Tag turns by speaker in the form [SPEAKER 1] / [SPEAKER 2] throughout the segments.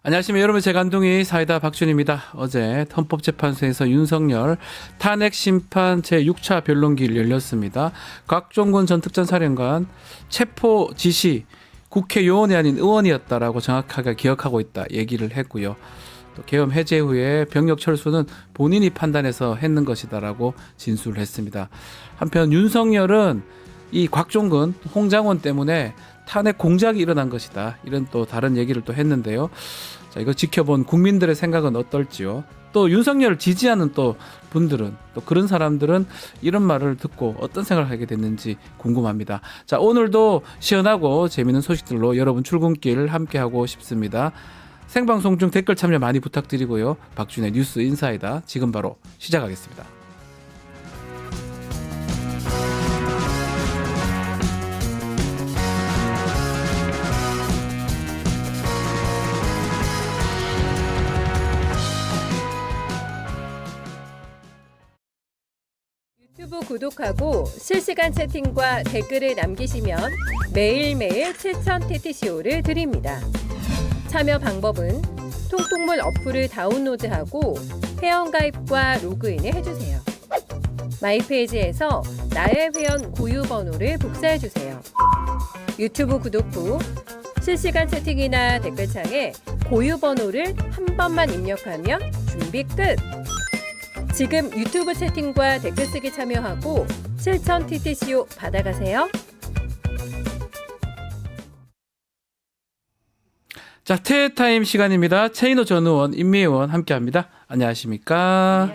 [SPEAKER 1] 안녕하십니까 여러분, 제간둥이 사이다 박준입니다. 어제 헌법재판소에서 윤석열 탄핵 심판 제6차 변론기일 열렸습니다. 곽종근 전 특전사령관 체포 지시 국회요원이 아닌 의원이었다라고 정확하게 기억하고 있다 얘기를 했고요. 또 계엄 해제 후에 병력 철수는 본인이 판단해서 했는 것이다라고 진술을 했습니다. 한편 윤석열은 이 곽종근, 홍장원 때문에 탄핵 공작이 일어난 것이다, 이런 또 다른 얘기를 또 했는데요. 자, 이거 지켜본 국민들의 생각은 어떨지요? 또 윤석열을 지지하는 또 분들은, 또 그런 사람들은 이런 말을 듣고 어떤 생각을 하게 됐는지 궁금합니다. 자, 오늘도 시원하고 재미있는 소식들로 여러분 출근길 함께하고 싶습니다. 생방송 중 댓글 참여 많이 부탁드리고요. 박준의 뉴스 인사이다 지금 바로 시작하겠습니다.
[SPEAKER 2] 유튜브 구독하고 실시간 채팅과 댓글을 남기시면 매일매일 7,000TTCO를 드립니다. 참여 방법은 통통물 어플을 다운로드하고 회원가입과 로그인을 해주세요. 마이페이지에서 나의 회원 고유 번호를 복사해주세요. 유튜브 구독 후 실시간 채팅이나 댓글창에 고유 번호를 한 번만 입력하면 준비 끝! 지금 유튜브 채팅과 댓글 쓰기 참여하고 7,000TTCO 받아가세요.
[SPEAKER 1] 자, 테타임 시간입니다. 최인호 전 의원, 임미 의원 함께합니다. 안녕하십니까?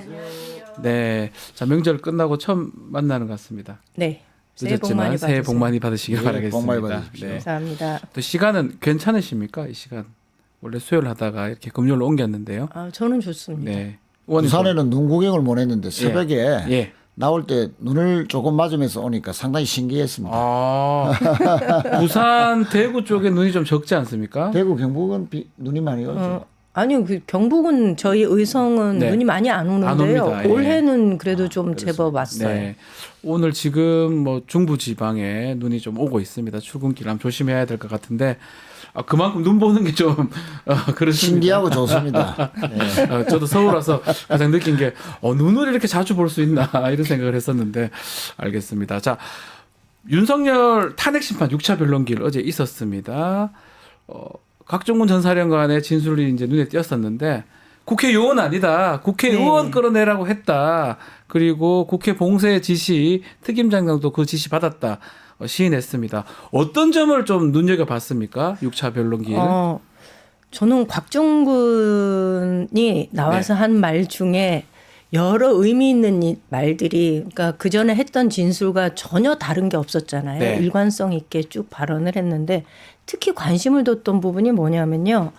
[SPEAKER 1] 네, 자, 명절 끝나고 처음 만나는 것 같습니다.
[SPEAKER 2] 네, 새해 복 많이 받으세요.
[SPEAKER 1] 새해 복 많이 받으시길
[SPEAKER 3] 네,
[SPEAKER 1] 바라겠습니다.
[SPEAKER 3] 복 많이 받으십시오.
[SPEAKER 1] 네.
[SPEAKER 2] 감사합니다.
[SPEAKER 1] 또 시간은 괜찮으십니까? 이 시간 원래 수요일 하다가 이렇게 금요일로 옮겼는데요.
[SPEAKER 2] 저는 좋습니다.
[SPEAKER 1] 네,
[SPEAKER 3] 부산에는 눈 구경을 못 했는데 새벽에
[SPEAKER 1] 예.
[SPEAKER 3] 나올 때 눈을 조금 맞으면서 오니까 상당히 신기했습니다.
[SPEAKER 1] 부산 대구 쪽에 눈이 좀 적지 않습니까?
[SPEAKER 3] 대구 경북은 눈이 많이 오죠.
[SPEAKER 4] 아니요, 그 경북은 저희 의성은
[SPEAKER 1] 네.
[SPEAKER 4] 눈이 많이 안 오는데요.
[SPEAKER 1] 안 옵니다. 예.
[SPEAKER 4] 올해는 그래도 좀 제법 왔어요.
[SPEAKER 1] 네. 오늘 지금 뭐 중부 지방에 눈이 좀 오고 있습니다. 출근길 하면 조심해야 될 것 같은데 그만큼 눈 보는 게 좀 그렇습니다.
[SPEAKER 3] 신기하고 좋습니다. 네.
[SPEAKER 1] 저도 서울 와서 가장 느낀 게 눈을 이렇게 자주 볼 수 있나 이런 생각을 했었는데 알겠습니다. 자, 윤석열 탄핵 심판 6차 변론기일 어제 있었습니다. 곽종근 전 사령관의 진술이 이제 눈에 띄었었는데 국회의원 아니다, 국회의원
[SPEAKER 4] 네.
[SPEAKER 1] 끌어내라고 했다. 그리고 국회 봉쇄 지시 특임장관도 그 지시 받았다 시인했습니다. 어떤 점을 좀 눈여겨봤습니까? 6차 변론기일.
[SPEAKER 4] 저는 곽종근이 나와서 한 말 중에 여러 의미 있는 말들이, 그러니까 그 전에 했던 진술과 전혀 다른 게 없었잖아요.
[SPEAKER 1] 네.
[SPEAKER 4] 일관성 있게 쭉 발언을 했는데 특히 관심을 뒀던 부분이 뭐냐면요.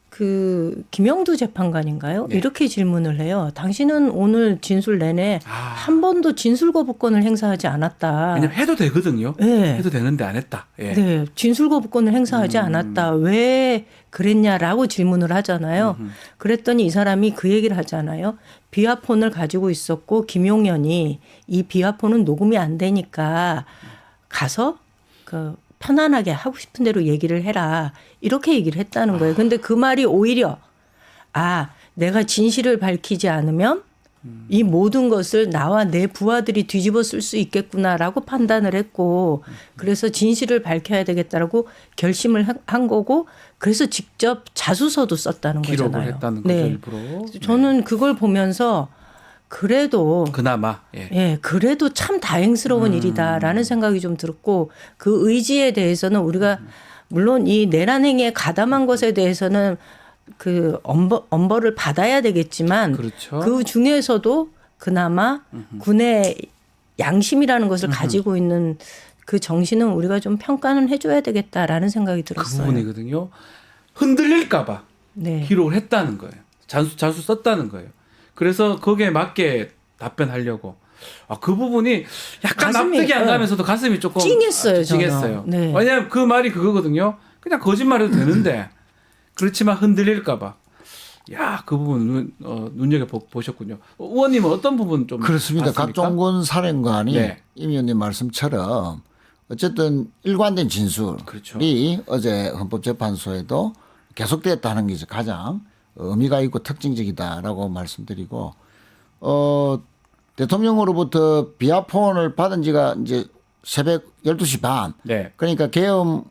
[SPEAKER 4] 그 김영두 재판관인가요?
[SPEAKER 1] 네.
[SPEAKER 4] 이렇게 질문을 해요. 당신은 오늘 진술 내내 한 번도 진술 거부권을 행사하지 않았다.
[SPEAKER 1] 왜냐면 해도 되거든요.
[SPEAKER 4] 네.
[SPEAKER 1] 해도 되는데 안 했다. 예.
[SPEAKER 4] 네, 진술 거부권을 행사하지 않았다. 왜 그랬냐라고 질문을 하잖아요. 그랬더니 이 사람이 그 얘기를 하잖아요. 비화폰을 가지고 있었고 김용현이 이 비화폰은 녹음이 안 되니까 가서 그 편안하게 하고 싶은 대로 얘기를 해라. 이렇게 얘기를 했다는 거예요. 근데 그 말이 오히려 내가 진실을 밝히지 않으면 이 모든 것을 나와 내 부하들이 뒤집어 쓸 수 있겠구나라고 판단을 했고, 그래서 진실을 밝혀야 되겠다라고 결심을 한 거고, 그래서 직접 자수서도 썼다는
[SPEAKER 1] 기록을
[SPEAKER 4] 거잖아요.
[SPEAKER 1] 했다는 거죠,
[SPEAKER 4] 네.
[SPEAKER 1] 일부러.
[SPEAKER 4] 저는 그걸 보면서 그래도
[SPEAKER 1] 그나마
[SPEAKER 4] 그래도 참 다행스러운 일이다라는 생각이 좀 들었고, 그 의지에 대해서는 우리가 물론 이 내란 행위에 가담한 것에 대해서는 그 엄벌을 받아야 되겠지만,
[SPEAKER 1] 그렇죠.
[SPEAKER 4] 그 중에서도 그나마 군의 양심이라는 것을 가지고 있는 그 정신은 우리가 좀 평가는 해줘야 되겠다라는 생각이
[SPEAKER 1] 그
[SPEAKER 4] 들었어요.
[SPEAKER 1] 부분이거든요. 흔들릴까봐
[SPEAKER 4] 네.
[SPEAKER 1] 기록을 했다는 거예요. 자수 썼다는 거예요. 그래서 거기에 맞게 답변하려고. 그 부분이 약간
[SPEAKER 4] 가슴이,
[SPEAKER 1] 납득이 안 가면서도 가슴이 조금
[SPEAKER 4] 찡했어요,
[SPEAKER 1] 찡했어요.
[SPEAKER 4] 저는. 네.
[SPEAKER 1] 왜냐하면 그 말이 그거거든요. 그냥 거짓말해도 되는데 그렇지만 흔들릴까봐. 그 부분 눈여겨 보셨군요. 의원님은 어떤 부분 좀
[SPEAKER 3] 그렇습니다.
[SPEAKER 1] 봤습니까?
[SPEAKER 3] 곽종근 사령관이
[SPEAKER 1] 네.
[SPEAKER 3] 임 의원님 말씀처럼 어쨌든 일관된 진술이
[SPEAKER 1] 그렇죠.
[SPEAKER 3] 어제 헌법재판소에도 계속됐다는 게 이제 가장 의미가 있고 특징적이다라고 말씀드리고 대통령으로부터 비아폰을 받은 지가 이제 새벽 12시 반.
[SPEAKER 1] 네.
[SPEAKER 3] 그러니까 계엄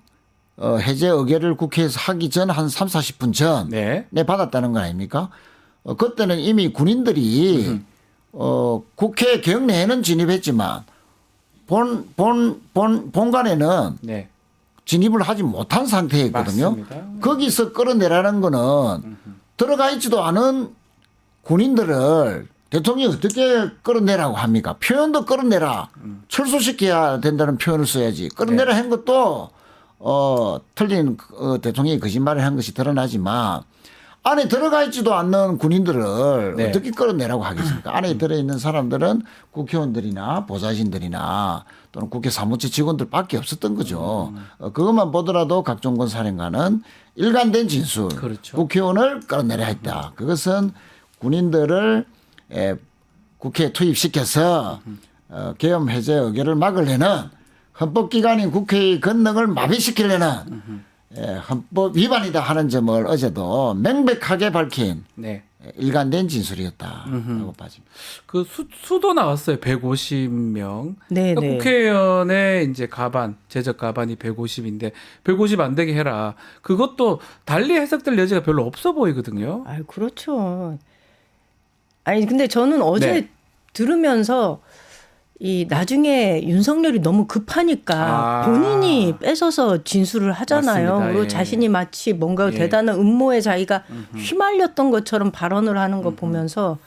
[SPEAKER 3] 해제 의결을 국회에서 하기 전 한 3, 40분 전에
[SPEAKER 1] 네.
[SPEAKER 3] 받았다는 거 아닙니까? 그때는 이미 군인들이 국회 경내에는 진입했지만 본관에는
[SPEAKER 1] 네.
[SPEAKER 3] 진입을 하지 못한 상태였거든요.
[SPEAKER 1] 맞습니다.
[SPEAKER 3] 거기서 끌어내라는 거는 들어가 있지도 않은 군인들을 대통령이 어떻게 끌어내라고 합니까? 표현도 끌어내라. 철수시켜야 된다는 표현을 써야지. 끌어내라 한 것도 틀린 대통령이 거짓말을 한 것이 드러나지만 안에 들어가 있지도 않는 군인들을
[SPEAKER 1] 네.
[SPEAKER 3] 어떻게 끌어내라고 하겠습니까? 안에 들어있는 사람들은 국회의원들이나 보좌진들이나 또는 국회 사무처 직원들밖에 없었던 거죠. 그것만 보더라도 각종건 사령관은 일관된 진술,
[SPEAKER 1] 그렇죠.
[SPEAKER 3] 국회의원을 끌어내려 했다. 그것은 군인들을 국회에 투입시켜서 계엄 해제 의결을 막으려는 헌법기관인 국회의 권능을 마비시키려는 헌법 위반이다 하는 점을 어제도 명백하게 밝힌
[SPEAKER 1] 네.
[SPEAKER 3] 일관된 진술이었다라고 봐집니다.
[SPEAKER 1] 그 수도 나왔어요. 150명.
[SPEAKER 4] 네,
[SPEAKER 1] 그러니까
[SPEAKER 4] 네.
[SPEAKER 1] 국회의원의 이제 가반, 제적 가반이 150인데 150 안 되게 해라. 그것도 달리 해석될 여지가 별로 없어 보이거든요.
[SPEAKER 4] 아, 그렇죠. 아니 근데 저는 어제
[SPEAKER 1] 네.
[SPEAKER 4] 들으면서 이 나중에 윤석열이 너무 급하니까
[SPEAKER 1] 아.
[SPEAKER 4] 본인이 뺏어서 진술을 하잖아요.
[SPEAKER 1] 맞습니다.
[SPEAKER 4] 그리고
[SPEAKER 1] 예.
[SPEAKER 4] 자신이 마치 뭔가
[SPEAKER 1] 예.
[SPEAKER 4] 대단한 음모에 자기가 휘말렸던 것처럼 발언을 하는 거 보면서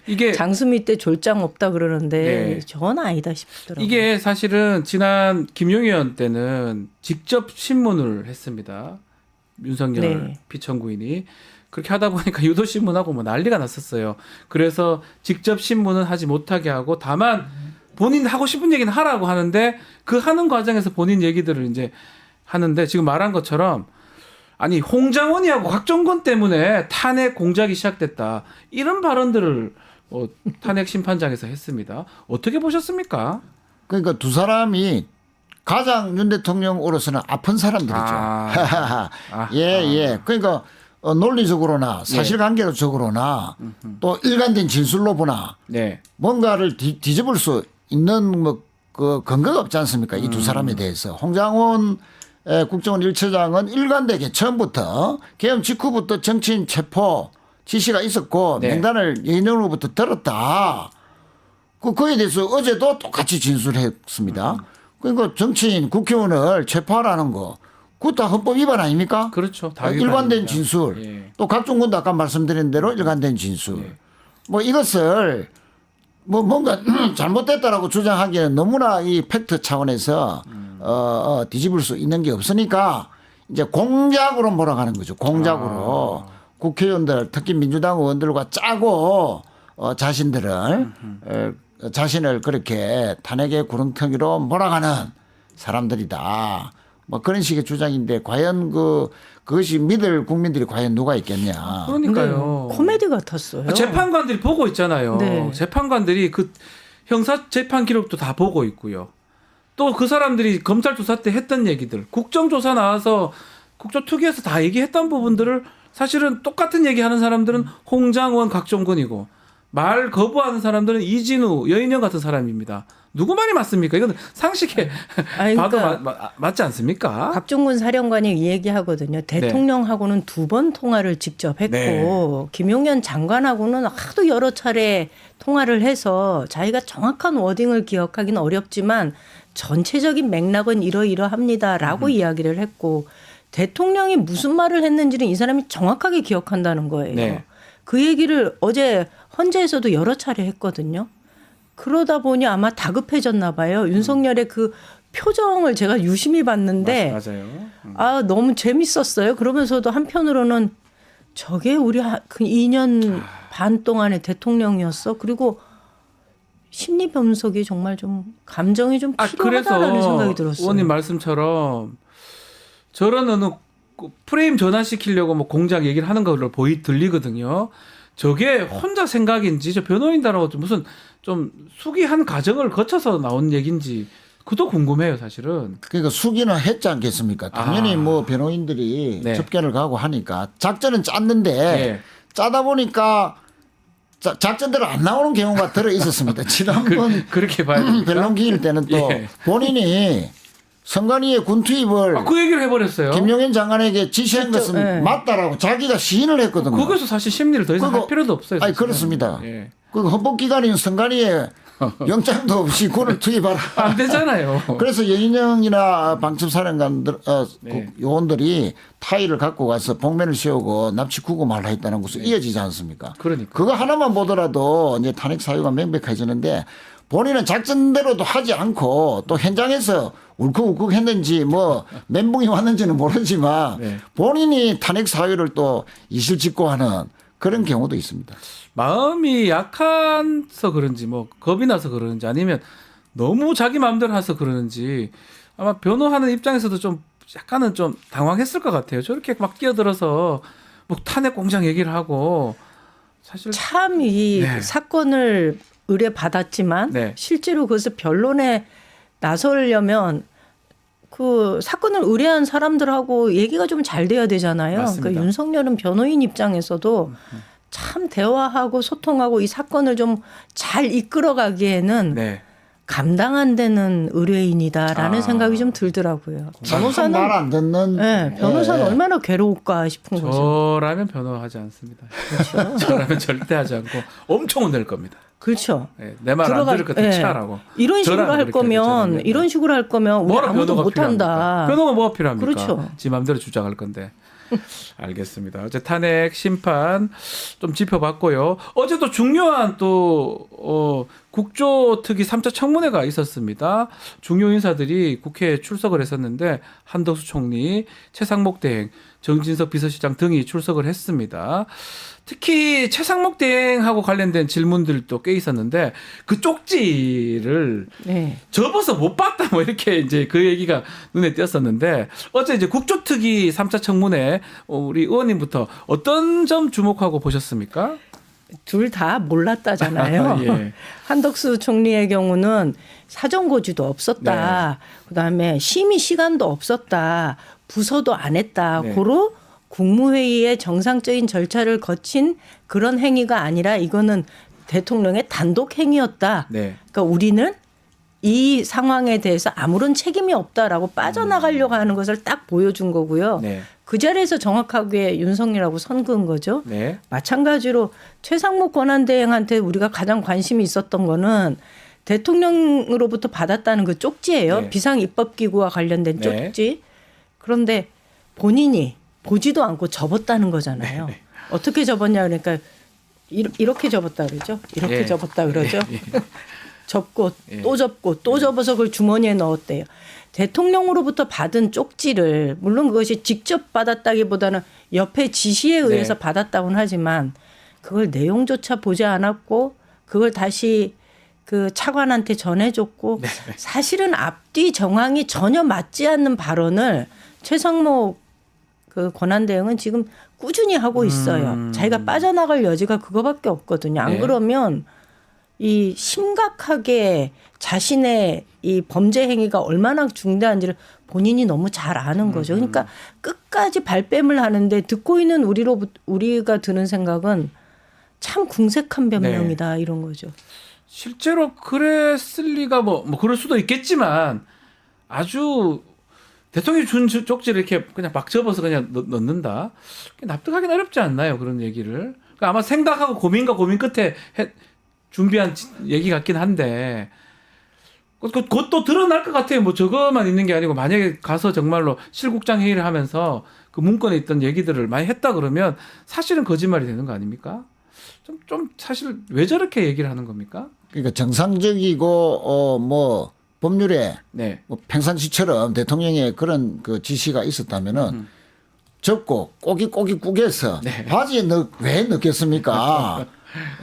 [SPEAKER 1] 이게
[SPEAKER 4] 장수미 때 졸장 없다 그러는데
[SPEAKER 1] 예.
[SPEAKER 4] 전 아니다 싶더라고요.
[SPEAKER 1] 이게 사실은 지난 김용현 때는 직접 신문을 했습니다. 윤석열
[SPEAKER 4] 네.
[SPEAKER 1] 피청구인이. 그렇게 하다 보니까 유도신문하고 뭐 난리가 났었어요. 그래서 직접 신문은 하지 못하게 하고 다만 본인 하고 싶은 얘기는 하라고 하는데 그 하는 과정에서 본인 얘기들을 이제 하는데 지금 말한 것처럼 아니 홍장원이하고 곽종건 때문에 탄핵 공작이 시작됐다. 이런 발언들을 탄핵 심판장에서 했습니다. 어떻게 보셨습니까?
[SPEAKER 3] 그러니까 두 사람이 가장 윤 대통령으로서는 아픈 사람들이죠. 예. 그러니까 논리적으로나 사실관계적으로나 또 일관된 진술로 보나
[SPEAKER 1] 네.
[SPEAKER 3] 뭔가를 뒤집을 수 있는 그 근거가 없지 않습니까? 이 두 사람에 대해서. 홍장원 국정원 1처장은 일관되게 처음부터 계엄 직후부터 정치인 체포 지시가 있었고
[SPEAKER 1] 네.
[SPEAKER 3] 명단을 예인으로부터 들었다. 그거에 대해서 어제도 똑같이 진술했습니다. 그러니까 정치인 국회의원을 체포하라는 거 그것도 다 헌법 위반 아닙니까?
[SPEAKER 1] 그렇죠. 다
[SPEAKER 3] 일관된
[SPEAKER 1] 위반입니다.
[SPEAKER 3] 진술.
[SPEAKER 1] 예.
[SPEAKER 3] 또 각종군도 아까 말씀드린 대로 일관된 진술.
[SPEAKER 1] 예.
[SPEAKER 3] 뭐 이것을 뭐 뭔가 잘못됐다라고 주장하기에는 너무나 이 팩트 차원에서 뒤집을 수 있는 게 없으니까 이제 공작으로 몰아가는 거죠. 공작으로 국회의원들 특히 민주당 의원들과 짜고 자신을 그렇게 탄핵의 구렁텅이로 몰아가는 사람들이다. 뭐 그런 식의 주장인데 과연 그것이 믿을 국민들이 과연 누가 있겠냐.
[SPEAKER 1] 그러니까요.
[SPEAKER 4] 코미디 같았어요.
[SPEAKER 1] 재판관들이 보고 있잖아요.
[SPEAKER 4] 네.
[SPEAKER 1] 재판관들이 그 형사 재판 기록도 다 보고 있고요. 또 그 사람들이 검찰 조사 때 했던 얘기들, 국정조사 나와서 국조특위에서 다 얘기했던 부분들을 사실은 똑같은 얘기하는 사람들은 홍장원, 각종근이고 말 거부하는 사람들은 이진우, 여인영 같은 사람입니다. 누구 말이 맞습니까? 이건 상식에
[SPEAKER 4] 아니,
[SPEAKER 1] 봐도
[SPEAKER 4] 그러니까
[SPEAKER 1] 맞지 않습니까?
[SPEAKER 4] 박종근 사령관이 이 얘기하거든요. 대통령하고는 2번 통화를 직접 했고
[SPEAKER 1] 네.
[SPEAKER 4] 김용현 장관하고는 하도 여러 차례 통화를 해서 자기가 정확한 워딩을 기억하기는 어렵지만 전체적인 맥락은 이러이러합니다라고 이야기를 했고 대통령이 무슨 말을 했는지는 이 사람이 정확하게 기억한다는 거예요.
[SPEAKER 1] 네.
[SPEAKER 4] 그 얘기를 어제 헌재에서도 여러 차례 했거든요. 그러다 보니 아마 다급해졌나 봐요. 윤석열의 그 표정을 제가 유심히 봤는데
[SPEAKER 1] 맞아요.
[SPEAKER 4] 아 너무 재밌었어요. 그러면서도 한편으로는 저게 우리 그 2년 반 동안의 대통령이었어. 그리고 심리 분석이 정말 좀 감정이 좀 필요하다라는 생각이 들었어요.
[SPEAKER 1] 의원님 말씀처럼 저런 어느 프레임 전환시키려고 뭐 공작 얘기를 하는 걸로 들리거든요. 저게 혼자 생각인지 저 변호인단하고 무슨 좀 숙의한 과정을 거쳐서 나온 얘기인지 그도 궁금해요, 사실은.
[SPEAKER 3] 그러니까 수기는 했지 않겠습니까? 당연히 뭐 변호인들이
[SPEAKER 1] 네.
[SPEAKER 3] 접견을 가고 하니까 작전은 짰는데
[SPEAKER 1] 네.
[SPEAKER 3] 짜다 보니까 작전대로 안 나오는 경우가 들어 있었습니다. 지난번
[SPEAKER 1] 그렇게 봐야 됩니까?
[SPEAKER 3] 변론기일 때는 또
[SPEAKER 1] 예.
[SPEAKER 3] 본인이 선관위의 군 투입을
[SPEAKER 1] 그 얘기를 해버렸어요.
[SPEAKER 3] 김용현 장관에게 지시한 것은
[SPEAKER 4] 예.
[SPEAKER 3] 맞다라고 자기가 시인을 했거든요.
[SPEAKER 1] 거기서 사실 심리를 더 이상 할 필요도 없어요.
[SPEAKER 3] 아니
[SPEAKER 1] 사실은.
[SPEAKER 3] 그렇습니다.
[SPEAKER 1] 예.
[SPEAKER 3] 그 헌법기관인 선관위에 영장도 없이 군을 투입하라.
[SPEAKER 1] 안 되잖아요.
[SPEAKER 3] 그래서 여인영이나 방첩사령관들
[SPEAKER 1] 네.
[SPEAKER 3] 요원들이 타이를 갖고 가서 복면을 씌우고 납치 구금하려 했다는 것은 이어지지 않습니까?
[SPEAKER 1] 그러니까.
[SPEAKER 3] 그거 하나만 보더라도 이제 탄핵 사유가 명백해지는데 본인은 작전대로도 하지 않고 또 현장에서 울컥울컥 했는지 뭐 멘붕이 왔는지는 모르지만
[SPEAKER 1] 네.
[SPEAKER 3] 본인이 탄핵 사유를 또 이실직고하는 그런 경우도 있습니다.
[SPEAKER 1] 마음이 약해서 그런지 뭐 겁이 나서 그러는지 아니면 너무 자기 마음대로 해서 그러는지 아마 변호하는 입장에서도 좀 약간은 좀 당황했을 것 같아요. 저렇게 막 끼어들어서 뭐 탄핵 공장 얘기를 하고 사실
[SPEAKER 4] 참 이
[SPEAKER 1] 네.
[SPEAKER 4] 사건을 의뢰받았지만
[SPEAKER 1] 네.
[SPEAKER 4] 실제로 그것을 변론에 나서려면 그 사건을 의뢰한 사람들하고 얘기가 좀 잘 돼야 되잖아요.
[SPEAKER 1] 맞습니다.
[SPEAKER 4] 그러니까 윤석열은 변호인 입장에서도 참 대화하고 소통하고 이 사건을 좀 잘 이끌어가기에는
[SPEAKER 1] 네.
[SPEAKER 4] 감당 안 되는 의뢰인이다라는
[SPEAKER 1] 아.
[SPEAKER 4] 생각이 좀 들더라고요. 변호사는
[SPEAKER 3] 말 안 듣는
[SPEAKER 4] 네, 변호사는
[SPEAKER 3] 예.
[SPEAKER 4] 얼마나 괴로울까 싶은 거죠.
[SPEAKER 1] 저라면 변호하지 않습니다.
[SPEAKER 4] 그렇죠.
[SPEAKER 1] 저라면 절대 하지 않고 엄청 혼낼 겁니다.
[SPEAKER 4] 그렇죠.
[SPEAKER 1] 내 말 안 들을 것
[SPEAKER 4] 예.
[SPEAKER 1] 대체하라고.
[SPEAKER 4] 이런 식으로
[SPEAKER 1] 저라면
[SPEAKER 4] 할
[SPEAKER 1] 그렇게 하죠,
[SPEAKER 4] 거면
[SPEAKER 1] 저라면.
[SPEAKER 4] 이런 식으로 할 거면 우리
[SPEAKER 1] 뭐라
[SPEAKER 4] 아무도
[SPEAKER 1] 변호가
[SPEAKER 4] 못 한다.
[SPEAKER 1] 필요합니까? 변호가 뭐가 필요합니까?
[SPEAKER 4] 그렇죠.
[SPEAKER 1] 지 마음대로 주장할 건데. 알겠습니다. 어제 탄핵 심판 좀 짚어봤고요. 어제도 중요한 또 국조특위 3차 청문회가 있었습니다. 중요 인사들이 국회에 출석을 했었는데 한덕수 총리, 최상목 대행, 정진석 비서실장 등이 출석을 했습니다. 특히 최상목 대행하고 관련된 질문들도 꽤 있었는데 그 쪽지를
[SPEAKER 4] 네.
[SPEAKER 1] 접어서 못 봤다 뭐 이렇게 이제 그 얘기가 눈에 띄었었는데 어제 이제 국조특위 3차 청문회 우리 의원님부터 어떤 점 주목하고 보셨습니까?
[SPEAKER 4] 둘 다 몰랐다잖아요.
[SPEAKER 1] 예.
[SPEAKER 4] 한덕수 총리의 경우는 사전 고지도 없었다. 그다음에 심의 시간도 없었다. 부서도 안 했다.
[SPEAKER 1] 네.
[SPEAKER 4] 고로 국무회의의 정상적인 절차를 거친 그런 행위가 아니라 이거는 대통령의 단독 행위였다.
[SPEAKER 1] 네.
[SPEAKER 4] 그러니까 우리는 이 상황에 대해서 아무런 책임이 없다라고 빠져나가려고 하는 것을 딱 보여준 거고요.
[SPEAKER 1] 네.
[SPEAKER 4] 그 자리에서 정확하게 윤석열하고 선 그은 거죠.
[SPEAKER 1] 네.
[SPEAKER 4] 마찬가지로 최상목 권한대행한테 우리가 가장 관심이 있었던 거는 대통령으로부터 받았다는 그 쪽지예요.
[SPEAKER 1] 네.
[SPEAKER 4] 비상입법기구와 관련된
[SPEAKER 1] 네.
[SPEAKER 4] 쪽지. 그런데 본인이 보지도 않고 접었다는 거잖아요.
[SPEAKER 1] 네.
[SPEAKER 4] 어떻게 접었냐 그러니까 이렇게 접었다 그러죠. 이렇게
[SPEAKER 1] 예.
[SPEAKER 4] 접었다 그러죠.
[SPEAKER 1] 예.
[SPEAKER 4] 접고
[SPEAKER 1] 예.
[SPEAKER 4] 또 접고 또 접어서 그걸 주머니에 넣었대요. 대통령으로부터 받은 쪽지를 물론 그것이 직접 받았다기보다는 옆에 지시에 의해서
[SPEAKER 1] 네.
[SPEAKER 4] 받았다고는 하지만 그걸 내용조차 보지 않았고 그걸 다시 그 차관한테 전해줬고
[SPEAKER 1] 네.
[SPEAKER 4] 사실은 앞뒤 정황이 전혀 맞지 않는 발언을 최상목 그 권한대행은 지금 꾸준히 하고 있어요. 자기가 빠져나갈 여지가 그거밖에 없거든요. 안
[SPEAKER 1] 네.
[SPEAKER 4] 그러면 이 심각하게 자신의 이 범죄 행위가 얼마나 중대한지를 본인이 너무 잘 아는 거죠. 그러니까 끝까지 발뺌을 하는데 듣고 있는 우리가 드는 생각은 참 궁색한 변명이다 이런 거죠.
[SPEAKER 1] 실제로 그랬을 리가 뭐 그럴 수도 있겠지만 아주 대통령이 준 쪽지를 이렇게 그냥 막 접어서 그냥 넣는다. 납득하기는 어렵지 않나요? 그런 얘기를. 그러니까 아마 생각하고 고민과 고민 끝에 준비한 얘기 같긴 한데 그것도 드러날 것 같아요. 뭐 저거만 있는 게 아니고 만약에 가서 정말로 실국장 회의를 하면서 그 문건에 있던 얘기들을 많이 했다 그러면 사실은 거짓말이 되는 거 아닙니까? 좀 사실 왜 저렇게 얘기를 하는 겁니까?
[SPEAKER 3] 그러니까 정상적이고 뭐 법률에
[SPEAKER 1] 네.
[SPEAKER 3] 뭐 평상시처럼 대통령의 그런 그 지시가 있었다면은 접고 꼬깃꼬깃 구겨서
[SPEAKER 1] 네.
[SPEAKER 3] 바지에 왜 넣겠습니까?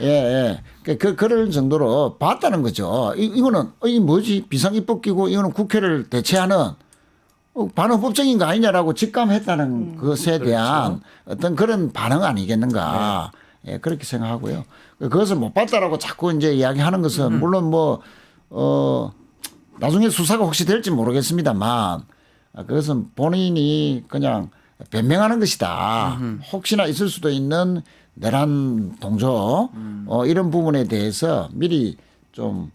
[SPEAKER 3] 예, 예. 그럴 정도로 봤다는 거죠. 이거는 이 뭐지 비상입법기구 이거는 국회를 대체하는 반헌법적인 거 아니냐라고 직감했다는 것에 대한 어떤 그런 반응 아니겠는가. 예, 그렇게 생각하고요. 그것을 못 봤다라고 자꾸 이제 이야기하는 것은 물론 뭐 나중에 수사가 혹시 될지 모르겠습니다만 그것은 본인이 그냥 변명하는 것이다. 혹시나 있을 수도 있는 내란 동조 이런 부분에 대해서 미리 좀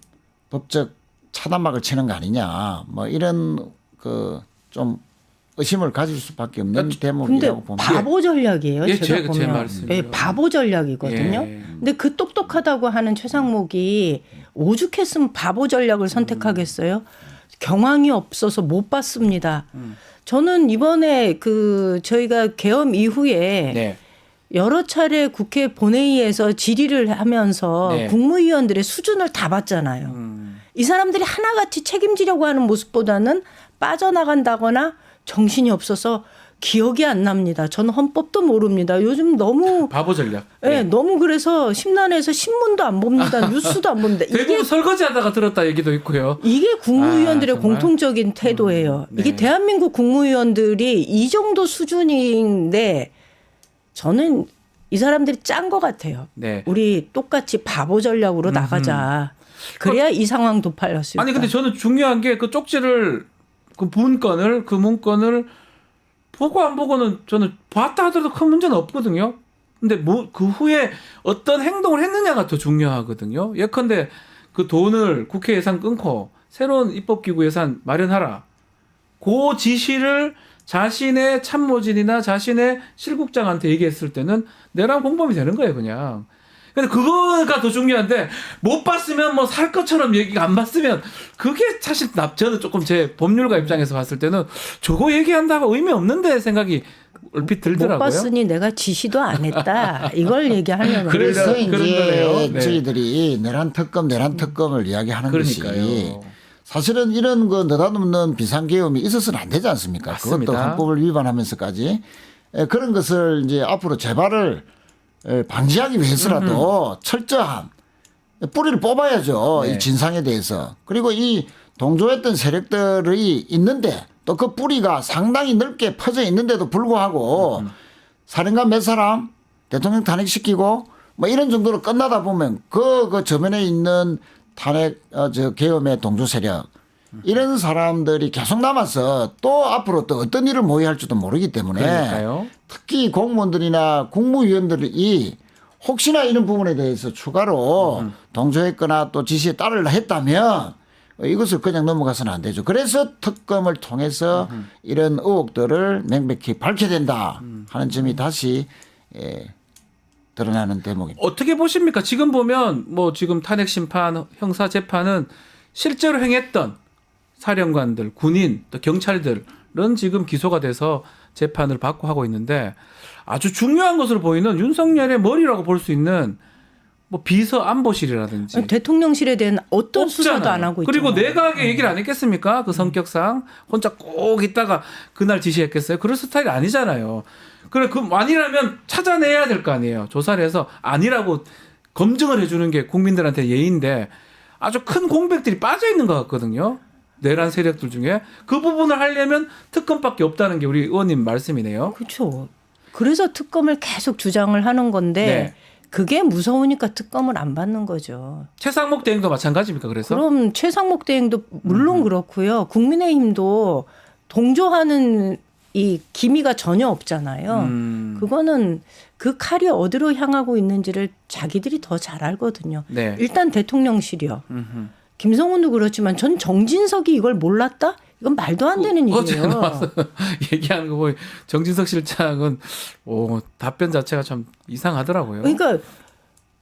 [SPEAKER 3] 법적 차단막을 치는 거 아니냐. 뭐 이런 그 좀 의심을 가질 수밖에 없는
[SPEAKER 4] 근데
[SPEAKER 3] 대목이라고 봅니다.
[SPEAKER 4] 바보 전략이에요.
[SPEAKER 1] 예,
[SPEAKER 4] 제가
[SPEAKER 1] 제
[SPEAKER 4] 보면.
[SPEAKER 1] 말씀이요.
[SPEAKER 4] 예, 바보 전략이거든요.
[SPEAKER 1] 예.
[SPEAKER 4] 근데 그 똑똑하다고 하는 최상목이 오죽했으면 바보 전략을 선택하겠어요? 경황이 없어서 못 봤습니다. 저는 이번에 그 저희가 계엄 이후에
[SPEAKER 1] 네.
[SPEAKER 4] 여러 차례 국회 본회의에서 질의를 하면서
[SPEAKER 1] 네.
[SPEAKER 4] 국무위원들의 수준을 다 봤잖아요. 이 사람들이 하나같이 책임지려고 하는 모습보다는 빠져나간다거나 정신이 없어서 기억이 안 납니다. 저는 헌법도 모릅니다. 요즘 너무
[SPEAKER 1] 바보 전략.
[SPEAKER 4] 네, 너무 그래서 심란해서 신문도 안 봅니다. 뉴스도 안 봅니다.
[SPEAKER 1] 대부분 설거지하다가 들었다 얘기도 있고요.
[SPEAKER 4] 이게 국무위원들의
[SPEAKER 1] 정말?
[SPEAKER 4] 공통적인 태도예요.
[SPEAKER 1] 네.
[SPEAKER 4] 이게 대한민국 국무위원들이 이 정도 수준인데 저는 이 사람들이 짠 것 같아요.
[SPEAKER 1] 네.
[SPEAKER 4] 우리 똑같이 바보 전략으로 나가자. 그래야 이 상황 도파할 수 있다.
[SPEAKER 1] 아니 근데 저는 중요한 게 그 쪽지를 그 문건을 보고 안 보고는 저는 봤다 하더라도 큰 문제는 없거든요. 근데 뭐 그 후에 어떤 행동을 했느냐가 더 중요하거든요. 예컨대 그 돈을 국회 예산 끊고 새로운 입법기구 예산 마련하라. 그 지시를 자신의 참모진이나 자신의 실국장한테 얘기했을 때는 내란 공범이 되는 거예요, 그냥. 근데 그거가 더 중요한데 못 봤으면 뭐 살 것처럼 얘기가 안 봤으면 그게 사실 저는 조금 제 법률가 입장에서 봤을 때는 저거 얘기한다고 의미 없는데 생각이 얼핏 들더라고요.
[SPEAKER 4] 못 봤으니 내가 지시도 안 했다. 이걸 얘기하려는
[SPEAKER 3] 그래서
[SPEAKER 1] 그런 거네요.
[SPEAKER 3] 이제
[SPEAKER 1] 네.
[SPEAKER 3] 저희들이 내란 특검을 이야기하는 것이
[SPEAKER 1] 그러니까요.
[SPEAKER 3] 사실은 이런 거 느닷없는 비상계엄이 있어서는 안 되지 않습니까?
[SPEAKER 1] 맞습니다.
[SPEAKER 3] 그것도 헌법을 위반하면서까지 그런 것을 이제 앞으로 재발을 방지하기 위해서라도 철저한 뿌리를 뽑아야죠.
[SPEAKER 1] 네.
[SPEAKER 3] 이 진상에 대해서. 그리고 이 동조했던 세력들이 있는데 또 그 뿌리가 상당히 넓게 퍼져 있는데도 불구하고 사령관 몇 사람 대통령 탄핵시키고 뭐 이런 정도로 끝나다 보면 그 저면에 있는 탄핵 계엄의 동조 세력 이런 사람들이 계속 남아서 또 앞으로 또 어떤 일을 모의할지도 모르기 때문에
[SPEAKER 1] 그러니까요.
[SPEAKER 3] 특히 공무원들이나 국무위원들이 혹시나 이런 부분에 대해서 추가로 동조했거나 또 지시에 따르려 했다면 이것을 그냥 넘어가서는 안 되죠. 그래서 특검을 통해서 이런 의혹들을 명백히 밝혀야 된다 하는 점이 다시 드러나는 대목입니다.
[SPEAKER 1] 어떻게 보십니까? 지금 보면 뭐 지금 탄핵 심판, 형사 재판은 실제로 행했던 사령관들, 군인, 또 경찰들은 지금 기소가 돼서 재판을 받고 하고 있는데 아주 중요한 것으로 보이는 윤석열의 머리라고 볼 수 있는 뭐 비서 안보실이라든지
[SPEAKER 4] 대통령실에 대한 어떤 수사도
[SPEAKER 1] 없잖아요.
[SPEAKER 4] 안 하고 있죠.
[SPEAKER 1] 그리고 내각에 얘기를 안 했겠습니까? 그 성격상 혼자 꼭 있다가 그날 지시했겠어요? 그럴 스타일이 아니잖아요. 그래 그 아니라면 찾아내야 될 거 아니에요. 조사를 해서 아니라고 검증을 해주는 게 국민들한테 예의인데 아주 큰 공백들이 빠져 있는 것 같거든요. 내란 세력들 중에 그 부분을 하려면 특검밖에 없다는 게 우리 의원님 말씀이네요.
[SPEAKER 4] 그렇죠. 그래서 특검을 계속 주장을 하는 건데
[SPEAKER 1] 네.
[SPEAKER 4] 그게 무서우니까 특검을 안 받는 거죠.
[SPEAKER 1] 최상목 대행도 마찬가지입니까? 그래서
[SPEAKER 4] 그럼 최상목 대행도 물론 그렇고요. 국민의힘도 동조하는 이 기미가 전혀 없잖아요. 그거는 그 칼이 어디로 향하고 있는지를 자기들이 더 잘 알거든요.
[SPEAKER 1] 네.
[SPEAKER 4] 일단 대통령실이요. 김성훈도 그렇지만 전 정진석이 이걸 몰랐다? 이건 말도 안 되는
[SPEAKER 1] 어제
[SPEAKER 4] 일이에요.
[SPEAKER 1] 나와서 얘기하는 거 보니 정진석 실장은 답변 자체가 참 이상하더라고요.
[SPEAKER 4] 그러니까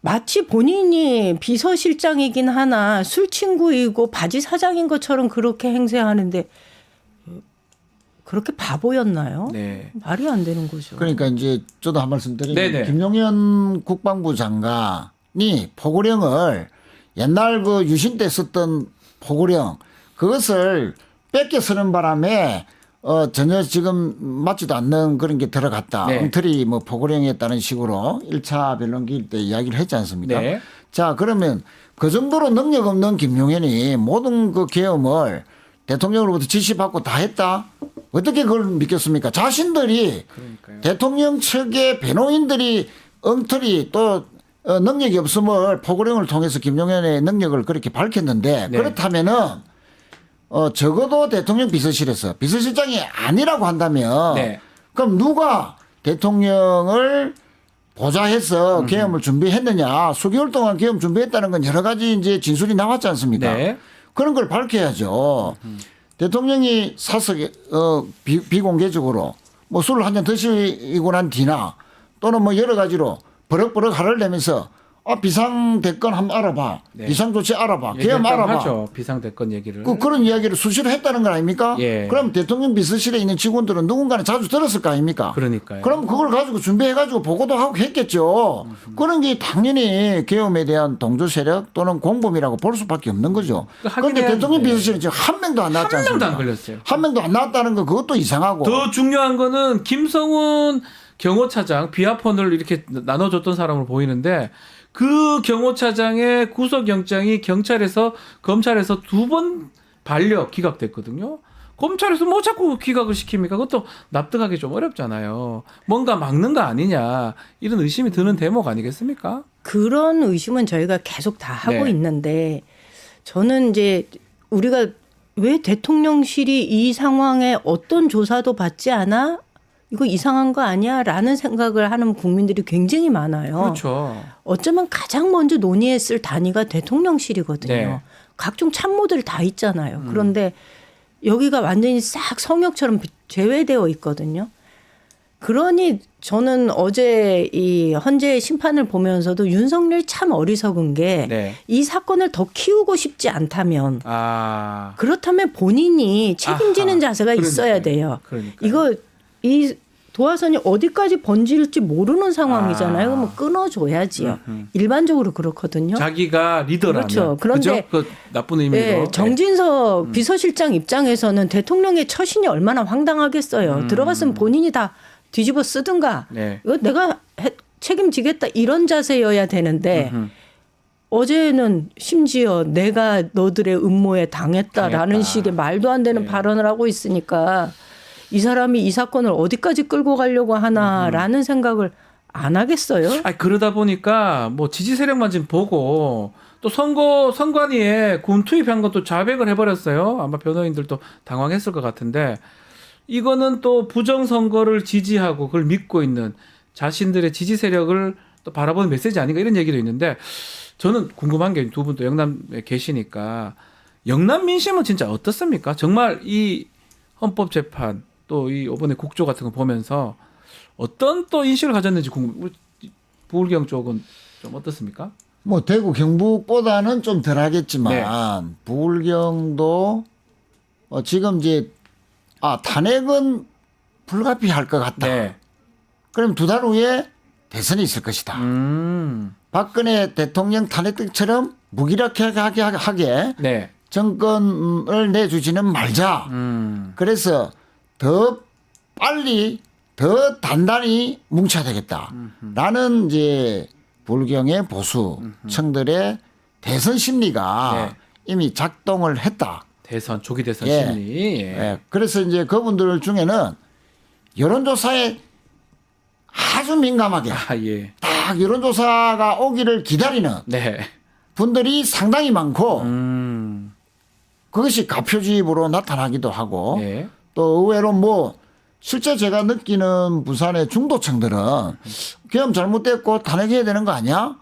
[SPEAKER 4] 마치 본인이 비서실장이긴 하나 술 친구이고 바지 사장인 것처럼 그렇게 행세하는데 그렇게 바보였나요?
[SPEAKER 1] 네.
[SPEAKER 4] 말이 안 되는 거죠.
[SPEAKER 3] 그러니까 이제 저도 한 말씀
[SPEAKER 1] 네네.
[SPEAKER 3] 드리면 김용현 국방부 장관이 포고령을 옛날 그 유신 때 썼던 포고령 그것을 뺏겨 쓰는 바람에 전혀 지금 맞지도 않는 그런 게 들어갔다.
[SPEAKER 1] 네.
[SPEAKER 3] 엉터리 뭐 포고령이었다는 식으로 1차 변론기일 때 이야기를 했지 않습니까?
[SPEAKER 1] 네.
[SPEAKER 3] 자, 그러면 그 정도로 능력 없는 김용현이 모든 그 계엄을 대통령으로부터 지시받고 다 했다? 어떻게 그걸 믿겠습니까? 자신들이
[SPEAKER 1] 그러니까요.
[SPEAKER 3] 대통령 측의 변호인들이 엉터리 또 능력이 없음을 포고령을 통해서 김용현의 능력을 그렇게 밝혔는데
[SPEAKER 1] 네.
[SPEAKER 3] 그렇다면은 적어도 대통령 비서실에서 비서실장이 아니라고 한다면
[SPEAKER 1] 네.
[SPEAKER 3] 그럼 누가 대통령을 보좌해서 계엄을 준비했느냐? 수개월 동안 계엄 준비했다는 건 여러 가지 이제 진술이 나왔지 않습니까?
[SPEAKER 1] 네.
[SPEAKER 3] 그런 걸 밝혀야죠. 대통령이 사석에 비공개적으로 뭐 술을 한 잔 드시고 난 뒤나 또는 뭐 여러 가지로 버럭버럭 화를 내면서 비상대권 한번 알아봐.
[SPEAKER 1] 네.
[SPEAKER 3] 비상조치 알아봐. 계엄
[SPEAKER 1] 얘기를
[SPEAKER 3] 알아봐.
[SPEAKER 1] 하죠. 비상대권 얘기를.
[SPEAKER 3] 그런 이야기를 수시로 했다는 거 아닙니까?
[SPEAKER 1] 예.
[SPEAKER 3] 그럼 대통령 비서실에 있는 직원들은 누군가는 자주 들었을 거 아닙니까?
[SPEAKER 1] 그러니까요.
[SPEAKER 3] 그럼 그걸 가지고 준비해가지고 보고도 하고 했겠죠. 그런 게 당연히 계엄에 대한 동조 세력 또는 공범이라고 볼 수밖에 없는 거죠. 그런데
[SPEAKER 1] 하긴
[SPEAKER 3] 대통령
[SPEAKER 1] 네.
[SPEAKER 3] 비서실은 지금 한 명도 안 나왔지
[SPEAKER 1] 한 명도
[SPEAKER 3] 않습니까?
[SPEAKER 1] 안 걸렸어요.
[SPEAKER 3] 한 명도 안 나왔다는 거 그것도 이상하고.
[SPEAKER 1] 더 중요한 거는 김성훈 경호차장 비아폰을 이렇게 나눠줬던 사람으로 보이는데 그 경호차장의 구속영장이 경찰에서 검찰에서 2번 반려 기각됐거든요. 검찰에서 뭐 자꾸 기각을 시킵니까? 그것도 납득하기 좀 어렵잖아요. 뭔가 막는 거 아니냐 이런 의심이 드는 대목 아니겠습니까?
[SPEAKER 4] 그런 의심은 저희가 계속 다 하고
[SPEAKER 1] 네.
[SPEAKER 4] 있는데 저는 이제 우리가 왜 대통령실이 이 상황에 어떤 조사도 받지 않아? 이거 이상한 거 아니야? 라는 생각을 하는 국민들이 굉장히 많아요.
[SPEAKER 1] 그렇죠.
[SPEAKER 4] 어쩌면 가장 먼저 논의했을 단위가 대통령실이거든요.
[SPEAKER 1] 네.
[SPEAKER 4] 각종 참모들 다 있잖아요. 그런데 여기가 완전히 싹 성역처럼 제외되어 있거든요. 그러니 저는 어제 이 헌재의 심판을 보면서도 윤석열이 참 어리석은 게 이
[SPEAKER 1] 네.
[SPEAKER 4] 사건을 더 키우고 싶지 않다면 그렇다면 본인이 책임지는
[SPEAKER 1] 아하.
[SPEAKER 4] 자세가 있어야
[SPEAKER 1] 그러니까요.
[SPEAKER 4] 돼요.
[SPEAKER 1] 그러니까요.
[SPEAKER 4] 이 도화선이 어디까지 번질지 모르는 상황이잖아요. 그럼 끊어줘야지요. 일반적으로 그렇거든요.
[SPEAKER 1] 자기가 리더라면.
[SPEAKER 4] 그렇죠. 그런데
[SPEAKER 1] 그죠? 그 나쁜 의미로.
[SPEAKER 4] 네, 정진석 비서실장 입장에서는 대통령의 처신이 얼마나 황당하겠어요. 들어갔으면 본인이 다 뒤집어 쓰든가.
[SPEAKER 1] 네.
[SPEAKER 4] 이거 내가 책임지겠다 이런 자세여야 되는데 어제는 심지어 내가 너들의 음모에 당했다라는
[SPEAKER 1] 당했다.
[SPEAKER 4] 식의 말도 안 되는
[SPEAKER 1] 네.
[SPEAKER 4] 발언을 하고 있으니까 이 사람이 이 사건을 어디까지 끌고 가려고 하나라는 생각을 안 하겠어요?
[SPEAKER 1] 그러다 보니까 뭐 지지 세력만 지금 보고 또 선관위에 군 투입한 것도 자백을 해버렸어요. 아마 변호인들도 당황했을 것 같은데 이거는 또 부정선거를 지지하고 그걸 믿고 있는 자신들의 지지 세력을 또 바라보는 메시지 아닌가 이런 얘기도 있는데 저는 궁금한 게 두 분 또 영남에 계시니까 영남 민심은 진짜 어떻습니까? 정말 이 헌법재판 또 이 이번에 국조 같은 거 보면서 어떤 또 인식을 가졌는지 궁금. 부울경 쪽은 좀 어떻습니까?
[SPEAKER 3] 뭐 대구 경북보다는 좀 덜하겠지만
[SPEAKER 1] 네.
[SPEAKER 3] 부울경도 지금 이제 탄핵은 불가피할 것 같다.
[SPEAKER 1] 네.
[SPEAKER 3] 그럼 2달 후에 대선이 있을 것이다. 박근혜 대통령 탄핵 때처럼 무기력하게
[SPEAKER 1] 네.
[SPEAKER 3] 정권을 내주지는 말자. 그래서 더 빨리 더 단단히 뭉쳐야 되겠다. 라는 이제 불경의 보수층들의 대선 심리가
[SPEAKER 1] 네.
[SPEAKER 3] 이미 작동을 했다.
[SPEAKER 1] 조기 대선
[SPEAKER 3] 예.
[SPEAKER 1] 심리. 예.
[SPEAKER 3] 예. 그래서 이제 그분들 중에는 여론조사에 아주 민감하게
[SPEAKER 1] 예.
[SPEAKER 3] 딱 여론조사가 오기를 기다리는
[SPEAKER 1] 네.
[SPEAKER 3] 분들이 상당히 많고 그것이 가표집으로 나타나기도 하고
[SPEAKER 1] 예.
[SPEAKER 3] 또 의외로 뭐 실제 제가 느끼는 부산의 중도층들은 계엄 잘못됐고 탄핵해야 되는 거 아니야?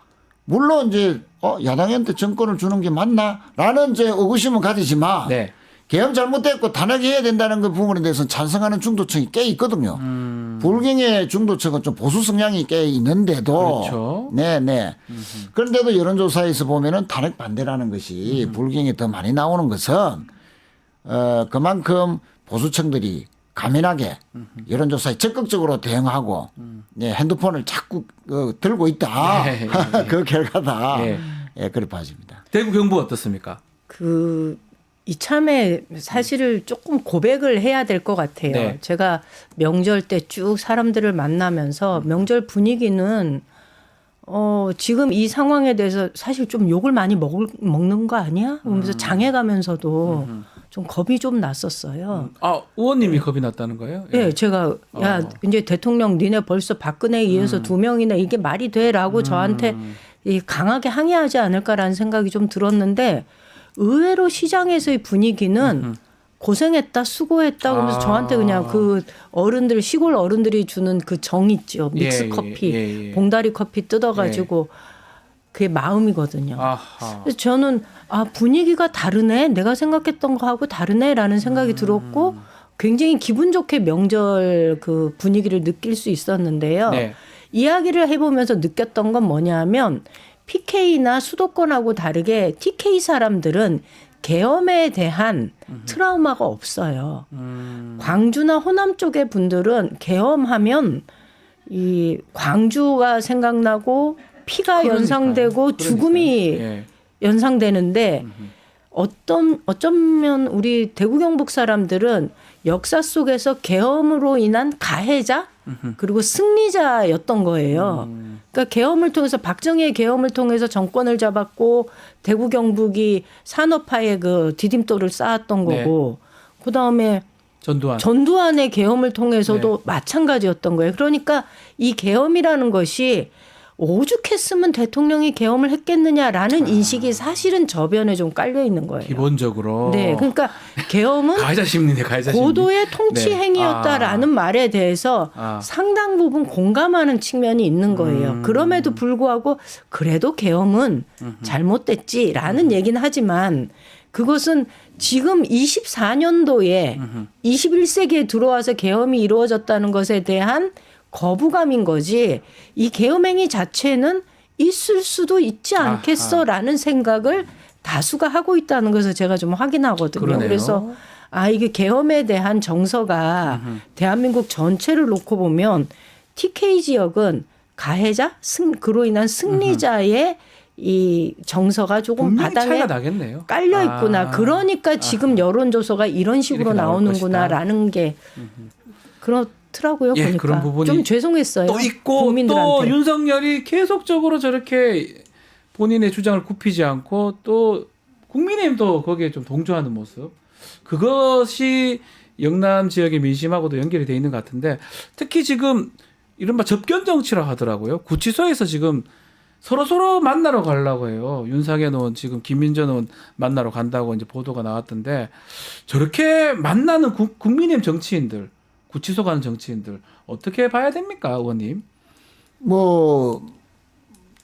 [SPEAKER 3] 물론 이제 야당한테 정권을 주는 게 맞나라는 이제 의구심은 가지지만
[SPEAKER 1] 네.
[SPEAKER 3] 계엄 잘못됐고 탄핵해야 된다는 그 부분에 대해서는 찬성하는 중도층이 꽤 있거든요. 불경의 중도층은 좀 보수 성향이 꽤 있는데도
[SPEAKER 1] 그렇죠.
[SPEAKER 3] 네네. 그런데도 여론조사에서 보면은 탄핵 반대라는 것이 불경이 더 많이 나오는 것은 그만큼 보수층들이 가민하게 여론조사에 적극적으로 대응하고 핸드폰을 자꾸 들고 있다.
[SPEAKER 1] 네.
[SPEAKER 3] 그 결과다.
[SPEAKER 1] 네.
[SPEAKER 3] 예, 그렇게 봐집니다.
[SPEAKER 1] 대구 경북 어떻습니까?
[SPEAKER 4] 이참에 사실을 조금 고백을 해야 될 것 같아요.
[SPEAKER 1] 네.
[SPEAKER 4] 제가 명절 때 쭉 사람들을 만나면서 명절 분위기는 지금 이 상황에 대해서 사실 좀 욕을 많이 먹는 거 아니야? 그러면서 장해 가면서도 좀 겁이 좀 났었어요.
[SPEAKER 1] 아, 의원님이 겁이 났다는 거예요?
[SPEAKER 4] 예, 제가 야 이제 대통령 니네 벌써 박근혜에 의해서 2명이나 이게 말이 돼라고 저한테 이 강하게 항의하지 않을까라는 생각이 좀 들었는데 의외로 시장에서의 분위기는 고생했다, 수고했다 그러면서 저한테 그냥 그 어른들 시골 어른들이 주는 그 정 있죠. 믹스 커피, 봉다리 커피 뜯어가지고 그게 마음이거든요.
[SPEAKER 1] 아하.
[SPEAKER 4] 그래서 저는 분위기가 다르네, 내가 생각했던 거하고 다르네라는 생각이 들었고 굉장히 기분 좋게 명절 그 분위기를 느낄 수 있었는데요.
[SPEAKER 1] 네.
[SPEAKER 4] 이야기를 해보면서 느꼈던 건 뭐냐면 PK나 수도권하고 다르게 TK 사람들은 계엄에 대한 트라우마가 없어요. 광주나 호남 쪽의 분들은 계엄하면 이 광주가 생각나고 피가
[SPEAKER 1] 그러니까요.
[SPEAKER 4] 연상되고 죽음이
[SPEAKER 1] 예.
[SPEAKER 4] 연상되는데 어쩌면 우리 대구 경북 사람들은 역사 속에서 계엄으로 인한 가해자 그리고 승리자였던 거예요. 그러니까 계엄을 통해서 박정희의 계엄을 통해서 정권을 잡았고 대구 경북이 산업화의 그 디딤돌을 쌓았던 거고 그다음에 전두환의 계엄을 통해서도 마찬가지였던 거예요. 그러니까 이 계엄이라는 것이 오죽했으면 대통령이 계엄을 했겠느냐라는 인식이 사실은 저변에 좀 깔려 있는 거예요.
[SPEAKER 1] 기본적으로.
[SPEAKER 4] 네, 그러니까 계엄은
[SPEAKER 1] 가해자 심리네, 가해자 심리.
[SPEAKER 4] 고도의 통치 행위였다라는 말에 대해서 상당 부분 공감하는 측면이 있는 거예요. 그럼에도 불구하고 그래도 계엄은 잘못됐지라는 얘기는 하지만 그것은 지금 24년도에 21세기에 들어와서 계엄이 이루어졌다는 것에 대한 거부감인 거지 이 계엄행위 자체는 있을 수도 있지 않겠어라는 생각을 다수가 하고 있다는 것을 제가 좀 확인하거든요.
[SPEAKER 1] 그러네요.
[SPEAKER 4] 그래서 이게 계엄에 대한 정서가 대한민국 전체를 놓고 보면 TK 지역은 가해자, 그로 인한 승리자의 이 정서가 조금 바닥에 깔려 있구나. 그러니까 지금 여론조사가 이런 식으로 나오는구나라는 게 그렇더라고요.
[SPEAKER 1] 예,
[SPEAKER 4] 보니까
[SPEAKER 1] 그런 부분이
[SPEAKER 4] 좀 죄송했어요.
[SPEAKER 1] 또 있고
[SPEAKER 4] 국민들한테.
[SPEAKER 1] 또 윤석열이 계속적으로 저렇게 본인의 주장을 굽히지 않고 또 국민의힘도 거기에 좀 동조하는 모습. 그것이 영남 지역의 민심하고도 연결이 돼 있는 것 같은데 특히 지금 이른바 접견 정치라 하더라고요. 구치소에서 지금 서로 만나러 가려고 해요. 윤상현 의원 지금 김민전 의원 만나러 간다고 이제 보도가 나왔던데 저렇게 만나는 국민의힘 정치인들, 구치소 가는 정치인들 어떻게 봐야 됩니까, 의원님?
[SPEAKER 3] 뭐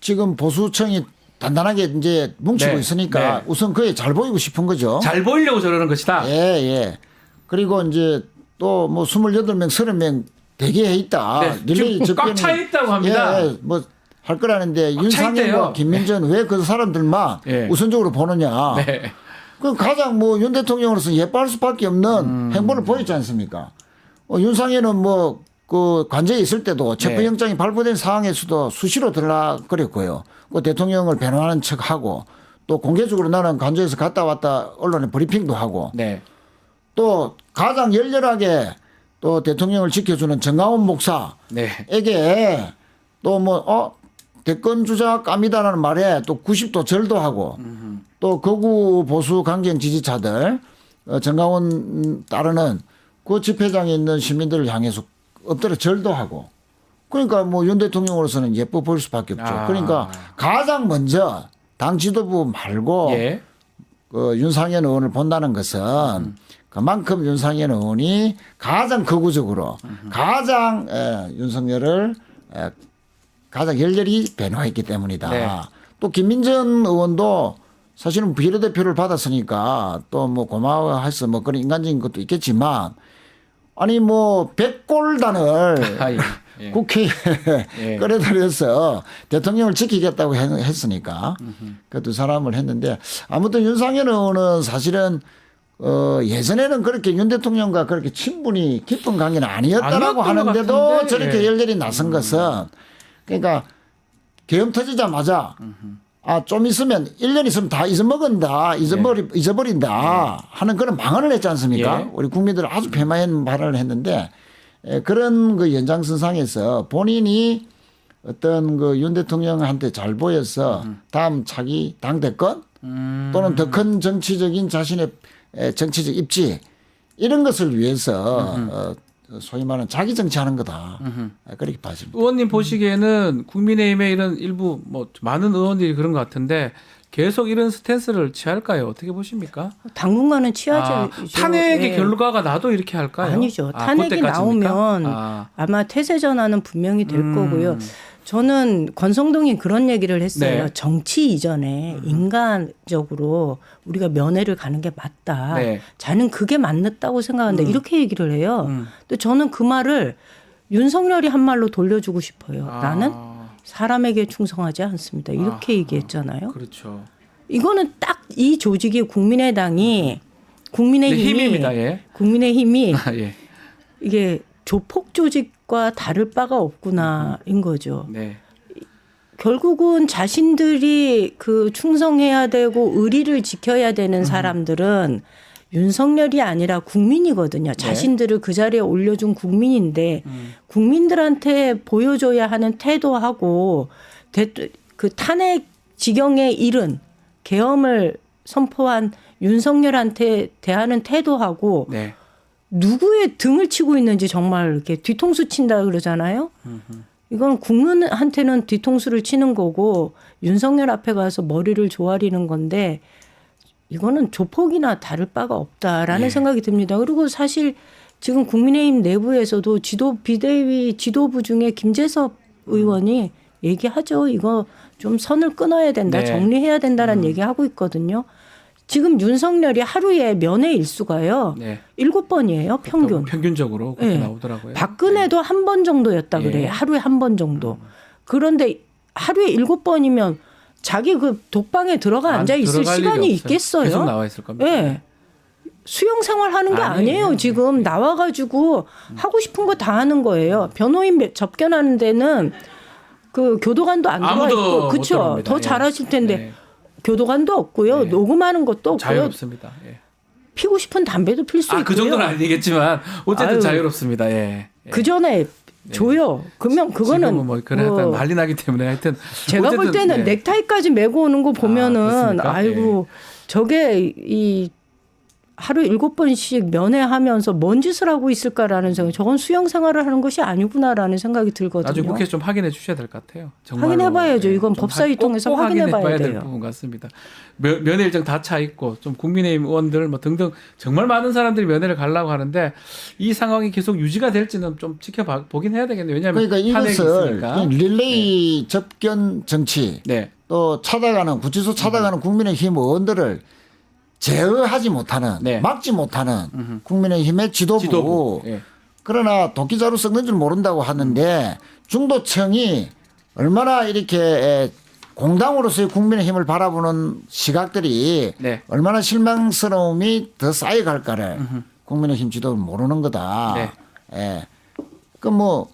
[SPEAKER 3] 지금 보수층이 단단하게 이제 뭉치고 있으니까 우선 그게 잘 보이고 싶은 거죠.
[SPEAKER 1] 잘 보이려고 저러는 것이다.
[SPEAKER 3] 예. 그리고 이제 또 뭐 28명, 30명 대기해 있다.
[SPEAKER 1] 네, 지금 꽉 차 있다고 합니다.
[SPEAKER 3] 예. 뭐 할 거라는데 윤상현과 김민전 왜 그 사람들만 우선적으로 보느냐.
[SPEAKER 1] 네.
[SPEAKER 3] 그 가장 뭐 윤 대통령으로서 예뻐할 수밖에 없는 행보를 보였지 않습니까? 윤상현은 뭐 그 관저에 있을 때도 체포영장이 발부된 상황에서도 수시로 들락거렸고요. 그 대통령을 변호하는 척하고 또 공개적으로 나는 관저에서 갔다 왔다 언론에 브리핑도 하고 또 가장 열렬하게 또 대통령을 지켜주는 정강훈 목사에게 또 뭐 대권 주자 깜이다라는 말에 또 90도 절도 하고 또 거구 보수 강경 지지자들 정강훈 따르는 그 집회장에 있는 시민들을 향해서 엎드려 절도 하고 그러니까 뭐 윤 대통령으로서는 예뻐 보일 수밖에 없죠. 그러니까 가장 먼저 당 지도부 말고 그 윤상현 의원을 본다는 것은 그만큼 윤상현 의원이 가장 극우적으로 가장 윤석열을 가장 열렬히 변호했기 때문이다. 또 김민전 의원도 사실은 비례대표를 받았으니까 또 뭐 고마워해서 뭐 그런 인간적인 것도 있겠지만 아니 뭐 100골단을 국회에 끌어들여서 대통령을 지키겠다고 했으니까 그 두 사람을 했는데 아무튼 윤상현 의원은 사실은 예전에는 그렇게 윤 대통령과 그렇게 친분이 깊은 관계는 아니었다라고 하는데도 저렇게 열렬히 나선 것은 그러니까 계엄 터지자마자 좀 있으면 1년 있으면 다 잊어버린다 하는 그런 망언을 했지 않습니까? 우리 국민들 아주 배마한 발언을 했는데 그런 그 연장선상에서 본인이 어떤 그 윤 대통령한테 잘 보여서 다음 차기 당대권 또는 더 큰 정치적인 자신의 정치적 입지 이런 것을 위해서 소위 말하는 자기 정치하는 거다. 그렇게 봐집니다.
[SPEAKER 1] 의원님 보시기에는 국민의힘의 이런 일부 뭐 많은 의원들이 그런 것 같은데 계속 이런 스탠스를 취할까요? 어떻게 보십니까?
[SPEAKER 4] 당분간은 취하죠.
[SPEAKER 1] 탄핵의
[SPEAKER 4] 예.
[SPEAKER 1] 결과가 나도 이렇게 할까요?
[SPEAKER 4] 아니죠. 탄핵이
[SPEAKER 1] 그때까지입니까?
[SPEAKER 4] 나오면 아마 태세 전환은 분명히 될 거고요. 저는 권성동이 그런 얘기를 했어요.
[SPEAKER 1] 네.
[SPEAKER 4] 정치 이전에 인간적으로 우리가 면회를 가는 게 맞다.
[SPEAKER 1] 네.
[SPEAKER 4] 자는 그게 맞다고 생각하는데 이렇게 얘기를 해요. 근데 저는 그 말을 윤석열이 한 말로 돌려주고 싶어요. 나는 사람에게 충성하지 않습니다. 이렇게 얘기했잖아요.
[SPEAKER 1] 그렇죠.
[SPEAKER 4] 이거는 딱 이 조직이 국민의당이
[SPEAKER 1] 네, 힘입니다. 예.
[SPEAKER 4] 국민의힘이
[SPEAKER 1] 예.
[SPEAKER 4] 이게 조폭 조직과 다를 바가 없구나인 거죠.
[SPEAKER 1] 네.
[SPEAKER 4] 결국은 자신들이 그 충성해야 되고 의리를 지켜야 되는 사람들은 윤석열이 아니라 국민이거든요. 자신들을 그 자리에 올려준 국민인데 국민들한테 보여줘야 하는 태도하고 그 탄핵 지경에 이른 계엄을 선포한 윤석열한테 대하는 태도하고
[SPEAKER 1] 네.
[SPEAKER 4] 누구의 등을 치고 있는지 정말 이렇게 뒤통수 친다 그러잖아요. 이건 국민한테는 뒤통수를 치는 거고 윤석열 앞에 가서 머리를 조아리는 건데 이거는 조폭이나 다를 바가 없다라는 생각이 듭니다. 그리고 사실 지금 국민의힘 내부에서도 비대위 지도부 중에 김재섭 의원이 얘기하죠. 이거 좀 선을 끊어야 된다.
[SPEAKER 1] 네.
[SPEAKER 4] 정리해야 된다라는 얘기하고 있거든요. 지금 윤석열이 하루에 면회 일수가요.
[SPEAKER 1] 네.
[SPEAKER 4] 7번이에요. 평균.
[SPEAKER 1] 평균적으로 그렇게
[SPEAKER 4] 네.
[SPEAKER 1] 나오더라고요.
[SPEAKER 4] 박근혜도 한 번 정도였다
[SPEAKER 1] 예.
[SPEAKER 4] 그래요. 하루에 한 번 정도. 그런데 하루에 7번이면 자기 그 독방에 들어가 앉아 있을
[SPEAKER 1] 들어갈 일이
[SPEAKER 4] 시간이
[SPEAKER 1] 없어요.
[SPEAKER 4] 있겠어요?
[SPEAKER 1] 계속 나와 있을 겁니다.
[SPEAKER 4] 예. 수용 생활하는 게 아니에요. 지금 나와가지고 하고 싶은 거 다 하는 거예요. 변호인 접견하는 데는 그 교도관도 안 들어와
[SPEAKER 1] 아무도
[SPEAKER 4] 있고,
[SPEAKER 1] 못
[SPEAKER 4] 그렇죠.
[SPEAKER 1] 들어옵니다.
[SPEAKER 4] 더
[SPEAKER 1] 예.
[SPEAKER 4] 잘하실 텐데
[SPEAKER 1] 네.
[SPEAKER 4] 교도관도 없고요.
[SPEAKER 1] 네.
[SPEAKER 4] 녹음하는 것도 없고요.
[SPEAKER 1] 자유롭습니다. 예.
[SPEAKER 4] 피고 싶은 담배도 필 수 있고요.
[SPEAKER 1] 그 정도는 아니겠지만 어쨌든
[SPEAKER 4] 아유.
[SPEAKER 1] 자유롭습니다. 예. 예.
[SPEAKER 4] 그 전에 줘요. 그러면 그거는
[SPEAKER 1] 지금은 뭐 그래 하여튼 난리 나기 때문에 하여튼
[SPEAKER 4] 제가 볼
[SPEAKER 1] 어쨌든,
[SPEAKER 4] 때는
[SPEAKER 1] 예.
[SPEAKER 4] 넥타이까지 메고 오는 거 보면은
[SPEAKER 1] 그렇습니까?
[SPEAKER 4] 아이고 저게 이 하루 7번씩 면회하면서 뭔 짓을 하고 있을까라는 생각. 저건 수영 생활을 하는 것이 아니구나라는 생각이 들거든요.
[SPEAKER 1] 나중에 국회에서 좀 확인해 주셔야 될 것 같아요. 정말로.
[SPEAKER 4] 확인해봐야죠. 이건
[SPEAKER 1] 좀
[SPEAKER 4] 법사위
[SPEAKER 1] 꼭
[SPEAKER 4] 통해서 확인해봐야
[SPEAKER 1] 될
[SPEAKER 4] 돼요.
[SPEAKER 1] 부분 같습니다. 면회 일정 다 차 있고 좀 국민의힘 의원들 뭐 등등 정말 많은 사람들이 면회를 가려고 하는데 이 상황이 계속 유지가 될지는 좀 지켜보긴 해야 되겠네요. 왜냐하면
[SPEAKER 3] 그러니까
[SPEAKER 1] 탄핵이
[SPEAKER 3] 이것을
[SPEAKER 1] 있으니까.
[SPEAKER 3] 릴레이 접견 정치
[SPEAKER 1] 네.
[SPEAKER 3] 또 찾아가는 구치소 찾아가는 국민의힘 의원들을 제어하지 못하는
[SPEAKER 1] 네.
[SPEAKER 3] 막지 못하는 국민의힘의 지도부,
[SPEAKER 1] 예.
[SPEAKER 3] 그러나 도끼자루 썩는 줄 모른다고 하는데 중도층이 얼마나 이렇게 공당으로서의 국민의힘을 바라보는 시각들이
[SPEAKER 1] 네.
[SPEAKER 3] 얼마나 실망스러움이 더 쌓여갈까를 국민의힘 지도부는 모르는 거다.
[SPEAKER 1] 네.
[SPEAKER 3] 예. 그 뭐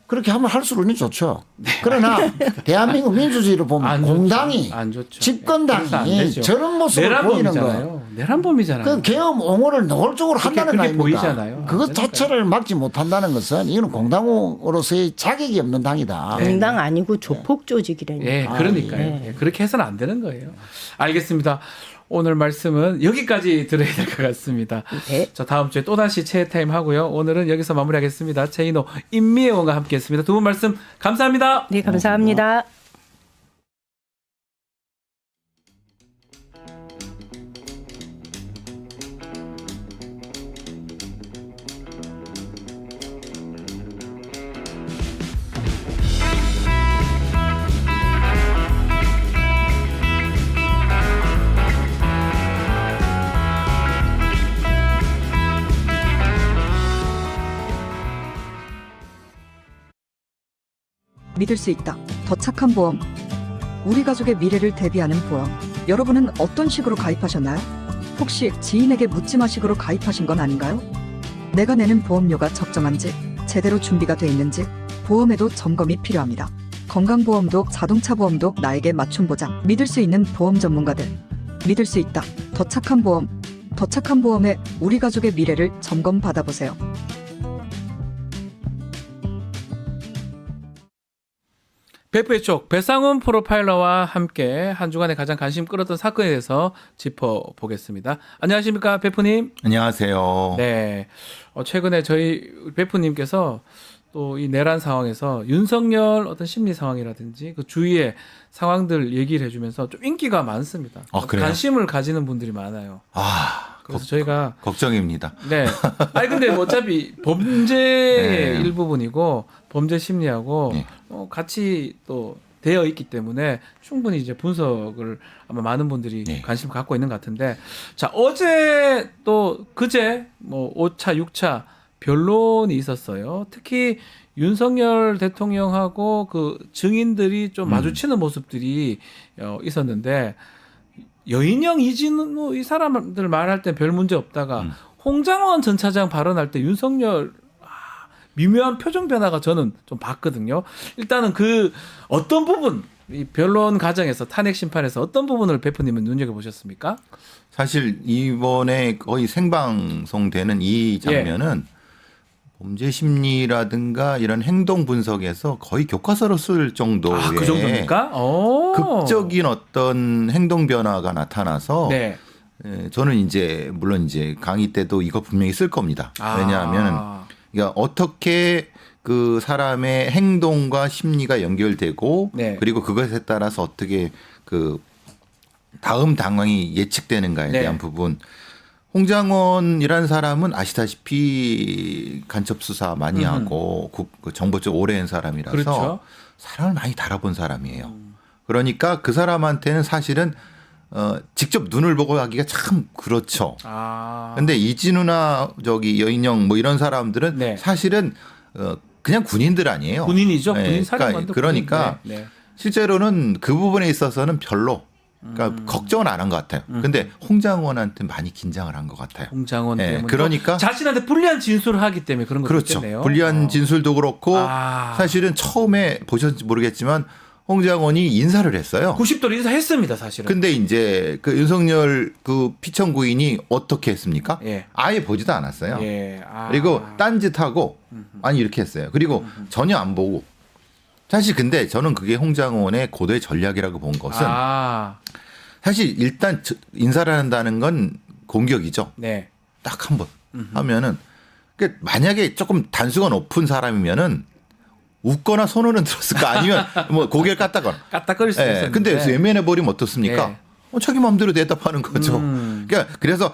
[SPEAKER 3] 그렇게 하면 할수록은 좋죠. 그러나 대한민국 민주주의를 보면
[SPEAKER 1] 안 좋죠.
[SPEAKER 3] 공당이
[SPEAKER 1] 안 좋죠. 그래서 안
[SPEAKER 3] 집권당이
[SPEAKER 1] 되죠.
[SPEAKER 3] 저런 모습을 보이는 거.
[SPEAKER 1] 내란범이잖아요. 내란범이잖아요.
[SPEAKER 3] 그 계엄 옹호를 노골적으로 한다는 거
[SPEAKER 1] 그렇게
[SPEAKER 3] 아닙니까?
[SPEAKER 1] 보이잖아요.
[SPEAKER 3] 그것
[SPEAKER 1] 안
[SPEAKER 3] 자체를 막지 못한다는 것은 이거는 공당으로서의 자격이 없는 당이다.
[SPEAKER 4] 공당 아니고 조폭 조직이라니까.
[SPEAKER 1] 예, 그러니까요.
[SPEAKER 4] 예.
[SPEAKER 1] 예, 그렇게 해서는 안 되는 거예요. 알겠습니다. 오늘 말씀은 여기까지 들어야 될 것 같습니다.
[SPEAKER 4] 네.
[SPEAKER 1] 자, 다음 주에 또다시 최애 타임 하고요. 오늘은 여기서 마무리하겠습니다. 최인호, 임미애 의원과 함께했습니다. 두 분 말씀 감사합니다.
[SPEAKER 4] 네, 감사합니다.
[SPEAKER 5] 믿을 수 있다. 더 착한 보험. 우리 가족의 미래를 대비하는 보험. 여러분은 어떤 식으로 가입하셨나요? 혹시 지인에게 묻지마식으로 가입하신 건 아닌가요? 내가 내는 보험료가 적정한지, 제대로 준비가 돼 있는지 보험에도 점검이 필요합니다. 건강보험도 자동차보험도 나에게 맞춤 보장. 믿을 수 있는 보험 전문가들. 믿을 수 있다. 더 착한 보험. 더 착한 보험에 우리 가족의 미래를 점검 받아보세요.
[SPEAKER 1] 배프의 쪽 배상훈 프로파일러와 함께 한 주간에 가장 관심 끌었던 사건에 대해서 짚어보겠습니다. 안녕하십니까, 배프님?
[SPEAKER 6] 안녕하세요.
[SPEAKER 1] 네. 최근에 저희 배프님께서 또 이 내란 상황에서 윤석열 어떤 심리 상황이라든지 그 주위의 상황들 얘기를 해주면서 좀 인기가 많습니다.
[SPEAKER 6] 그래요?
[SPEAKER 1] 관심을 가지는 분들이 많아요. 그래서 저희가
[SPEAKER 6] 걱정입니다.
[SPEAKER 1] 네. 아니 근데 뭐 어차피 범죄의
[SPEAKER 6] 네.
[SPEAKER 1] 일부분이고 범죄 심리하고
[SPEAKER 6] 네.
[SPEAKER 1] 같이 또 되어 있기 때문에 충분히 이제 분석을 아마 많은 분들이
[SPEAKER 6] 네.
[SPEAKER 1] 관심 갖고 있는 것 같은데, 자 어제 또 그제 뭐 5차 6차 변론이 있었어요. 특히 윤석열 대통령하고 그 증인들이 좀 마주치는 모습들이 있었는데, 여인영, 이진우 이 사람들 말할 때 별 문제 없다가 홍장원 전 차장 발언할 때 윤석열 미묘한 표정 변화가 저는 좀 봤거든요. 일단은 그 어떤 부분, 이 변론 과정에서 탄핵 심판에서 어떤 부분을 배프님은 눈여겨보셨습니까?
[SPEAKER 6] 사실 이번에 거의 생방송되는 이 장면은 범죄 심리라든가 이런 행동 분석에서 거의 교과서로 쓸 정도의
[SPEAKER 1] 그 정도입니까?
[SPEAKER 6] 극적인 어떤 행동 변화가 나타나서
[SPEAKER 1] 네.
[SPEAKER 6] 저는 이제 물론 이제 강의 때도 이거 분명히 쓸 겁니다. 왜냐하면 그러니까 어떻게 그 사람의 행동과 심리가 연결되고
[SPEAKER 1] 네.
[SPEAKER 6] 그리고 그것에 따라서 어떻게 그 다음 당황이 예측되는가에
[SPEAKER 1] 네.
[SPEAKER 6] 대한 부분. 홍장원이라는 사람은 아시다시피 간첩 수사 많이 하고 그 정보 쪽 오래 한 사람이라서
[SPEAKER 1] 그렇죠.
[SPEAKER 6] 사람을 많이 달아본 사람이에요. 그러니까 그 사람한테는 사실은 직접 눈을 보고 하기가 참 그렇죠. 근데 이진우나 저기 여인영 뭐 이런 사람들은
[SPEAKER 1] 네.
[SPEAKER 6] 사실은 그냥 군인들 아니에요.
[SPEAKER 1] 군인이죠.
[SPEAKER 6] 네,
[SPEAKER 1] 군인 사령관도
[SPEAKER 6] 그러니까
[SPEAKER 1] 군인인데. 네.
[SPEAKER 6] 실제로는 그 부분에 있어서는 별로 그러니까 걱정은 안 한 것 같아요. 근데 홍장원한테 많이 긴장을 한 것 같아요.
[SPEAKER 1] 홍장원
[SPEAKER 6] 네,
[SPEAKER 1] 때문에
[SPEAKER 6] 그러니까
[SPEAKER 1] 자신한테 불리한 진술을 하기 때문에 그런 것도
[SPEAKER 6] 그렇죠.
[SPEAKER 1] 있겠네요.
[SPEAKER 6] 불리한 진술도 그렇고 사실은 처음에 보셨는지 모르겠지만 홍장원이 인사를 했어요.
[SPEAKER 1] 90도로 인사했습니다, 사실은.
[SPEAKER 6] 근데 이제 그 윤석열 그 피청구인이 어떻게 했습니까?
[SPEAKER 1] 예.
[SPEAKER 6] 아예 보지도 않았어요.
[SPEAKER 1] 예.
[SPEAKER 6] 그리고 딴짓하고 아니 이렇게 했어요. 그리고 전혀 안 보고. 사실 근데 저는 그게 홍장원의 고도의 전략이라고 본 것은 사실 일단 인사를 한다는 건 공격이죠.
[SPEAKER 1] 네.
[SPEAKER 6] 딱 한 번 하면은 그러니까 만약에 조금 단수가 높은 사람이면은 웃거나 손으로는 들었을 거 아니면 뭐 고개를 깠다거나.
[SPEAKER 1] 까딱거릴 수 있었는데.
[SPEAKER 6] 근데 외면해 버리면 어떻습니까?
[SPEAKER 1] 예.
[SPEAKER 6] 자기 마음대로 대답하는 거죠. 그러니까 그래서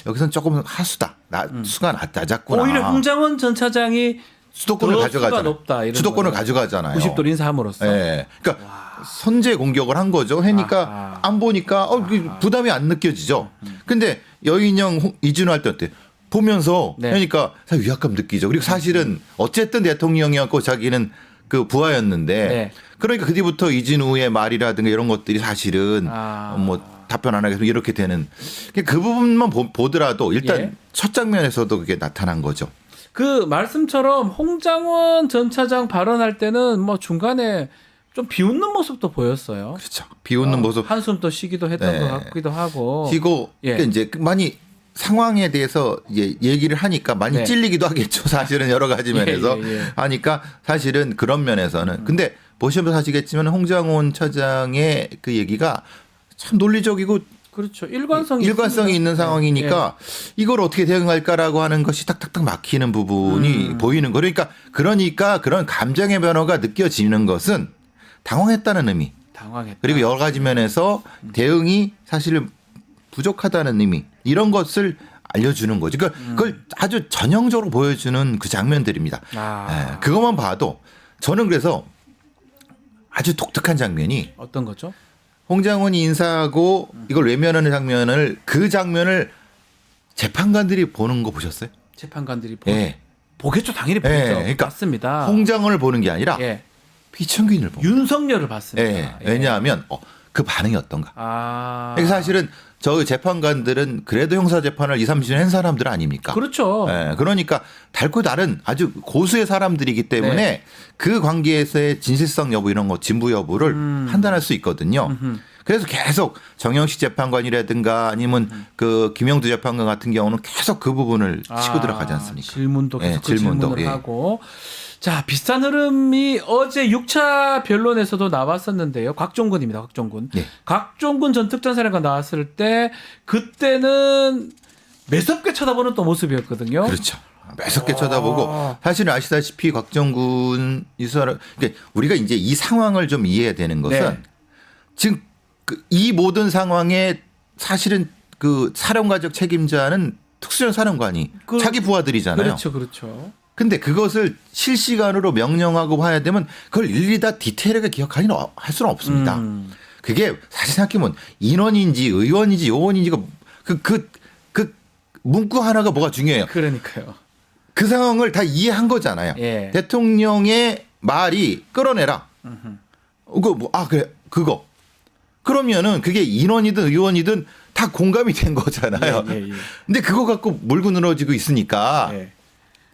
[SPEAKER 6] 여기서는 조금 하수다. 수가 낮았구나.
[SPEAKER 1] 오히려 홍장원 전 차장이
[SPEAKER 6] 수도권을
[SPEAKER 1] 더
[SPEAKER 6] 가져가잖아요.
[SPEAKER 1] 수가 높다, 이런
[SPEAKER 6] 수도권을
[SPEAKER 1] 거죠.
[SPEAKER 6] 가져가잖아요.
[SPEAKER 1] 90도로 인사함으로써.
[SPEAKER 6] 예. 그러니까 선제 공격을 한 거죠. 해니까 안 보니까 부담이 안 느껴지죠. 근데 여인영 이진우 할 때 어때? 보면서
[SPEAKER 1] 네.
[SPEAKER 6] 그러니까 사실 위압감 느끼죠. 그리고 사실은 어쨌든 대통령이었고 자기는 그 부하였는데
[SPEAKER 1] 네.
[SPEAKER 6] 그러니까 그 뒤부터 이진우의 말이라든가 이런 것들이 사실은 뭐 답변 안 하게 이렇게 되는 그 부분만 보더라도 일단
[SPEAKER 1] 예.
[SPEAKER 6] 첫 장면에서도 그게 나타난 거죠.
[SPEAKER 1] 그 말씀처럼 홍장원 전 차장 발언할 때는 뭐 중간에 좀 비웃는 모습도 보였어요.
[SPEAKER 6] 그렇죠. 비웃는 모습.
[SPEAKER 1] 한숨 또 쉬기도 했던
[SPEAKER 6] 네.
[SPEAKER 1] 것 같기도 하고.
[SPEAKER 6] 쉬고
[SPEAKER 1] 예.
[SPEAKER 6] 그러니까 이제 많이 상황에 대해서 이제 얘기를 하니까 많이
[SPEAKER 1] 네.
[SPEAKER 6] 찔리기도 하겠죠. 사실은 여러 가지 면에서
[SPEAKER 1] 예.
[SPEAKER 6] 하니까 사실은 그런 면에서는 근데 보시면 사시겠지만 홍장원 차장의 그 얘기가 참 논리적이고
[SPEAKER 1] 그렇죠. 일관성이
[SPEAKER 6] 있는 상황이니까 이걸 어떻게 대응할까라고 하는 것이 탁탁탁 막히는 부분이 보이는 거. 그러니까 그런 감정의 변화가 느껴지는 것은 당황했다는 의미.
[SPEAKER 1] 당황했다.
[SPEAKER 6] 그리고 여러 가지 면에서 대응이 사실 부족하다는 의미. 이런 것을 알려주는 거죠. 그러니까 그걸 아주 전형적으로 보여주는 그 장면들입니다. 예, 그것만 봐도 저는 그래서 아주 독특한 장면이
[SPEAKER 1] 어떤 거죠?
[SPEAKER 6] 홍장원이 인사하고 이걸 외면하는 장면을 그 장면을 재판관들이 보는 거 보셨어요?
[SPEAKER 1] 재판관들이
[SPEAKER 6] 예.
[SPEAKER 1] 보겠죠. 당연히 보겠죠.
[SPEAKER 6] 그러니까
[SPEAKER 1] 맞습니다.
[SPEAKER 6] 홍장원을 보는 게 아니라
[SPEAKER 1] 예.
[SPEAKER 6] 피청구인을 보는
[SPEAKER 1] 윤석열을 봤습니다.
[SPEAKER 6] 예. 왜냐하면 그 반응이 어떤가. 그러니까 사실은 저 재판관들은 그래도 형사재판을 20-30년 한 사람들 아닙니까?
[SPEAKER 1] 그렇죠.
[SPEAKER 6] 예. 그러니까 달고 다른 아주 고수의 사람들이기 때문에
[SPEAKER 1] 네.
[SPEAKER 6] 그 관계에서의 진실성 여부 이런 거 진부 여부를 판단할 수 있거든요. 그래서 계속 정영식 재판관이라든가 아니면 그 김영두 재판관 같은 경우는 계속 그 부분을 치고 들어가지 않습니까?
[SPEAKER 1] 질문도 계속 그
[SPEAKER 6] 질문도,
[SPEAKER 1] 질문을 하고. 자, 비슷한 흐름이 어제 6차 변론에서도 나왔었는데요. 곽종근입니다. 곽종근.
[SPEAKER 6] 네.
[SPEAKER 1] 곽종근 전 특전사령관 나왔을 때 그때는 매섭게 쳐다보는 또 모습이었거든요.
[SPEAKER 6] 그렇죠. 매섭게 쳐다보고 사실은 아시다시피 곽정군 이사람 그러니까 우리가 이제 이 상황을 좀 이해해야 되는 것은
[SPEAKER 1] 네.
[SPEAKER 6] 지금 이 모든 상황에 사실은 그 사령관적 책임자는 특수전 사령관이 자기 부하들이잖아요.
[SPEAKER 1] 그렇죠. 그렇죠.
[SPEAKER 6] 근데 그것을 실시간으로 명령하고 해야 되면 그걸 일일이 다 디테일하게 기억할 수는 없습니다. 그게 사실 생각해보면 인원인지 의원인지 요원인지가 그 문구 하나가 뭐가 중요해요.
[SPEAKER 1] 그러니까요.
[SPEAKER 6] 그 상황을 다 이해한 거잖아요.
[SPEAKER 1] 예.
[SPEAKER 6] 대통령의 말이 끌어내라. 그래 그거. 그러면은 그게 인원이든 의원이든 다 공감이 된 거잖아요.
[SPEAKER 1] 예.
[SPEAKER 6] 근데 그거 갖고 물고 늘어지고 있으니까.
[SPEAKER 1] 예.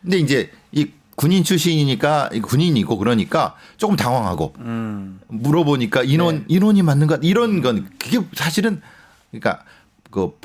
[SPEAKER 6] 근데 이제 이 군인 출신이니까 군인이고 그러니까 조금 당황하고 물어보니까 인원이 맞는가 이런 건 그게 사실은 그러니까 그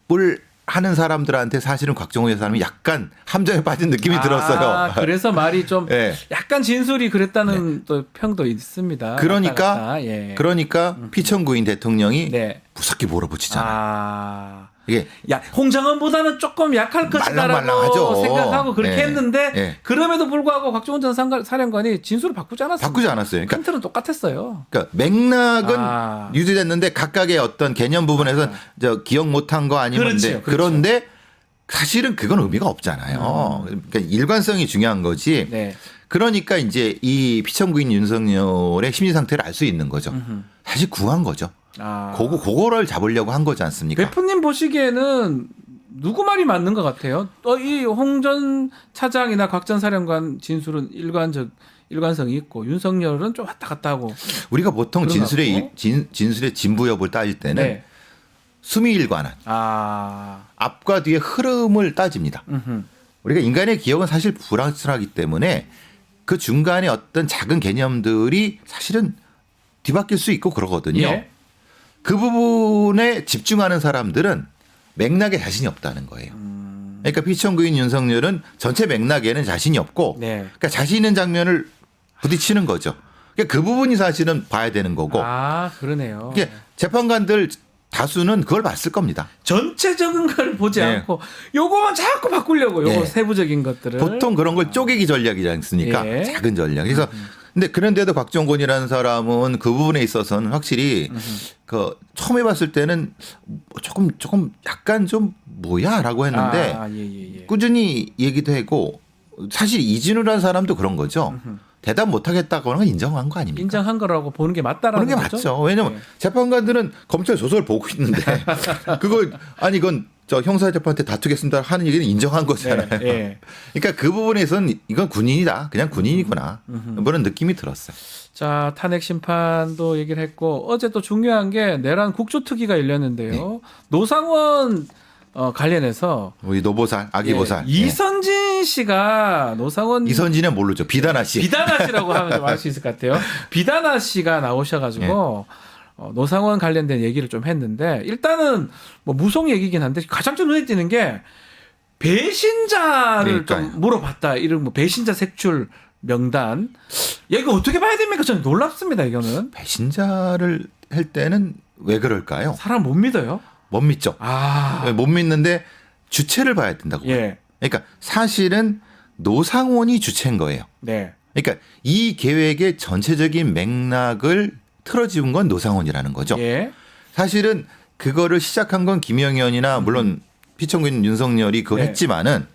[SPEAKER 6] 법을 하는 사람들한테 사실은 곽정호 여사님이 약간 함정에 빠진 느낌이 들었어요.
[SPEAKER 1] 그래서 말이 좀
[SPEAKER 6] 네.
[SPEAKER 1] 약간 진술이 그랬다는 또 평도 있습니다.
[SPEAKER 6] 그러니까
[SPEAKER 1] 왔다 갔다. 예.
[SPEAKER 6] 그러니까 피천구인 대통령이
[SPEAKER 1] 네.
[SPEAKER 6] 무섭게 몰아붙이잖아요. 이게
[SPEAKER 1] 야, 홍장원보다는 조금 약할 것이다라고
[SPEAKER 6] 말랑말랑하죠.
[SPEAKER 1] 생각하고 그렇게
[SPEAKER 6] 네.
[SPEAKER 1] 했는데
[SPEAKER 6] 네.
[SPEAKER 1] 그럼에도 불구하고 곽종훈 전 사령관이 진술을 바꾸지 않았어요.
[SPEAKER 6] 바꾸지 않았어요. 그러니까
[SPEAKER 1] 컨트는 똑같았어요.
[SPEAKER 6] 그러니까 맥락은 유지됐는데 각각의 어떤 개념 부분에서 저 기억 못한 거 아니면
[SPEAKER 1] 그렇죠.
[SPEAKER 6] 그런데 사실은 그건 의미가 없잖아요. 그러니까 일관성이 중요한 거지.
[SPEAKER 1] 네.
[SPEAKER 6] 그러니까 이제 이 피천구인 윤석열의 심리 상태를 알 수 있는 거죠. 사실 구한 거죠. 그거를 잡으려고 한 거지 않습니까?
[SPEAKER 1] 대표님 보시기에는 누구 말이 맞는 것 같아요? 이 홍 전 차장이나 곽 전 사령관 진술은 일관성이 있고 윤석열은 좀 왔다 갔다 하고
[SPEAKER 6] 우리가 보통
[SPEAKER 1] 그런
[SPEAKER 6] 진술의 진부 여부를 따질 때는
[SPEAKER 1] 네.
[SPEAKER 6] 수미일관한 앞과 뒤의 흐름을 따집니다. 우리가 인간의 기억은 사실 불확실하기 때문에 그 중간에 어떤 작은 개념들이 사실은 뒤바뀔 수 있고 그러거든요.
[SPEAKER 1] 예.
[SPEAKER 6] 그 부분에 집중하는 사람들은 맥락에 자신이 없다는 거예요. 그러니까 피천구인 윤석열은 전체 맥락에는 자신이 없고
[SPEAKER 1] 네.
[SPEAKER 6] 그러니까 자신 있는 장면을 부딪히는 거죠. 그러니까 그 부분이 사실은 봐야 되는 거고
[SPEAKER 1] 그러네요.
[SPEAKER 6] 이게 재판관들 다수는 그걸 봤을 겁니다.
[SPEAKER 1] 전체적인 걸 보지
[SPEAKER 6] 네.
[SPEAKER 1] 않고 요거만 자꾸 바꾸려고 요거
[SPEAKER 6] 네.
[SPEAKER 1] 세부적인 것들을
[SPEAKER 6] 보통 그런 걸 쪼개기 전략이지 않습니까?
[SPEAKER 1] 예.
[SPEAKER 6] 작은 전략. 그래서 근데 그런데도 곽종곤이라는 사람은 그 부분에 있어서는 확실히 그 처음 해봤을 때는 조금 약간 좀 뭐야라고 했는데
[SPEAKER 1] 예.
[SPEAKER 6] 꾸준히 얘기도 하고 사실 이진우라는 사람도 그런 거죠. 대답 못하겠다고 하는 건 인정한 거 아닙니까?
[SPEAKER 1] 인정한 거라고 보는 게 맞다라는
[SPEAKER 6] 그런 게
[SPEAKER 1] 거죠.
[SPEAKER 6] 맞죠. 왜냐하면
[SPEAKER 1] 네.
[SPEAKER 6] 재판관들은 검찰 조서를 보고 있는데 그걸 아니 이건 저 형사재판한테 다투겠습니다 하는 얘기는 인정한 거잖아요.
[SPEAKER 1] 네.
[SPEAKER 6] 그러니까 그 부분에서는 이건 군인이다. 그냥 군인이구나. 그런 느낌이 들었어요.
[SPEAKER 1] 자, 탄핵 심판도 얘기를 했고 어제 또 중요한 게 내란 국조특위가 열렸는데요.
[SPEAKER 6] 네.
[SPEAKER 1] 노상원 관련해서
[SPEAKER 6] 우리 노보살, 아기보살.
[SPEAKER 1] 이선진 씨가 노상원
[SPEAKER 6] 이선진은 모르죠. 비다나 씨.
[SPEAKER 1] 비다나 씨라고 하면 좀 알 수 있을 것 같아요. 비다나 씨가 나오셔가지고 노상원 관련된 얘기를 좀 했는데 일단은 뭐 무속 얘기긴 한데 가장 좀 눈에 띄는 게 배신자를
[SPEAKER 6] 그러니까요.
[SPEAKER 1] 좀 물어봤다. 이런 뭐 배신자 색출 명단. 야, 이거 어떻게 봐야 됩니까? 저는 놀랍습니다. 이거는
[SPEAKER 6] 배신자를 할 때는 왜 그럴까요?
[SPEAKER 1] 사람 못 믿어요.
[SPEAKER 6] 못 믿죠. 못 믿는데 주체를 봐야 된다고.
[SPEAKER 1] 예.
[SPEAKER 6] 그러니까 사실은 노상원이 주체인 거예요.
[SPEAKER 1] 네.
[SPEAKER 6] 그러니까 이 계획의 전체적인 맥락을 틀어집은 건 노상원이라는 거죠.
[SPEAKER 1] 예.
[SPEAKER 6] 사실은 그거를 시작한 건 김영현이나 물론 피천구인 윤석열이 그거
[SPEAKER 1] 네.
[SPEAKER 6] 했지만은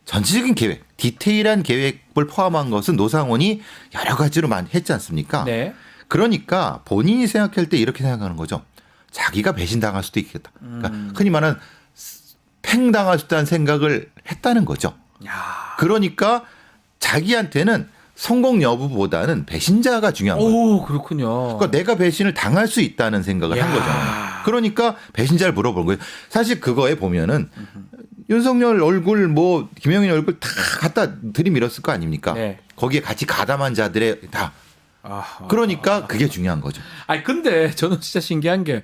[SPEAKER 6] 전체적인 계획, 디테일한 계획을 포함한 것은 노상원이 여러 가지로 많이 했지 않습니까?
[SPEAKER 1] 네.
[SPEAKER 6] 그러니까 본인이 생각할 때 이렇게 생각하는 거죠. 자기가 배신당할 수도 있겠다. 그러니까 흔히 말하는 팽당할 수 있다는 생각을 했다는 거죠. 그러니까 자기한테는 성공 여부보다는 배신자가 중요한 거예요.
[SPEAKER 1] 오, 그렇군요.
[SPEAKER 6] 그러니까 내가 배신을 당할 수 있다는 생각을 한 거잖아요. 그러니까 배신자를 물어본 거예요. 사실 그거에 보면은 윤석열 얼굴 뭐 김영인 얼굴 다 갖다 들이밀었을 거 아닙니까?
[SPEAKER 1] 네.
[SPEAKER 6] 거기에 같이 가담한 자들의 다. 그러니까 그게 중요한 거죠.
[SPEAKER 1] 아니 근데 저는 진짜 신기한 게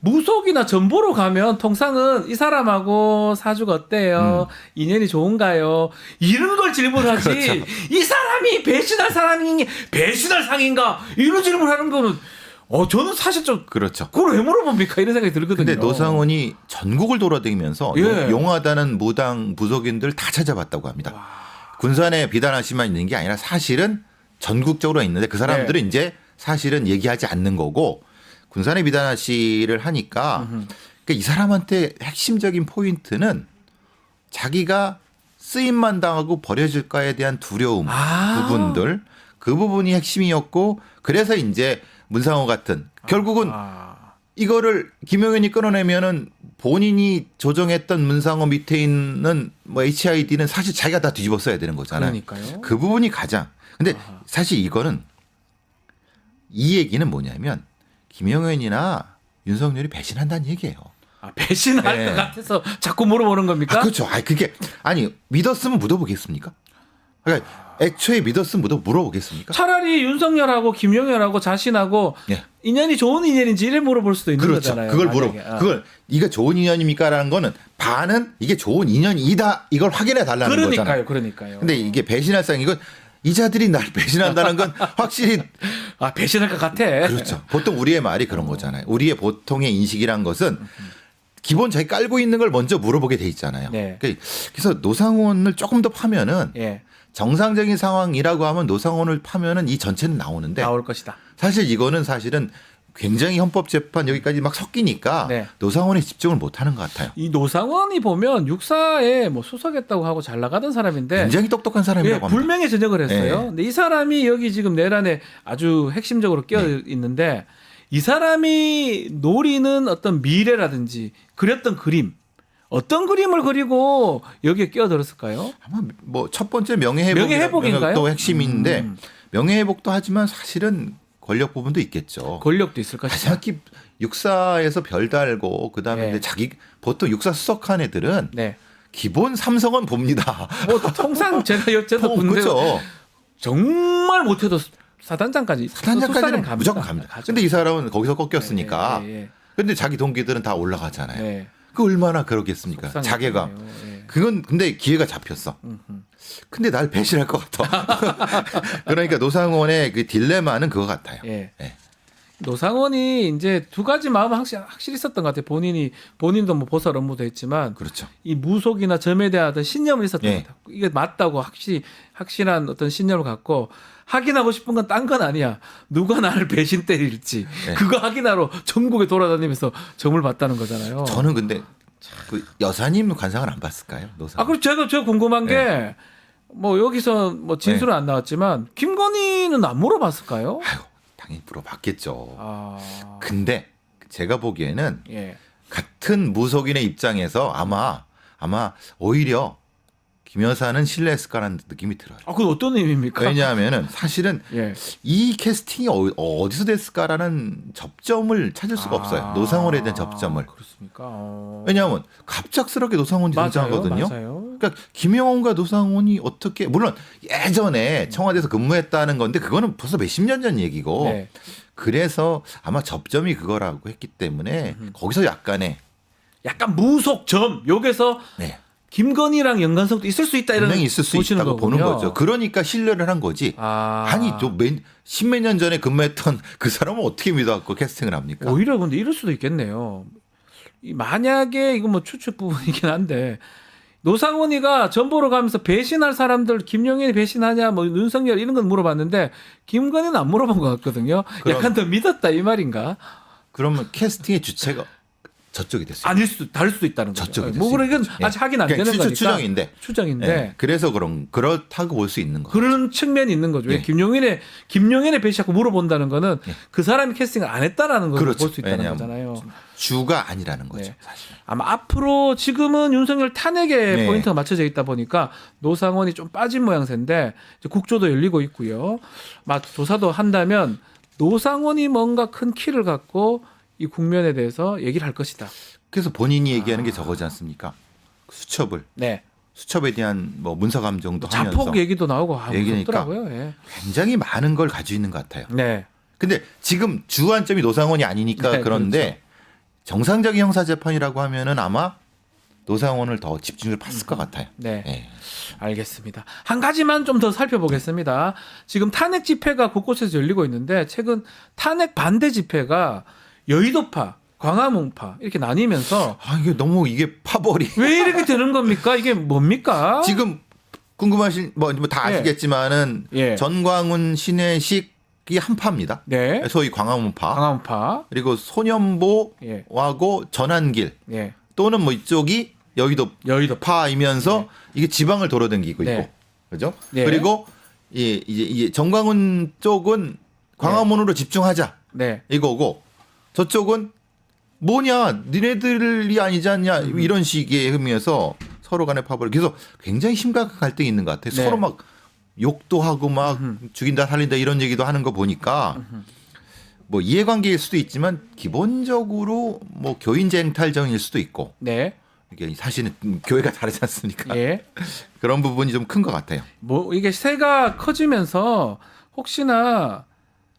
[SPEAKER 1] 무속이나 전보로 가면 통상은 이 사람하고 사주가 어때요? 인연이 좋은가요? 이런 걸 질문하지.
[SPEAKER 6] 그렇죠.
[SPEAKER 1] 이 사람이 배신할 사람이 배신할 상인가? 이런 질문하는 거는 저는 사실 좀
[SPEAKER 6] 그렇죠.
[SPEAKER 1] 그걸 왜 물어봅니까? 이런 생각이 들거든요.
[SPEAKER 6] 근데 노상원이 전국을 돌아다니면서
[SPEAKER 1] 예.
[SPEAKER 6] 용하다는 무당 부속인들 다 찾아봤다고 합니다. 군산에 비단아 씨만 있는 게 아니라 사실은 전국적으로 있는데 그 사람들은 이제 사실은 얘기하지 않는 거고 군산의 비단아 씨를 하니까 그러니까 이 사람한테 핵심적인 포인트는 자기가 쓰임만 당하고 버려질까에 대한 두려움 부분들 그 부분이 핵심이었고 그래서 이제 문상호 같은 결국은 이거를 김용현이 끊어내면은 본인이 조정했던 문상호 밑에 있는 뭐 HID는 사실 자기가 다 뒤집어 써야 되는 거잖아요.
[SPEAKER 1] 그러니까요.
[SPEAKER 6] 그 부분이 가장 근데 사실 이거는 이 얘기는 뭐냐면 김용현이나 윤석열이 배신한다는 얘기예요.
[SPEAKER 1] 배신할
[SPEAKER 6] 네.
[SPEAKER 1] 것 같아서 자꾸 물어보는 겁니까?
[SPEAKER 6] 그렇죠. 그게 아니 믿었으면 묻어보겠습니까? 그러니까 애초에 믿었으면 물어보겠습니까?
[SPEAKER 1] 차라리 윤석열하고 김용현하고 자신하고
[SPEAKER 6] 예.
[SPEAKER 1] 인연이 좋은 인연인지 이래 물어볼 수도 있는
[SPEAKER 6] 그렇죠.
[SPEAKER 1] 거잖아요.
[SPEAKER 6] 그걸
[SPEAKER 1] 만약에.
[SPEAKER 6] 그걸 이게 좋은 인연입니까라는 거는 반은 이게 좋은 인연이다 이걸 확인해 달라는 거잖아요.
[SPEAKER 1] 그러니까요.
[SPEAKER 6] 근데 이게 배신할 상 이건 이자들이 날 배신한다는 건 확실히
[SPEAKER 1] 배신할 것 같아.
[SPEAKER 6] 그렇죠. 보통 우리의 말이 그런 거잖아요. 우리의 보통의 인식이란 것은 기본 자기 깔고 있는 걸 먼저 물어보게 돼 있잖아요.
[SPEAKER 1] 네.
[SPEAKER 6] 그래서 노상원을 조금 더 파면은
[SPEAKER 1] 예.
[SPEAKER 6] 정상적인 상황이라고 하면 노상원을 파면은 이 전체는 나오는데
[SPEAKER 1] 나올 것이다.
[SPEAKER 6] 사실 이거는 사실은 굉장히 헌법재판 여기까지 막 섞이니까
[SPEAKER 1] 네.
[SPEAKER 6] 노상원에 집중을 못하는 것 같아요.
[SPEAKER 1] 이 노상원이 보면 육사에 뭐 수석했다고 하고 잘 나가던 사람인데
[SPEAKER 6] 굉장히 똑똑한 사람이라고 합니다.
[SPEAKER 1] 불명예 전역을 했어요.
[SPEAKER 6] 네.
[SPEAKER 1] 근데 이 사람이 여기 지금 내란에 아주 핵심적으로 끼어 있는데 이 사람이 노리는 어떤 미래라든지 그렸던 그림 어떤 그림을 그리고 여기에 끼어들었을까요?
[SPEAKER 6] 아마 뭐 첫 번째 명예회복인가요? 또 핵심인데 명예회복도 하지만 사실은 권력 부분도 있겠죠.
[SPEAKER 1] 권력도 있을 것이다.
[SPEAKER 6] 특히 육사에서 별 달고 그다음에
[SPEAKER 1] 네.
[SPEAKER 6] 이제 자기 보통 육사 수석한 애들은
[SPEAKER 1] 네.
[SPEAKER 6] 기본 삼성은 봅니다.
[SPEAKER 1] 뭐 통상 제가 여쭤도 군대
[SPEAKER 6] 그렇죠.
[SPEAKER 1] 정말 못해도 사단장까지
[SPEAKER 6] 사단장까지는
[SPEAKER 1] 갑니다.
[SPEAKER 6] 무조건 갑니다.
[SPEAKER 1] 가죠.
[SPEAKER 6] 근데 이 사람은 거기서 꺾였으니까.
[SPEAKER 1] 예, 예, 예.
[SPEAKER 6] 근데 자기 동기들은 다 올라가잖아요.
[SPEAKER 1] 네.
[SPEAKER 6] 그 얼마나 그러겠습니까?
[SPEAKER 1] 속상했겠네요.
[SPEAKER 6] 자괴감.
[SPEAKER 1] 예.
[SPEAKER 6] 그건 근데 기회가 잡혔어. 근데 날 배신할 것 같아. 그러니까 노상원의 그 딜레마는 그거 같아요.
[SPEAKER 1] 예.
[SPEAKER 6] 예.
[SPEAKER 1] 노상원이 이제 두 가지 마음은 확실히 있었던 것 같아요. 본인도 뭐 보살 업무도 했지만
[SPEAKER 6] 그렇죠.
[SPEAKER 1] 이 무속이나 점에 대한 어떤 신념을 있었던
[SPEAKER 6] 예.
[SPEAKER 1] 것 같아요. 이게 맞다고 확실한 어떤 신념을 갖고 확인하고 싶은 건 딴 건 아니야. 누가 나를 배신 때릴지
[SPEAKER 6] 예.
[SPEAKER 1] 그거 확인하러 전국에 돌아다니면서 점을 봤다는 거잖아요.
[SPEAKER 6] 저는 근데 그 여사님 관상을 안 봤을까요? 노상.
[SPEAKER 1] 그리고 제가 궁금한 게 뭐 여기서 뭐 진술은 안 나왔지만 김건희는 안 물어봤을까요?
[SPEAKER 6] 아유, 당연히 물어봤겠죠.
[SPEAKER 1] 아,
[SPEAKER 6] 근데 제가 보기에는
[SPEAKER 1] 예.
[SPEAKER 6] 같은 무속인의 입장에서 아마 오히려 김 여사는 신뢰했을까라는 느낌이 들어요.
[SPEAKER 1] 아, 그건 어떤 의미입니까?
[SPEAKER 6] 왜냐하면은 사실은
[SPEAKER 1] 예.
[SPEAKER 6] 이 캐스팅이 어디서 됐을까라는 접점을 찾을 수가 없어요. 노상원에 대한 접점을.
[SPEAKER 1] 그렇습니까?
[SPEAKER 6] 왜냐하면 갑작스럽게 노상원이 등장하거든요.
[SPEAKER 1] 맞아요.
[SPEAKER 6] 그러니까 김영원과 노상원이 어떻게 물론 예전에 청와대에서 근무했다는 건데 그거는 벌써 몇십 년 전 얘기고
[SPEAKER 1] 네.
[SPEAKER 6] 그래서 아마 접점이 그거라고 했기 때문에 거기서 약간의
[SPEAKER 1] 약간 무속점 여기서
[SPEAKER 6] 네.
[SPEAKER 1] 김건희랑 연관성도 있을 수 있다 이런
[SPEAKER 6] 분명히 있을 수
[SPEAKER 1] 보시는
[SPEAKER 6] 있다고 보는
[SPEAKER 1] 거군요.
[SPEAKER 6] 거죠. 그러니까 신뢰를 한 거지. 아니 또 십몇 년 전에 근무했던 그 사람은 어떻게 믿어갖고 캐스팅을 합니까?
[SPEAKER 1] 오히려 근데 이럴 수도 있겠네요. 만약에 이거 뭐 추측 부분이긴 한데 노상원이가 전보로 가면서 배신할 사람들 김용현이 배신하냐 뭐 윤석열 이런 건 물어봤는데 김건희는 안 물어본 것 같거든요. 약간 더 믿었다 이 말인가?
[SPEAKER 6] 그러면 캐스팅의 주체가 저쪽이 됐어요.
[SPEAKER 1] 아닐 수도 다를 수도 있다는 거죠.
[SPEAKER 6] 저쪽이
[SPEAKER 1] 뭐
[SPEAKER 6] 됐어요.
[SPEAKER 1] 그건
[SPEAKER 6] 예.
[SPEAKER 1] 아직 확인 안
[SPEAKER 6] 그러니까
[SPEAKER 1] 되는 거니까.
[SPEAKER 6] 추정인데.
[SPEAKER 1] 네.
[SPEAKER 6] 그래서 그렇다고 볼 수 있는 거죠.
[SPEAKER 1] 그런 측면이 있는 거죠.
[SPEAKER 6] 예.
[SPEAKER 1] 김용현의 배신하고 물어본다는 거는 그 사람이 캐스팅을 안 했다라는 걸 볼 수
[SPEAKER 6] 그렇죠.
[SPEAKER 1] 있다는
[SPEAKER 6] 왜냐하면
[SPEAKER 1] 거잖아요.
[SPEAKER 6] 주가 아니라는 거죠.
[SPEAKER 1] 네.
[SPEAKER 6] 사실.
[SPEAKER 1] 아마 앞으로 지금은 윤석열 탄핵에
[SPEAKER 6] 네.
[SPEAKER 1] 포인트가 맞춰져 있다 보니까 노상원이 좀 빠진 모양새인데 이제 국조도 열리고 있고요. 막 조사도 한다면 노상원이 뭔가 큰 키를 갖고 이 국면에 대해서 얘기를 할 것이다.
[SPEAKER 6] 그래서 본인이 얘기하는 게 저거지 않습니까? 수첩을
[SPEAKER 1] 네.
[SPEAKER 6] 수첩에 대한 뭐 문서 감정도 하면서
[SPEAKER 1] 자폭 얘기도 나오고
[SPEAKER 6] 얘기니까
[SPEAKER 1] 무섭더라고요. 예.
[SPEAKER 6] 굉장히 많은 걸 가지고 있는 것 같아요.
[SPEAKER 1] 네.
[SPEAKER 6] 근데 지금 주안점이 노상원이 아니니까
[SPEAKER 1] 네,
[SPEAKER 6] 그런데
[SPEAKER 1] 그렇죠.
[SPEAKER 6] 정상적인 형사 재판이라고 하면은 아마 노상원을 더 집중을 봤을 것 같아요.
[SPEAKER 1] 네.
[SPEAKER 6] 예.
[SPEAKER 1] 알겠습니다. 한 가지만 좀 더 살펴보겠습니다. 지금 탄핵 집회가 곳곳에서 열리고 있는데 최근 탄핵 반대 집회가 여의도파, 광화문파 이렇게 나뉘면서
[SPEAKER 6] 이게 너무 이게 파벌이
[SPEAKER 1] 왜 이렇게 되는 겁니까? 이게 뭡니까?
[SPEAKER 6] 지금 궁금하신 뭐 다
[SPEAKER 1] 예.
[SPEAKER 6] 아시겠지만은
[SPEAKER 1] 예.
[SPEAKER 6] 전광훈 신혜식이 한파입니다.
[SPEAKER 1] 네.
[SPEAKER 6] 소위 광화문파.
[SPEAKER 1] 광화문파.
[SPEAKER 6] 그리고 소년보하고
[SPEAKER 1] 예.
[SPEAKER 6] 전환길
[SPEAKER 1] 예.
[SPEAKER 6] 또는 뭐 이쪽이 여의도파이면서 이게 지방을 돌아다니고
[SPEAKER 1] 네.
[SPEAKER 6] 있고 그죠?
[SPEAKER 1] 네.
[SPEAKER 6] 그리고 이제 정광훈 쪽은 광화문으로 집중하자
[SPEAKER 1] 네.
[SPEAKER 6] 이거고 저쪽은 뭐냐 니네들이 아니지 않냐 이런 식의 의미에서 서로 간의 파벌이 그래서 굉장히 심각한 갈등이 있는 것 같아요.
[SPEAKER 1] 네.
[SPEAKER 6] 서로 막 욕도 하고 막 죽인다 살린다 이런 얘기도 하는 거 보니까 뭐 이해관계일 수도 있지만 기본적으로 뭐 교인쟁탈전일 수도 있고
[SPEAKER 1] 네.
[SPEAKER 6] 이게 사실은 교회가 다르지 않습니까?
[SPEAKER 1] 예.
[SPEAKER 6] 그런 부분이 좀 큰 것 같아요.
[SPEAKER 1] 뭐 이게 새가 커지면서 혹시나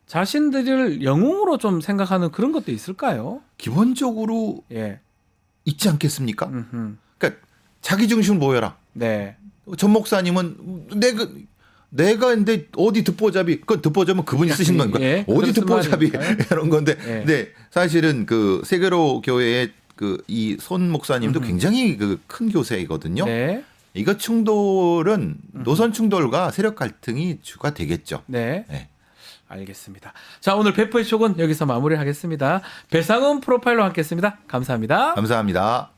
[SPEAKER 1] 자신들을 영웅으로 좀 생각하는 그런 것도 있을까요?
[SPEAKER 6] 기본적으로
[SPEAKER 1] 예.
[SPEAKER 6] 있지 않겠습니까?
[SPEAKER 1] 음흠.
[SPEAKER 6] 그러니까 자기 중심을 모여라.
[SPEAKER 1] 네.
[SPEAKER 6] 전 목사님은 내가 근데 어디 듣보잡이 그건 듣보잡은 그분이 쓰신 거니까
[SPEAKER 1] 예,
[SPEAKER 6] 어디 듣보잡이
[SPEAKER 1] 말이니까요.
[SPEAKER 6] 이런 건데
[SPEAKER 1] 예.
[SPEAKER 6] 근데 사실은 그 세계로 교회의 그 이 손 목사님도 굉장히 그 큰 교세이거든요.
[SPEAKER 1] 네.
[SPEAKER 6] 이거 충돌은 노선 충돌과 세력 갈등이 주가 되겠죠.
[SPEAKER 1] 네.
[SPEAKER 6] 네.
[SPEAKER 1] 알겠습니다. 자, 오늘 배포의 촉은 여기서 마무리하겠습니다. 배상훈 프로파일러 함께했습니다. 감사합니다.
[SPEAKER 6] 감사합니다.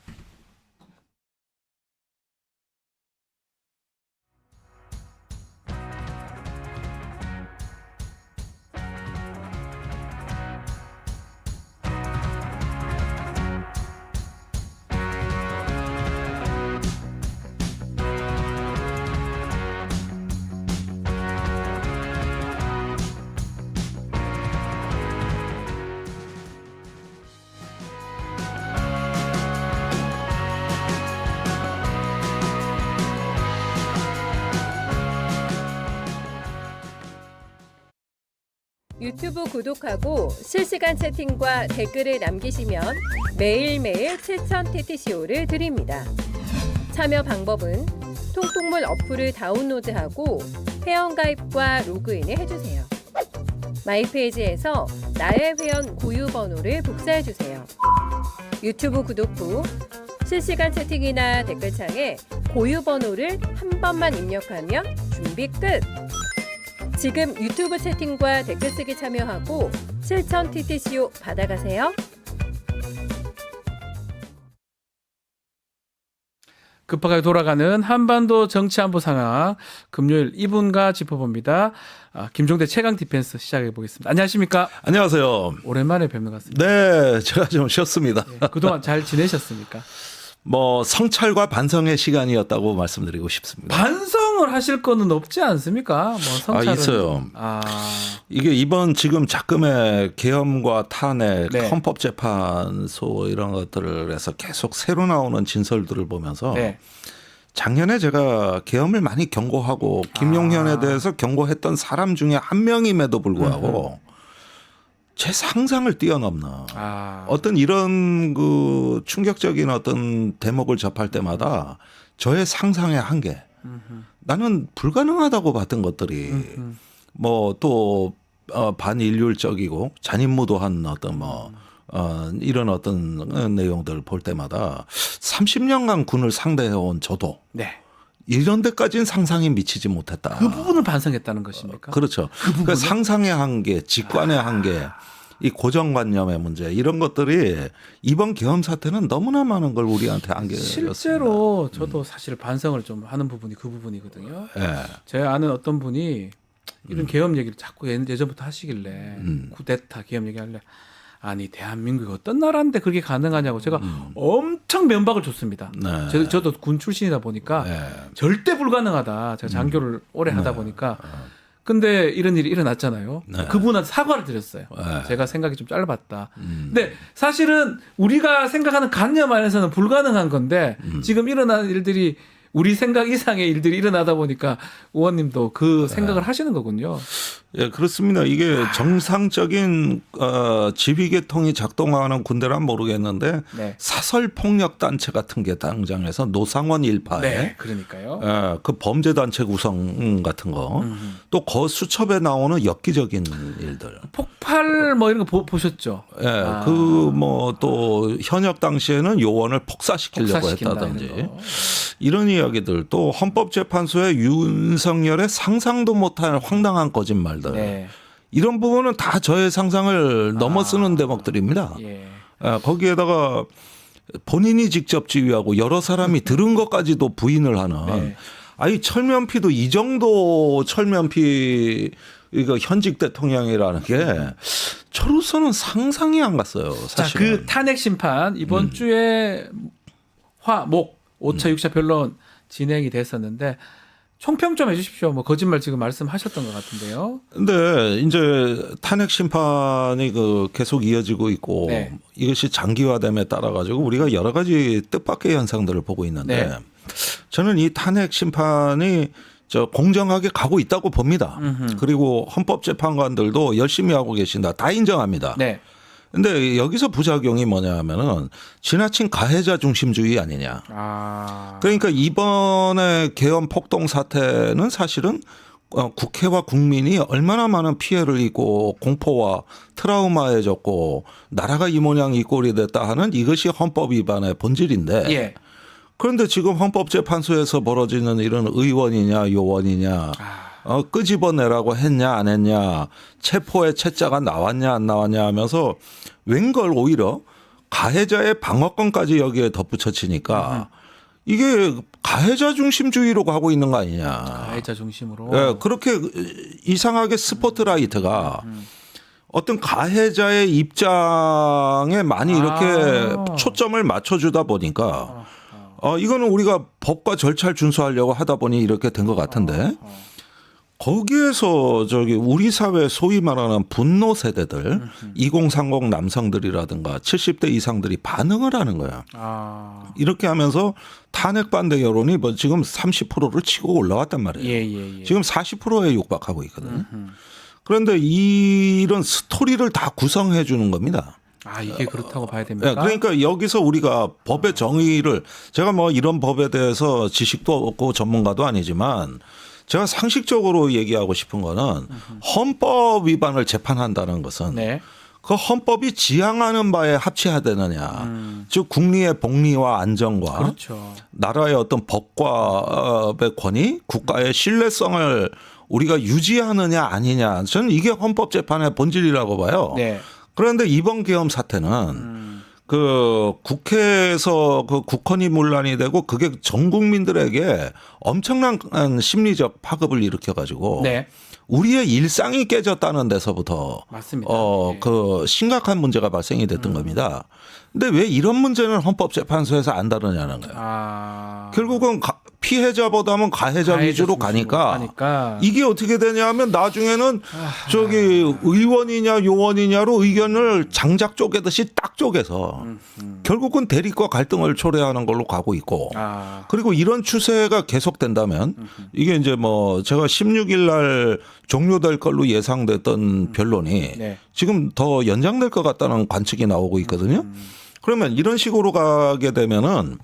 [SPEAKER 2] 유튜브 구독하고 실시간 채팅과 댓글을 남기시면 매일매일 최천 TTCO를 드립니다. 참여 방법은 통통물 어플을 다운로드하고 회원가입과 로그인을 해주세요. 마이페이지에서 나의 회원 고유 번호를 복사해주세요. 유튜브 구독 후 실시간 채팅이나 댓글창에 고유 번호를 한 번만 입력하면 준비 끝! 지금 유튜브 채팅과 댓글 쓰기 참여하고 실천 TTCO 받아가세요.
[SPEAKER 1] 급하게 돌아가는 한반도 정치 안보 상황 금요일 이분과 짚어봅니다. 김종대 최강 디펜스 시작해 보겠습니다. 안녕하십니까?
[SPEAKER 7] 안녕하세요.
[SPEAKER 1] 오랜만에 뵙는 것 같습니다.
[SPEAKER 7] 네, 제가 좀 쉬었습니다.
[SPEAKER 1] 네, 그동안 잘 지내셨습니까?
[SPEAKER 7] 뭐 성찰과 반성의 시간이었다고 말씀드리고 싶습니다.
[SPEAKER 1] 반성을 하실 거는 없지 않습니까? 뭐 성찰은
[SPEAKER 7] 있어요. 이게 이번 지금 작금의 계엄과 탄핵,
[SPEAKER 1] 네.
[SPEAKER 7] 헌법재판소 이런 것들을 해서 계속 새로 나오는 진설들을 보면서
[SPEAKER 1] 네.
[SPEAKER 7] 작년에 제가 계엄을 많이 경고하고 김용현에 대해서 경고했던 사람 중에 한 명임에도 불구하고 제 상상을 뛰어넘는 어떤 이런 그 충격적인 어떤 대목을 접할 때마다 저의 상상의 한계, 나는 불가능하다고 봤던 것들이 뭐 또 반인륜적이고 잔인무도한 어떤 이런 어떤 내용들을 볼 때마다 30년간 군을 상대해온 저도
[SPEAKER 1] 네.
[SPEAKER 7] 이런 데까지는 상상이 미치지 못했다.
[SPEAKER 1] 그 부분을 반성했다는 것입니까?
[SPEAKER 7] 그렇죠. 그러니까 상상의 한계, 직관의 한계, 이 고정관념의 문제 이런 것들이 이번 계엄 사태는 너무나 많은 걸 우리한테 안겨줬습니다.
[SPEAKER 1] 실제로 저도 사실 반성을 좀 하는 부분이 그 부분이거든요.
[SPEAKER 7] 예.
[SPEAKER 1] 제가 아는 어떤 분이 이런 계엄 얘기를 자꾸 예전부터 하시길래 쿠데타 계엄 얘기할래. 아니 대한민국이 어떤 나라인데 그렇게 가능하냐고 제가 엄청 면박을 줬습니다.
[SPEAKER 7] 네.
[SPEAKER 1] 저도 군 출신이다 보니까
[SPEAKER 7] 네.
[SPEAKER 1] 절대 불가능하다. 제가 장교를 오래 하다 보니까. 근데 이런 일이 일어났잖아요.
[SPEAKER 7] 네.
[SPEAKER 1] 그분한테 사과를 드렸어요.
[SPEAKER 7] 네.
[SPEAKER 1] 제가 생각이 좀 짧았다. 근데 사실은 우리가 생각하는 관념 안에서는 불가능한 건데 지금 일어나는 일들이 우리 생각 이상의 일들이 일어나다 보니까 의원님도 그 생각을 하시는 거군요.
[SPEAKER 7] 예, 그렇습니다. 이게 정상적인 지휘 계통이 작동하는 군대란 모르겠는데
[SPEAKER 1] 네.
[SPEAKER 7] 사설 폭력 단체 같은 게 당장에서 노상원 일파에
[SPEAKER 1] 네, 그러니까요.
[SPEAKER 7] 그 범죄 단체 구성 같은 거, 또 그 수첩에 나오는 엽기적인 일들.
[SPEAKER 1] 폭발 뭐 이런 거 보셨죠?
[SPEAKER 7] 예, 그 뭐 또 현역 당시에는 요원을 폭사시키려고
[SPEAKER 1] 폭사시킨다,
[SPEAKER 7] 했다든지
[SPEAKER 1] 이런 거.
[SPEAKER 7] 이런 이야기들, 또 헌법재판소의 윤석열의 상상도 못할 황당한 거짓말들.
[SPEAKER 1] 네.
[SPEAKER 7] 이런 부분은 다 저의 상상을 넘어서는 대목들입니다.
[SPEAKER 1] 예.
[SPEAKER 7] 거기에다가 본인이 직접 지휘하고 여러 사람이 들은 것까지도 부인을 하는.
[SPEAKER 1] 네.
[SPEAKER 7] 아니 철면피도 이 정도 철면피 이거 현직 대통령이라는 게 저로서는 상상이 안 갔어요.
[SPEAKER 1] 자,
[SPEAKER 7] 사실은.
[SPEAKER 1] 그 탄핵 심판 이번 주에 화목 5차 6차 변론 진행이 됐었는데 총평 좀 해주십시오. 뭐 거짓말 지금 말씀하셨던 것 같은데요.
[SPEAKER 7] 근데 이제 탄핵 심판이 그 계속 이어지고 있고
[SPEAKER 1] 네.
[SPEAKER 7] 이것이 장기화됨에 따라 가지고 우리가 여러 가지 뜻밖의 현상들을 보고 있는데
[SPEAKER 1] 네.
[SPEAKER 7] 저는 이 탄핵 심판이 공정하게 가고 있다고 봅니다. 그리고 헌법재판관들도 열심히 하고 계신다. 다 인정합니다.
[SPEAKER 1] 네.
[SPEAKER 7] 근데 여기서 부작용이 뭐냐 하면은 지나친 가해자 중심주의 아니냐.
[SPEAKER 1] 아.
[SPEAKER 7] 그러니까 이번에 계엄 폭동 사태는 사실은 국회와 국민이 얼마나 많은 피해를 입고 공포와 트라우마해졌고 나라가 이 모양 이 꼴이 됐다 하는 이것이 헌법 위반의 본질인데
[SPEAKER 1] 예.
[SPEAKER 7] 그런데 지금 헌법재판소에서 벌어지는 이런 의원이냐 요원이냐 끄집어내라고 했냐 안 했냐 체포의 채자가 나왔냐 안 나왔냐 하면서 웬걸 오히려 가해자의 방어권까지 여기에 덧붙여치니까 이게 가해자 중심주의로 가고 있는 거 아니냐.
[SPEAKER 1] 가해자 중심으로.
[SPEAKER 7] 예, 그렇게 이상하게 스포트라이트가 어떤 가해자의 입장에 많이 이렇게 초점을 맞춰주다 보니까 이거는 우리가 법과 절차를 준수하려고 하다 보니 이렇게 된 것 같은데 거기에서 우리 사회 소위 말하는 분노 세대들 2030 남성들이라든가 70대 이상들이 반응을 하는 거야. 이렇게 하면서 탄핵 반대 여론이 뭐 지금 30%를 치고 올라왔단 말이에요.
[SPEAKER 1] 예.
[SPEAKER 7] 지금 40%에 육박하고 있거든요. 그런데 이런 스토리를 다 구성해 주는 겁니다.
[SPEAKER 1] 아, 이게 그렇다고 봐야 됩니까?
[SPEAKER 7] 네, 그러니까 여기서 우리가 법의 정의를 제가 뭐 이런 법에 대해서 지식도 없고 전문가도 아니지만 제가 상식적으로 얘기하고 싶은 거는 헌법 위반을 재판한다는 것은
[SPEAKER 1] 네.
[SPEAKER 7] 그 헌법이 지향하는 바에 합치해야 되느냐. 즉 국리의 복리와 안정과
[SPEAKER 1] 그렇죠.
[SPEAKER 7] 나라의 어떤 법과의 권위, 국가의 신뢰성을 우리가 유지하느냐 아니냐. 저는 이게 헌법재판의 본질이라고 봐요.
[SPEAKER 1] 네.
[SPEAKER 7] 그런데 이번 계엄 사태는 그 국회에서 그 국헌이 문란이 되고 그게 전 국민들에게 엄청난 심리적 파급을 일으켜 가지고
[SPEAKER 1] 네.
[SPEAKER 7] 우리의 일상이 깨졌다는 데서부터
[SPEAKER 1] 맞습니다. 네.
[SPEAKER 7] 그 심각한 문제가 발생이 됐던 겁니다. 근데 왜 이런 문제는 헌법재판소에서 안 다루냐는 거예요. 결국은 피해자보다는 가해자 위주로 가니까 이게 어떻게 되냐면 나중에는 의원이냐 요원이냐로 의견을 장작 쪼개듯이 딱 쪼개서 결국은 대립과 갈등을 초래하는 걸로 가고 있고 그리고 이런 추세가 계속된다면 이게 이제 뭐 제가 16일 날 종료될 걸로 예상됐던 변론이
[SPEAKER 1] 네.
[SPEAKER 7] 지금 더 연장될 것 같다는 관측이 나오고 있거든요. 그러면 이런 식으로 가게 되면은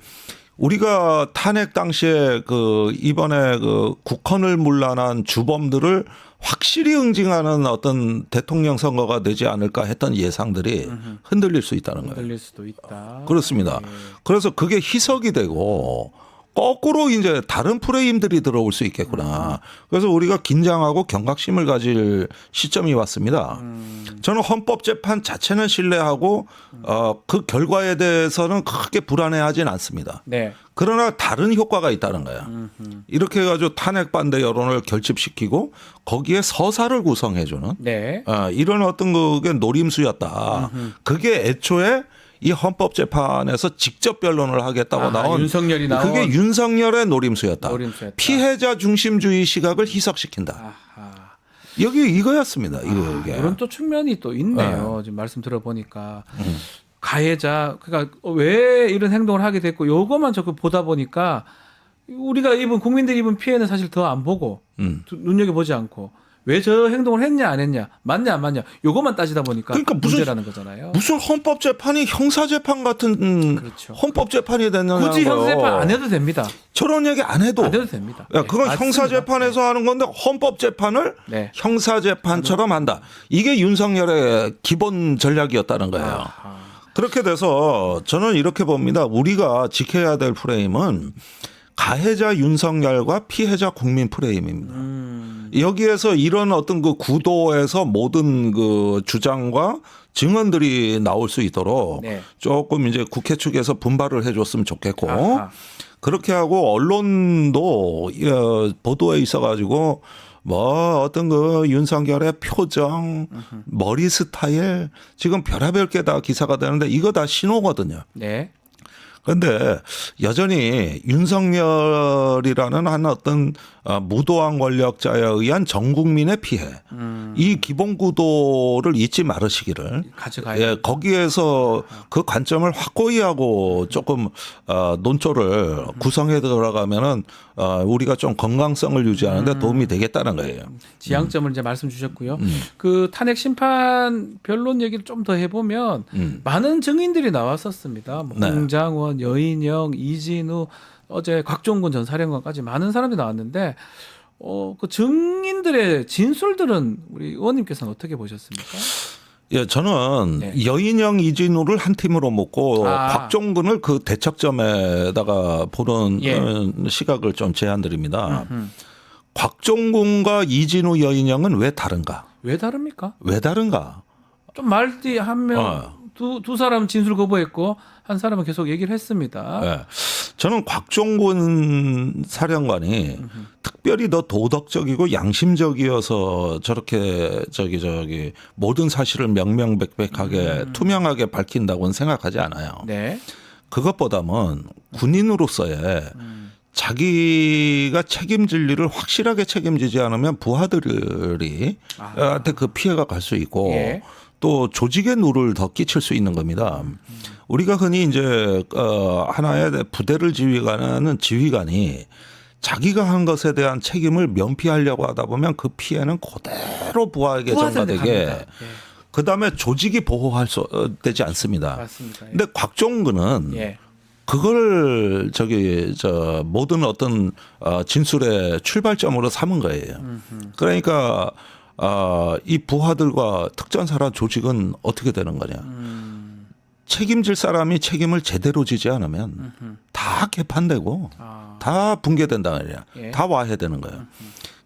[SPEAKER 7] 우리가 탄핵 당시에 그 이번에 그 국헌을 문란한 주범들을 확실히 응징하는 어떤 대통령 선거가 되지 않을까 했던 예상들이 흔들릴 수 있다는 거예요.
[SPEAKER 1] 흔들릴 수도 있다.
[SPEAKER 7] 그렇습니다.
[SPEAKER 1] 네.
[SPEAKER 7] 그래서 그게 희석이 되고 거꾸로 이제 다른 프레임들이 들어올 수 있겠구나. 그래서 우리가 긴장하고 경각심을 가질 시점이 왔습니다. 저는 헌법재판 자체는 신뢰하고 그 결과에 대해서는 크게 불안해하진 않습니다.
[SPEAKER 1] 네.
[SPEAKER 7] 그러나 다른 효과가 있다는 거야. 이렇게 해가지고 탄핵 반대 여론을 결집시키고 거기에 서사를 구성해주는
[SPEAKER 1] 네.
[SPEAKER 7] 이런 어떤 그게 노림수였다. 그게 애초에 이 헌법재판에서 직접 변론을 하겠다고 나온
[SPEAKER 1] 윤석열이 나온
[SPEAKER 7] 그게 윤석열의 노림수였다.
[SPEAKER 1] 노림수였다.
[SPEAKER 7] 피해자 중심주의 시각을 희석시킨다.
[SPEAKER 1] 아하.
[SPEAKER 7] 여기 이거였습니다. 이게.
[SPEAKER 1] 이런 또 측면이 또 있네요. 지금 말씀 들어보니까 가해자 그러니까 왜 이런 행동을 하게 됐고 요거만 자꾸 보다 보니까 우리가 입은 국민들이 입은 피해는 사실 더 안 보고 눈여겨 보지 않고 왜 저 행동을 했냐 안 했냐 맞냐 안 맞냐 요것만 따지다 보니까
[SPEAKER 7] 그러니까
[SPEAKER 1] 문제라는 거잖아요.
[SPEAKER 7] 무슨 헌법재판이 형사재판 같은
[SPEAKER 1] 그렇죠.
[SPEAKER 7] 헌법재판이 됐냐는
[SPEAKER 1] 굳이
[SPEAKER 7] 거예요.
[SPEAKER 1] 형사재판 안 해도 됩니다.
[SPEAKER 7] 저런 얘기 안 해도.
[SPEAKER 1] 안 해도 됩니다.
[SPEAKER 7] 야,
[SPEAKER 1] 네,
[SPEAKER 7] 그건
[SPEAKER 1] 맞습니다.
[SPEAKER 7] 형사재판에서 하는 건데 헌법재판을
[SPEAKER 1] 네.
[SPEAKER 7] 형사재판처럼 한다. 이게 윤석열의 기본 전략이었다는 거예요.
[SPEAKER 1] 아하.
[SPEAKER 7] 그렇게 돼서 저는 이렇게 봅니다. 우리가 지켜야 될 프레임은 가해자 윤석열과 피해자 국민 프레임입니다. 여기에서 이런 어떤 그 구도에서 모든 그 주장과 증언들이 나올 수 있도록
[SPEAKER 1] 네.
[SPEAKER 7] 조금 이제 국회 측에서 분발을 해줬으면 좋겠고
[SPEAKER 1] 아하.
[SPEAKER 7] 그렇게 하고 언론도 보도에 있어가지고 뭐 어떤 그 윤석열의 표정, 머리 스타일 지금 별의별 게 다 기사가 되는데 이거 다 신호거든요.
[SPEAKER 1] 네.
[SPEAKER 7] 그런데 여전히 윤석열이라는 한 어떤 무도한 권력자에 의한 전 국민의 피해 이 기본 구도를 잊지 말으시기를
[SPEAKER 1] 가져가야
[SPEAKER 7] 예, 거기에서 그 관점을 확고히 하고 조금 논조를 구성해 들어가면은 우리가 좀 건강성을 유지하는데 도움이 되겠다는 거예요.
[SPEAKER 1] 지향점을 이제 말씀 주셨고요. 그 탄핵 심판 변론 얘기를 좀 더 해보면 많은 증인들이 나왔었습니다. 뭐
[SPEAKER 7] 네.
[SPEAKER 1] 홍장원, 여인영, 이진우, 어제 곽종근 전 사령관까지 많은 사람들이 나왔는데 그 증인들의 진술들은 우리 의원님께서는 어떻게 보셨습니까?
[SPEAKER 7] 예, 저는
[SPEAKER 1] 네.
[SPEAKER 7] 여인영, 이진우를 한 팀으로 묶고 곽종근을 그 대척점에다가 보는
[SPEAKER 1] 예.
[SPEAKER 7] 시각을 좀 제안드립니다. 곽종근과 이진우, 여인영은 왜 다른가?
[SPEAKER 1] 왜 다릅니까?
[SPEAKER 7] 왜 다른가?
[SPEAKER 1] 좀 말띠 한 명, 두 사람 진술 거부했고 한 사람은 계속 얘기를 했습니다.
[SPEAKER 7] 예. 저는 곽종근 사령관이 특별히 더 도덕적이고 양심적이어서 저렇게 모든 사실을 명명백백하게 투명하게 밝힌다고는 생각하지 않아요.
[SPEAKER 1] 네.
[SPEAKER 7] 그것보다는 군인으로서의 자기가 책임질 일을 확실하게 책임지지 않으면 부하들이 한테 그 피해가 갈 수 있고
[SPEAKER 1] 예.
[SPEAKER 7] 또 조직의 누를 더 끼칠 수 있는 겁니다. 우리가 흔히 이제 하나의 부대를 지휘하는 지휘관이 자기가 한 것에 대한 책임을 면피하려고 하다 보면 그 피해는 그대로 부하에게 전가되게 그다음에 조직이 보호할 수 되지 않습니다.
[SPEAKER 1] 맞습니다. 예.
[SPEAKER 7] 근데 곽종근은
[SPEAKER 1] 예.
[SPEAKER 7] 그걸 모든 어떤 진술의 출발점으로 삼은 거예요. 그러니까 이 부하들과 특전사라 조직은 어떻게 되는 거냐? 책임질 사람이 책임을 제대로 지지 않으면 다 개판되고 다 붕괴된다 말이야.
[SPEAKER 1] 예.
[SPEAKER 7] 다 와해되는 거예요.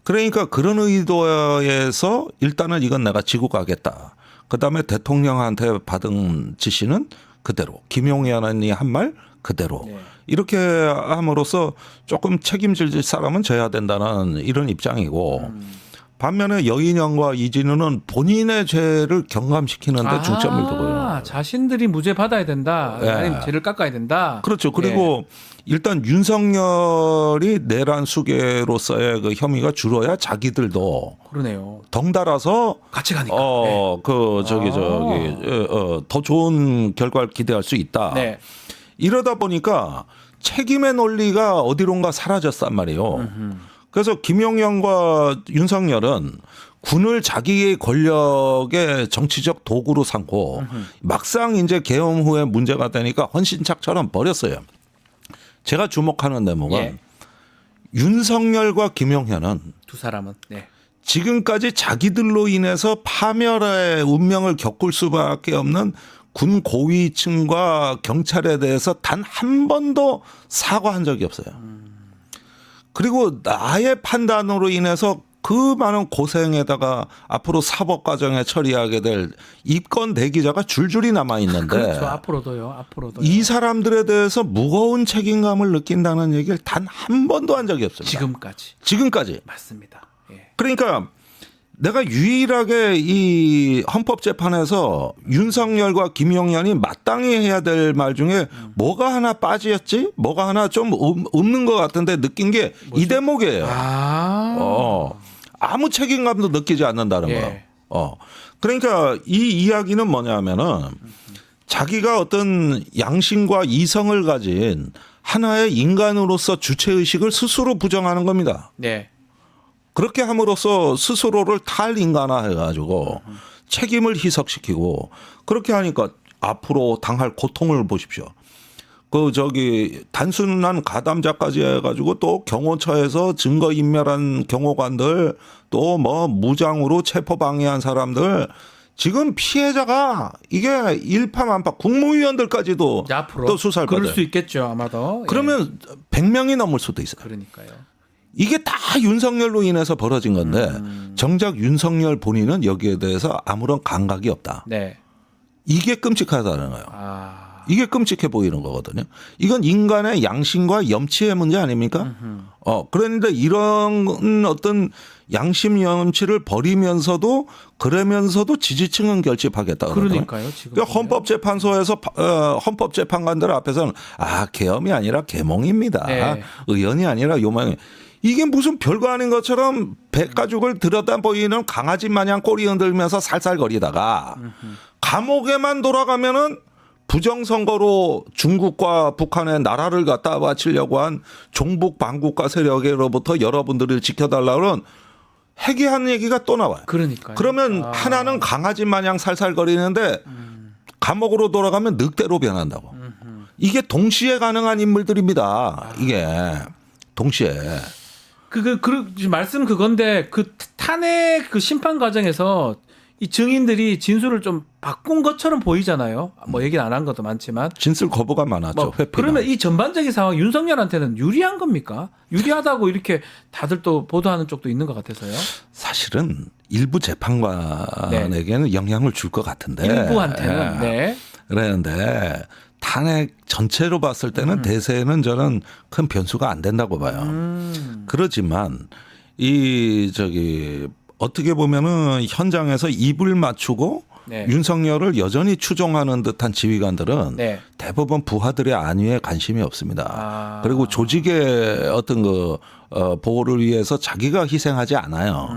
[SPEAKER 7] 그러니까 그런 의도에서 일단은 이건 내가 지고 가겠다. 그다음에 대통령한테 받은 지시는 그대로 김용현이 한 말 그대로
[SPEAKER 1] 네.
[SPEAKER 7] 이렇게 함으로써 조금 책임질 사람은 져야 된다는 이런 입장이고 반면에 여인영과 이진우는 본인의 죄를 경감시키는데 중점을 두고요.
[SPEAKER 1] 자신들이 무죄 받아야 된다.
[SPEAKER 7] 예.
[SPEAKER 1] 아니면 죄를 깎아야 된다.
[SPEAKER 7] 그렇죠. 그리고 일단 윤석열이 내란 수괴로서의 그 혐의가 줄어야 자기들도
[SPEAKER 1] 그러네요.
[SPEAKER 7] 덩달아서
[SPEAKER 1] 같이 가니까.
[SPEAKER 7] 더 좋은 결과를 기대할 수 있다.
[SPEAKER 1] 네.
[SPEAKER 7] 이러다 보니까 책임의 논리가 어디론가 사라졌단 말이에요. 그래서 김용현과 윤석열은 군을 자기의 권력의 정치적 도구로 삼고 막상 이제 계엄 후에 문제가 되니까 헌신착처럼 버렸어요. 제가 주목하는 대목은
[SPEAKER 1] 예.
[SPEAKER 7] 윤석열과 김용현은
[SPEAKER 1] 두 사람은. 네.
[SPEAKER 7] 지금까지 자기들로 인해서 파멸의 운명을 겪을 수밖에 없는 군 고위층과 경찰에 대해서 단 한 번도 사과한 적이 없어요. 그리고 나의 판단으로 인해서 그 많은 고생에다가 앞으로 사법 과정에 처리하게 될 입건 대기자가 줄줄이 남아 있는데
[SPEAKER 1] 그렇죠. 앞으로도요.
[SPEAKER 7] 이 사람들에 대해서 무거운 책임감을 느낀다는 얘기를 단 한 번도 한 적이 없습니다. 지금까지.
[SPEAKER 1] 맞습니다. 예.
[SPEAKER 7] 그러니까 내가 유일하게 이 헌법재판에서 윤석열과 김용현이 마땅히 해야 될 말 중에 뭐가 하나 빠지었지? 뭐가 하나 좀 없는 것 같은데 느낀 게 이 대목이에요. 아무 책임감도 느끼지 않는다는
[SPEAKER 1] 예.
[SPEAKER 7] 거. 그러니까 이 이야기는 뭐냐면은 자기가 어떤 양심과 이성을 가진 하나의 인간으로서 주체의식을 스스로 부정하는 겁니다.
[SPEAKER 1] 네.
[SPEAKER 7] 그렇게 함으로써 스스로를 탈인간화해가지고 책임을 희석시키고 그렇게 하니까 앞으로 당할 고통을 보십시오. 단순한 가담자까지 해가지고 또 경호처에서 증거인멸한 경호관들 또 뭐 무장으로 체포방해한 사람들 지금 피해자가 이게 일파만파 국무위원들까지도
[SPEAKER 1] 앞으로
[SPEAKER 7] 또 수사를
[SPEAKER 1] 그럴
[SPEAKER 7] 받아요.
[SPEAKER 1] 수 있겠죠 아마도.
[SPEAKER 7] 그러면 100명이 넘을 수도 있어요.
[SPEAKER 1] 그러니까요.
[SPEAKER 7] 이게 다 윤석열로 인해서 벌어진 건데 정작 윤석열 본인은 여기에 대해서 아무런 감각이 없다.
[SPEAKER 1] 네.
[SPEAKER 7] 이게 끔찍하다는 거예요.
[SPEAKER 1] 아.
[SPEAKER 7] 이게 끔찍해 보이는 거거든요. 이건 인간의 양심과 염치의 문제 아닙니까? 그런데 이런 어떤 양심 염치를 버리면서도 그러면서도 지지층은 결집하겠다.
[SPEAKER 1] 그러니까요. 지금
[SPEAKER 7] 그러니까 헌법재판소에서 헌법재판관들 앞에서는 계엄이 아니라 계몽입니다.
[SPEAKER 1] 네.
[SPEAKER 7] 의원이 아니라 요망이. 이게 무슨 별거 아닌 것처럼 백가죽을 들여다 보이는 강아지 마냥 꼬리 흔들면서 살살거리다가 감옥에만 돌아가면은 부정선거로 중국과 북한의 나라를 갖다 바치려고 한 종북 반국가 세력으로부터 여러분들을 지켜달라는 해괴한 얘기가 또 나와요.
[SPEAKER 1] 그러니까요.
[SPEAKER 7] 그러면 하나는 강아지 마냥 살살거리는데 감옥으로 돌아가면 늑대로 변한다고. 이게 동시에 가능한 인물들입니다. 이게 동시에.
[SPEAKER 1] 말씀 그건데 그 탄핵 그 심판 과정에서 이 증인들이 진술을 좀 바꾼 것처럼 보이잖아요. 뭐 얘기는 안 한 것도 많지만.
[SPEAKER 7] 진술 거부가 많았죠. 회피가.
[SPEAKER 1] 그러면 이 전반적인 상황 윤석열한테는 유리한 겁니까? 유리하다고 이렇게 다들 또 보도하는 쪽도 있는 것 같아서요.
[SPEAKER 7] 사실은 일부 재판관에게는 영향을 줄 것 같은데.
[SPEAKER 1] 일부한테는. 네.
[SPEAKER 7] 그랬는데 탄핵 전체로 봤을 때는 대세는 저는 큰 변수가 안 된다고 봐요. 그렇지만 어떻게 보면은 현장에서 입을 맞추고
[SPEAKER 1] 네.
[SPEAKER 7] 윤석열을 여전히 추종하는 듯한 지휘관들은
[SPEAKER 1] 네.
[SPEAKER 7] 대부분 부하들의 안위에 관심이 없습니다.
[SPEAKER 1] 아.
[SPEAKER 7] 그리고 조직의 어떤 보호를 위해서 자기가 희생하지 않아요.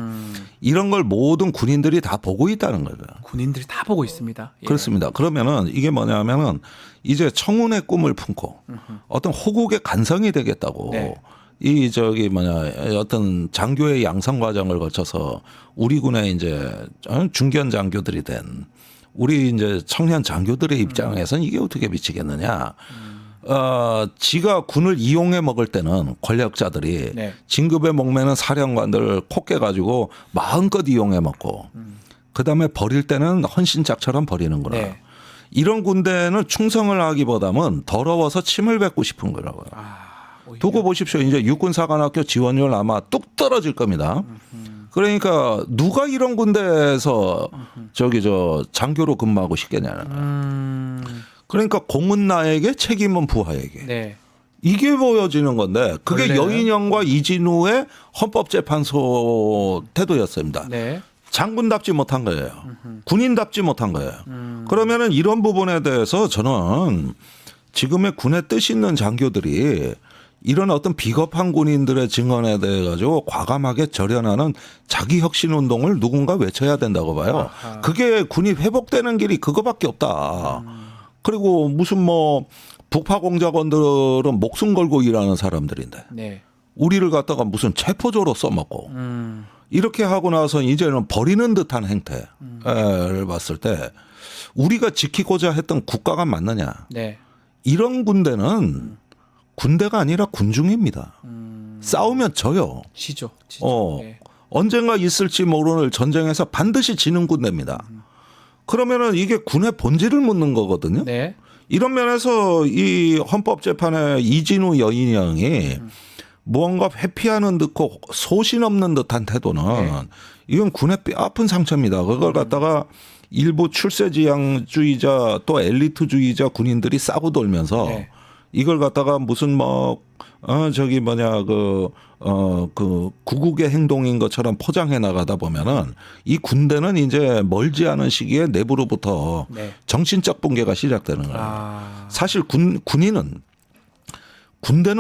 [SPEAKER 7] 이런 걸 모든 군인들이 다 보고 있다는 거예요.
[SPEAKER 1] 군인들이 다 보고 있습니다. 예.
[SPEAKER 7] 그렇습니다. 그러면은 이게 뭐냐면은 이제 청운의 꿈을 품고 어떤 호국의 간성이 되겠다고
[SPEAKER 1] 네.
[SPEAKER 7] 어떤 장교의 양성 과정을 거쳐서 우리 군의 이제 중견 장교들이 된 우리 이제 청년 장교들의 입장에서는 이게 어떻게 미치겠느냐. 지가 군을 이용해 먹을 때는 권력자들이
[SPEAKER 1] 네.
[SPEAKER 7] 진급에 목매는 사령관들을 콕 깨가지고 마음껏 이용해 먹고 그다음에 버릴 때는 헌신짝처럼 버리는구나.
[SPEAKER 1] 네.
[SPEAKER 7] 이런 군대는 충성을 하기보다는 더러워서 침을 뱉고 싶은 거라고요.
[SPEAKER 1] 오히려.
[SPEAKER 7] 두고 보십시오. 이제 육군사관학교 지원율 아마 뚝 떨어질 겁니다. 그러니까 누가 이런 군대에서 장교로 근무하고 싶겠냐는. 그러니까 공은 나에게 책임은 부하에게.
[SPEAKER 1] 네.
[SPEAKER 7] 이게 보여지는 건데 그게
[SPEAKER 1] 원래는?
[SPEAKER 7] 여인영과 이진우의 헌법재판소 태도였습니다.
[SPEAKER 1] 네.
[SPEAKER 7] 장군답지 못한 거예요. 군인답지 못한 거예요. 그러면은 이런 부분에 대해서 저는 지금의 군의 뜻 있는 장교들이 이런 어떤 비겁한 군인들의 증언에 대해 가지고 과감하게 절연하는 자기 혁신 운동을 누군가 외쳐야 된다고 봐요.
[SPEAKER 1] 아하.
[SPEAKER 7] 그게 군이 회복되는 길이 그거밖에 없다. 그리고 무슨 북파 공작원들은 목숨 걸고 일하는 사람들인데
[SPEAKER 1] 네.
[SPEAKER 7] 우리를 갖다가 무슨 체포조로 써먹고 이렇게 하고 나서 이제는 버리는 듯한 행태를 봤을 때 우리가 지키고자 했던 국가가 맞느냐.
[SPEAKER 1] 네.
[SPEAKER 7] 이런 군대는 군대가 아니라 군중입니다. 싸우면 져요.
[SPEAKER 1] 지죠. 네.
[SPEAKER 7] 언젠가 있을지 모르는 전쟁에서 반드시 지는 군대입니다. 그러면은 이게 군의 본질을 묻는 거거든요.
[SPEAKER 1] 네.
[SPEAKER 7] 이런 면에서 이 헌법재판의 이진우 여인형이 무언가 회피하는 듯고 소신 없는 듯한 태도는 이건 군의 뼈아픈 상처입니다. 그걸 갖다가 일부 출세지향주의자 또 엘리트주의자 군인들이 싸고 돌면서
[SPEAKER 1] 네.
[SPEAKER 7] 이걸 갖다가 무슨 구국의 행동인 것처럼 포장해 나가다 보면은 이 군대는 이제 멀지 않은 시기에 내부로부터
[SPEAKER 1] 네.
[SPEAKER 7] 정신적 붕괴가 시작되는 거예요.
[SPEAKER 1] 아.
[SPEAKER 7] 사실 군대는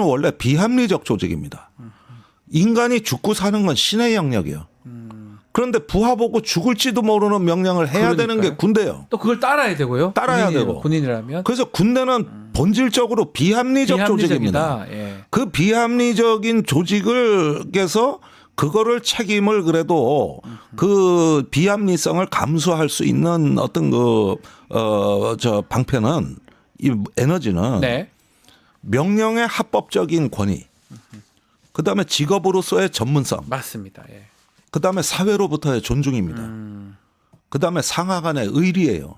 [SPEAKER 7] 원래 비합리적 조직입니다. 인간이 죽고 사는 건 신의 영역이에요. 그런데 부하 보고 죽을지도 모르는 명령을 해야 되는 게
[SPEAKER 1] 그러니까요.
[SPEAKER 7] 군대예요.
[SPEAKER 1] 또 그걸 따라야 되고요.
[SPEAKER 7] 따라야 되고.
[SPEAKER 1] 군인이라면.
[SPEAKER 7] 그래서 군대는 본질적으로 비합리적 조직입니다.
[SPEAKER 1] 비합리적이다. 예.
[SPEAKER 7] 그 비합리적인 조직을께서 그거를 책임을 그래도 그 비합리성을 감수할 수 있는 어떤 저 방편은 이 에너지는
[SPEAKER 1] 네.
[SPEAKER 7] 명령의 합법적인 권위, 그 다음에 직업으로서의 전문성,
[SPEAKER 1] 맞습니다. 예.
[SPEAKER 7] 그 다음에 사회로부터의 존중입니다. 그 다음에 상하 간의 의리예요.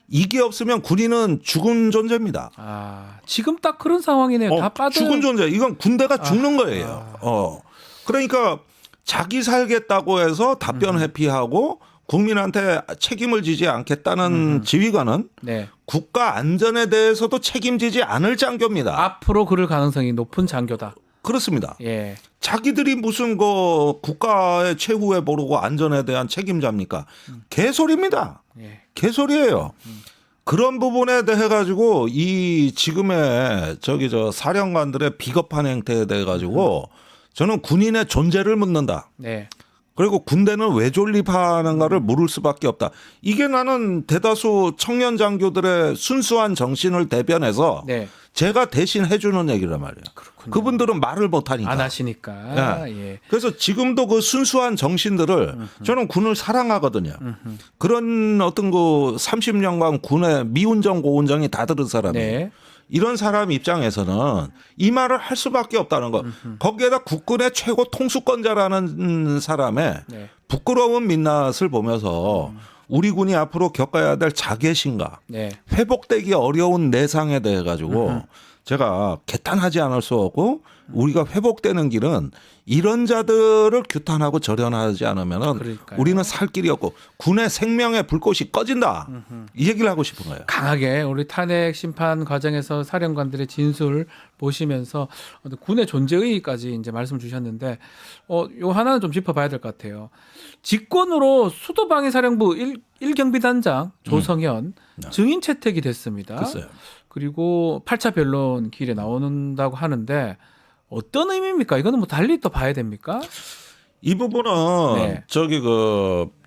[SPEAKER 7] 이게 없으면 군인은 죽은 존재입니다.
[SPEAKER 1] 아, 지금 딱 그런 상황이네요. 다 빠져.
[SPEAKER 7] 죽은 존재. 이건 군대가 죽는 거예요. 그러니까 자기 살겠다고 해서 답변 회피하고 국민한테 책임을 지지 않겠다는 지휘관은
[SPEAKER 1] 네.
[SPEAKER 7] 국가 안전에 대해서도 책임지지 않을 장교입니다.
[SPEAKER 1] 앞으로 그럴 가능성이 높은 장교다.
[SPEAKER 7] 그렇습니다.
[SPEAKER 1] 예.
[SPEAKER 7] 자기들이 무슨 국가의 최후에 모르고 안전에 대한 책임자입니까? 개소리입니다.
[SPEAKER 1] 예.
[SPEAKER 7] 개소리예요. 그런 부분에 대해 가지고 이 지금의 사령관들의 비겁한 행태에 대해 가지고 저는 군인의 존재를 묻는다.
[SPEAKER 1] 네.
[SPEAKER 7] 그리고 군대는 왜 존립하는가를 물을 수밖에 없다. 이게 나는 대다수 청년 장교들의 순수한 정신을 대변해서
[SPEAKER 1] 네.
[SPEAKER 7] 제가 대신 해주는 얘기란 말이에요.
[SPEAKER 1] 그렇군요.
[SPEAKER 7] 그분들은 말을 못하니까.
[SPEAKER 1] 안 하시니까. 예.
[SPEAKER 7] 그래서 지금도 그 순수한 정신들을 저는 군을 사랑하거든요. 그런 어떤 그 30년간 군의 미운정 고운정이 다 들은 사람이에요.
[SPEAKER 1] 네.
[SPEAKER 7] 이런 사람 입장에서는 이 말을 할 수밖에 없다는 거. 거기에다 국군의 최고 통수권자라는 사람의
[SPEAKER 1] 네.
[SPEAKER 7] 부끄러운 민낯을 보면서 우리 군이 앞으로 겪어야 될 자괴심과
[SPEAKER 1] 네.
[SPEAKER 7] 회복되기 어려운 내상에 대해 가지고 제가 개탄하지 않을 수 없고 우리가 회복되는 길은 이런 자들을 규탄하고 절연하지 않으면
[SPEAKER 1] 그러니까요.
[SPEAKER 7] 우리는 살 길이 없고 군의 생명의 불꽃이 꺼진다. 이 얘기를 하고 싶은 거예요.
[SPEAKER 1] 강하게 우리 탄핵 심판 과정에서 사령관들의 진술 보시면서 군의 존재의의까지 이제 말씀 주셨는데 요 하나는 좀 짚어봐야 될 것 같아요. 직권으로 수도방위사령부 1경비단장 조성현 증인 채택이 됐습니다.
[SPEAKER 7] 글쎄요.
[SPEAKER 1] 그리고 8차 변론 길에 나온다고 하는데 어떤 의미입니까? 이거는 뭐 달리 또 봐야 됩니까?
[SPEAKER 7] 이 부분은
[SPEAKER 1] 네.